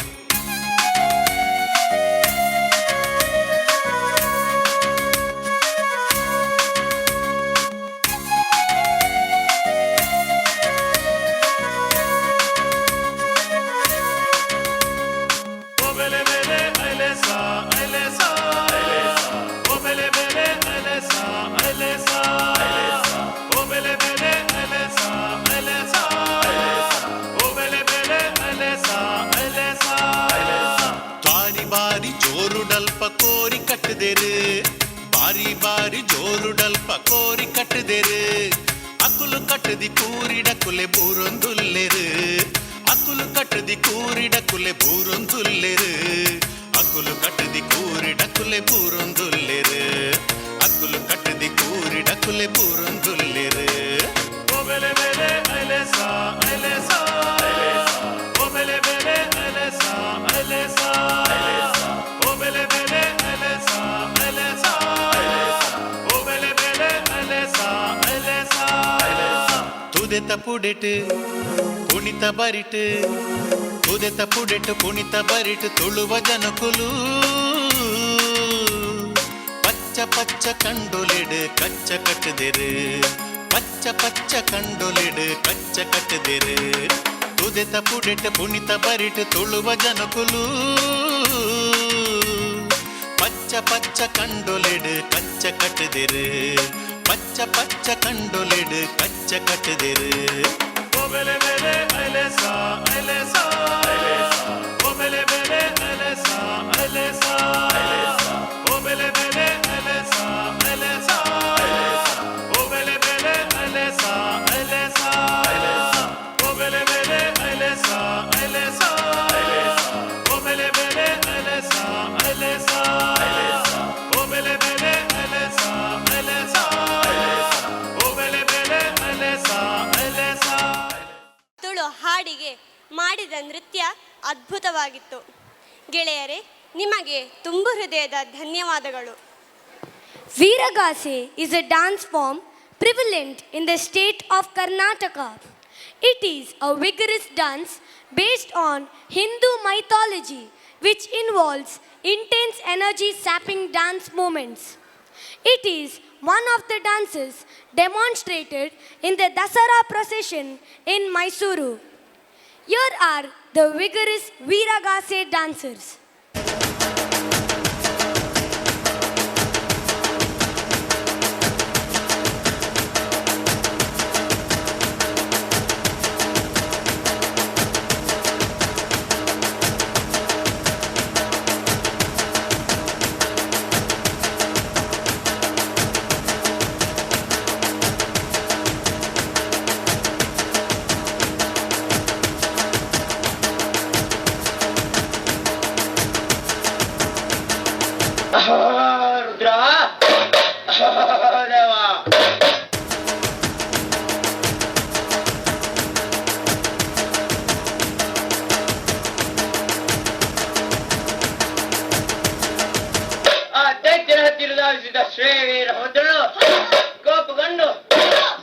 O: ಕೋರಿ ಕಟ್ಟದೇರು ಬಾರಿ ಬಾರಿ ಜೋರುಡಲ್ಪ ಕೋರಿ ಕಟ್ಟದೇರು ಅಕುಲು ಕಟ್ಟದಿ ಕೂರಿಡಕುಲೆ ಬೂರೊಂದುಲ್ಲೆರು ಅಕುಲು ಕಟ್ಟದಿ ಕೂರಿಡಕುಲೆ ಬೂರೊಂದುಲ್ಲೆರು ಅಕುಲು ಕಟ್ಟದಿ ಕೂರಿಡಕುಲೆ ಬೂರೊಂದುಲ್ಲೆರು ಅಕುಲು ಕಟ್ಟದಿ ಕೂರಿಡಕುಲೆ ಬೂರೊಂದುಲ್ಲೆರು ಓ ಬೆಲೆ ಬೆಲೆ ಐಲೆಸಾ ಐಲೆಸಾ ಓ ಬೆಲೆ ಬೆಲೆ ಐಲೆಸಾ ಐಲೆಸಾ ಓ ಬೆಲೆ ಬೆಲೆ ಐಲೆಸಾ ಐಲೆಸಾ ಓ ಬೆಲೆ ಬೆಲೆ ಐಲೆಸಾ ಐಲೆಸಾ ತುದೆತ ಪುಡೆಟ್ ಪುಣಿತ ಬರಿಟ್ ತುದೆತ ಪುಡೆಟ್ ಪುಣಿತ ಬರಿಟ್ ತುಳುವ ಜನಕುಲು ಪಚ್ಚ ಪಚ್ಚ ಕಂಡೊಲೆಡ್ ಕಚ್ಚ ಕಟ್ಟದೆರು ಪಚ್ಚ ಪಚ್ಚ ಕಂಡೊಲೆಡ್ ಕಚ್ಚ ಕಟ್ಟದೆರು ತುದೆತ ಪುಡೆಟ್ ಪುಣಿತ ಬರಿಟ್ ತುಳುವ ಜನಕುಲು ಪಚ್ಚ ಪಚ್ಚ ಕಂಡೊಲೆಡ್ ಕಚ್ಚ ಕಟ್ಟದೆರು ಪಚ್ಚ ಪಚ್ಚ ಕಂಡೊಲೆಡ್ ಕಚ್ಚ ಕಟ್ಟದೆರು ಓ ಬೆಲೆ ಬೆಲೆ ಐಲೆಸಾ ಐಲೆಸಾ ಓ ಬೆಲೆ ಬೆಲೆ ಐಲೆಸಾ ಐಲೆಸಾ ಓ ಬೆಲೆ ಬೆಲೆ ಐಲೆಸಾ ಐಲೆಸಾ ಓ ಬೆಲೆ ಬೆಲೆ ಐಲೆಸಾ ಐಲೆಸಾ ಓ ಬೆಲೆ ಬೆಲೆ ಐಲೆಸಾ ಐಲೆಸಾ ಓ ಬೆಲೆ ಬೆಲೆ ಐಲೆಸಾ ಐಲೆಸಾ ಓ ಬೆಲೆ ಬೆಲೆ ಐಲೆಸಾ ಐಲೆಸಾ ಓ ಬೆಲೆ ಬೆಲೆ ಐಲೆಸಾ ಐಲೆಸಾ
P: ತುಳು ಹಾಡಿಗೆ ಮಾಡಿದ ನೃತ್ಯ ಅದ್ಭುತವಾಗಿತ್ತು. ಗೆಳೆಯರೇ, ನಿಮಗೆ ತುಂಬು ಹೃದಯದ ಧನ್ಯವಾದಗಳು.
A: Veeragase is a dance form prevalent in the state of Karnataka. It is a vigorous dance based on Hindu mythology which involves intense energy-sapping dance movements. It is one of the dances demonstrated in the Dasara procession in Mysuru. Here are the vigorous Veeragase dancers.
Q: Rudra ದೇವ ಆ ದೈತ್ಯನ ಹತ್ತಿರ ಧಾವಿಸಿದ ಶ್ರೀವೀರಭದ್ರನು ಕೋಪಗೊಂಡು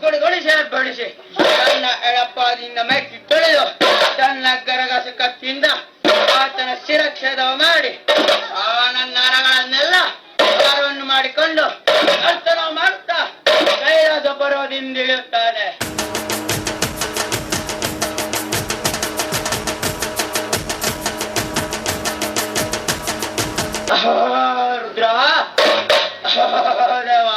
Q: ಗುಡಿಗೊಡಿಸಿ ಬಡಿಸಿ ತನ್ನ ಎಳಪಾದಿಂದ ಮೆಟ್ಟಿ ತೊಳೆದು ತನ್ನ ಗರಗಸ ಕತ್ತಿಯಿಂದ ಆತನ ಶಿರಚ್ಛೇದವ ಮಾಡಿ ಅವನ ನರಗಳನ್ನೆಲ್ಲ ಭಾರವನ್ನು ಮಾಡಿಕೊಂಡು ನರ್ತನ ಮಾಡುತ್ತಾ ಕೈಲಾಸ ಪರ್ವದಿಂದಿಳಿಯುತ್ತಾನೆ. ರುದ್ರ ದೇವ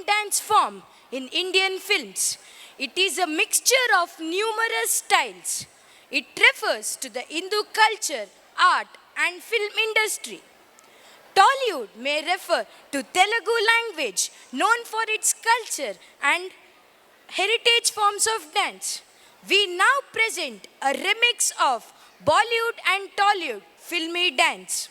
L: dance form in Indian films. It is a mixture of numerous styles. It refers to the Hindu culture, art, and film industry. Tollywood may refer to Telugu language, known for its culture and heritage forms of dance. We now present a remix of Bollywood and Tollywood filmy dance.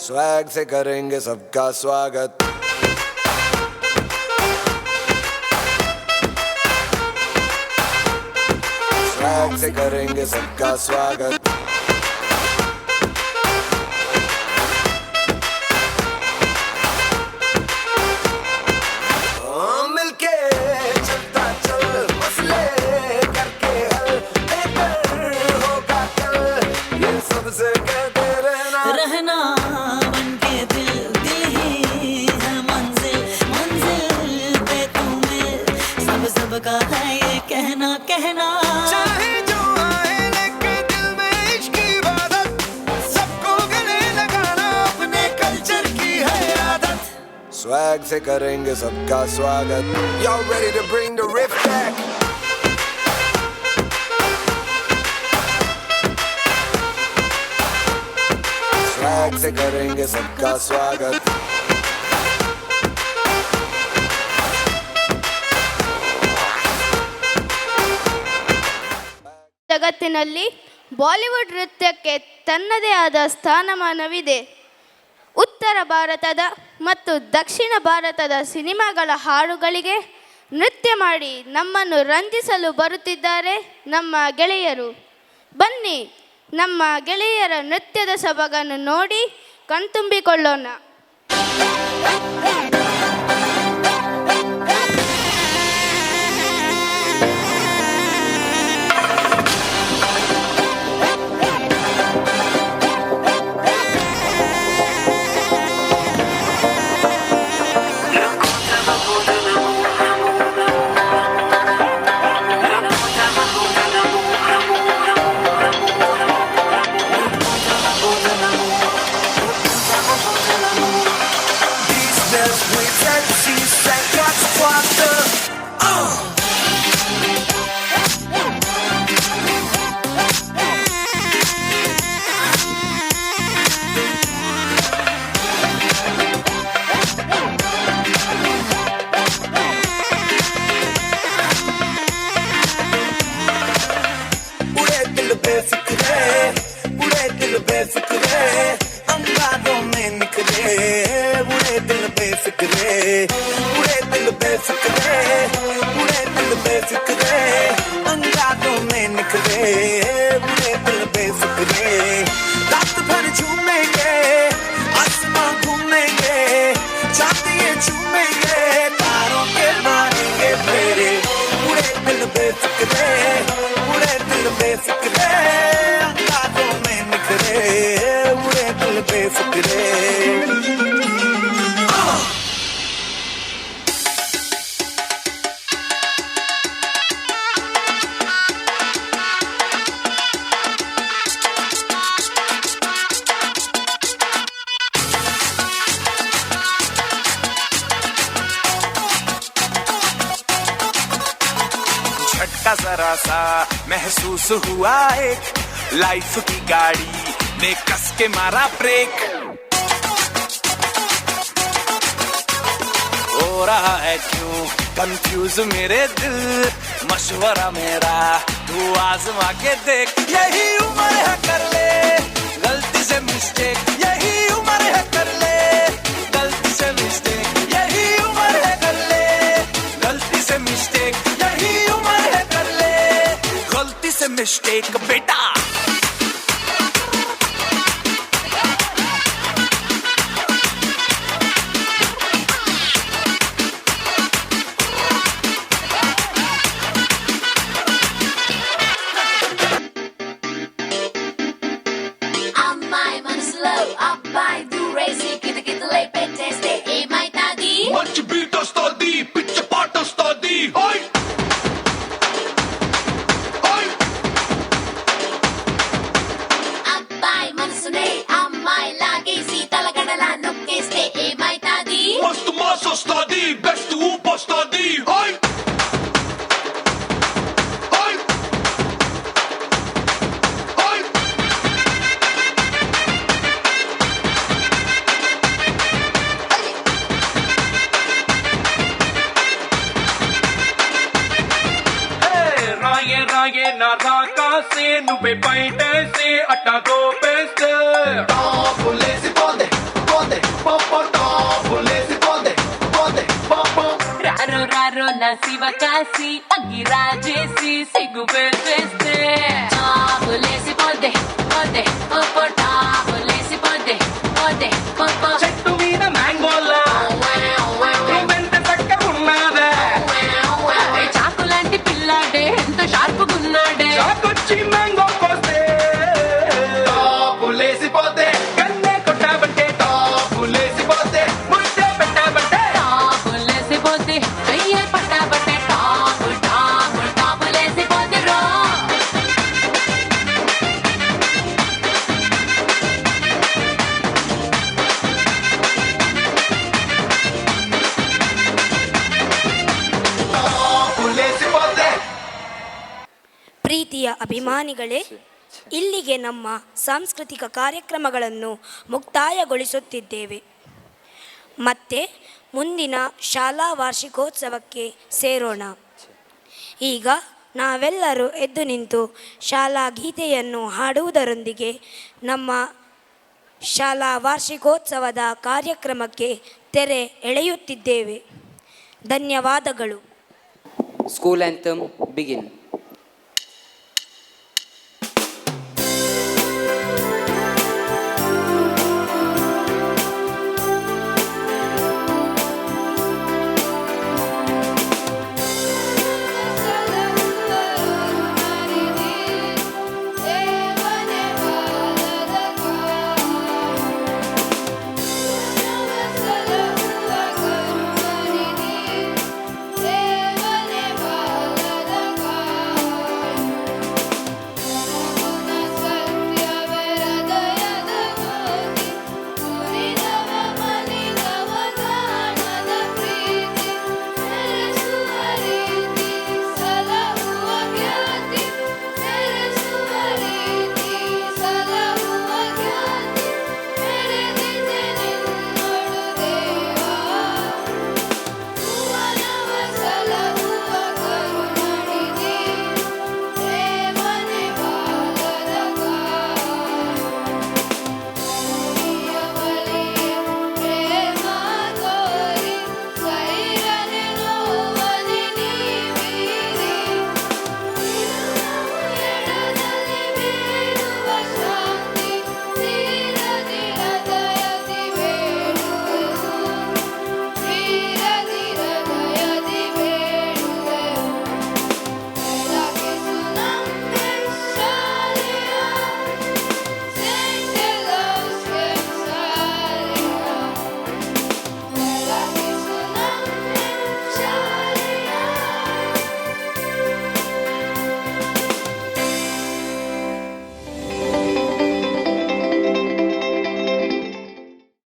K: Swag से करेंगे सबका स्वागत। Swag से करेंगे सबका स्वागत। मिलके चलता चल, मसले करके हल, बेहतर होगा कल, ये सबसे कहते रहना
U: बनके दिल दिल ही है मंजिल, मंजिल पे तुम्हें सब का है ये कहना कहना।
V: चाहे जो आए लेके दिल में इश्क की इबादत, सबको गले लगाना अपने कल्चर की है आदत।
K: स्वैग से करेंगे सबका स्वागत। Y'all ready to bring the riff back? Swag से करेंगे सबका स्वागत।
H: ಜಗತ್ತಿನಲ್ಲಿ ಬಾಲಿವುಡ್ ನೃತ್ಯಕ್ಕೆ ತನ್ನದೇ ಆದ ಸ್ಥಾನಮಾನವಿದೆ. ಉತ್ತರ ಭಾರತದ ಮತ್ತು ದಕ್ಷಿಣ ಭಾರತದ ಸಿನಿಮಾಗಳ ಹಾಡುಗಳಿಗೆ ನೃತ್ಯ ಮಾಡಿ ನಮ್ಮನ್ನು ರಂಜಿಸಲು ಬರುತ್ತಿದ್ದಾರೆ ನಮ್ಮ ಗೆಳೆಯರು. ಬನ್ನಿ ನಮ್ಮ ಗೆಳೆಯರ ನೃತ್ಯದ ಸೊಬಗನ್ನು ನೋಡಿ ಕಣ್ತುಂಬಿಕೊಳ್ಳೋಣ.
V: बेफिक्रे, उड़े दिल बेफिक्रे, अंगारों में निकले उड़े दिल बेफिक्रे उड़े दिल बेफिक्रे उड़े दिल बेफिक्रे अंगारों में निकले उड़े दिल बेफिक्रे रात भर झूमेंगे आसमां घूमेंगे चांदिए झूमेंगे तारों के मारेंगे फेरे उड़े दिल बेफिक्रे उड़े दिल बेफिक्रे अंगारों में निकले उड़े दिल बेफिक्रे
T: झटका जरा सा महसूस हुआ एक लाइफ की गाड़ी ने कस के मारा ब्रेक हो रहा है क्यों कंफ्यूज मेरे दिल मशवरा मेरा तू आजमा के देख यही उम्र है कर ले गलती से मिस्टेक यही उम्र है कर ले गलती से मिस्टेक यही उम्र है कर ले गलती से मिस्टेक यही उम्र है कर ले गलती से मिस्टेक बेटा
J: అమ్మాయి మనసులో అబ్బాయి దూరేసి కితకితలై పెట్టేస్తే ఏమైతాది
C: మంచి బీట్ వస్తుంది పిచ్చ పాట వస్తుంది హోయ్ హోయ్
J: అబ్బాయి మనసునే అమ్మాయి లాగేసి తలగడలా నొక్కేస్తే ఏమైతాది
C: మస్తు మాస్ వస్తుంది బెస్ట్ ఊప్ వస్తుంది హోయ్ హోయ్ హోయ్
N: రాయే రాయే నా రాకాసే నువ్వే బయటేసే అట్టా దోపేస్తే
C: టాపులేసి పోదే పోదే పాప టాపులేసి పోదే పోదే పాప
U: రారో రారో నా శివ కాసి అగ్గి రాజేసి సిగ్గు పెట్టేస్తే
J: టాపులేసి పోదే పోదే పోపో టాపులేసి పోదే పోదే పోపో
N: చెట్టు మీద మ్యాంగోలా నువ్వెంత చక్కగా ఉన్నావే
U: చాకు లాంటి పిల్లాడే ఎంత షార్పుగున్నాడే
N: చాకొచ్చి మ్యాంగో కోస్తే
C: టాపులేసి పోదే
N: కన్నే కొట్టాబంటే
C: టాపులేసి పోదే
N: ముద్దే పెట్టాబంటే
U: టాపులేసిపోతే చెయ్యే పట్టాబట్టే టాపు టాపు టాపులేసిపోతే రో
C: టాపులేసి పోదే
G: ಪ್ರೀತಿಯ ಅಭಿಮಾನಿಗಳೇ, ಇಲ್ಲಿಗೆ ನಮ್ಮ ಸಾಂಸ್ಕೃತಿಕ ಕಾರ್ಯಕ್ರಮಗಳನ್ನು ಮುಕ್ತಾಯಗೊಳಿಸುತ್ತಿದ್ದೇವೆ. ಮತ್ತೆ ಮುಂದಿನ ಶಾಲಾ ವಾರ್ಷಿಕೋತ್ಸವಕ್ಕೆ ಸೇರೋಣ. ಈಗ ನಾವೆಲ್ಲರೂ ಎದ್ದು ನಿಂತು ಶಾಲಾ ಗೀತೆಯನ್ನು ಹಾಡುವುದರೊಂದಿಗೆ ನಮ್ಮ ಶಾಲಾ ವಾರ್ಷಿಕೋತ್ಸವದ ಕಾರ್ಯಕ್ರಮಕ್ಕೆ ತೆರೆ ಎಳೆಯುತ್ತಿದ್ದೇವೆ. ಧನ್ಯವಾದಗಳು.
E: School anthem begin.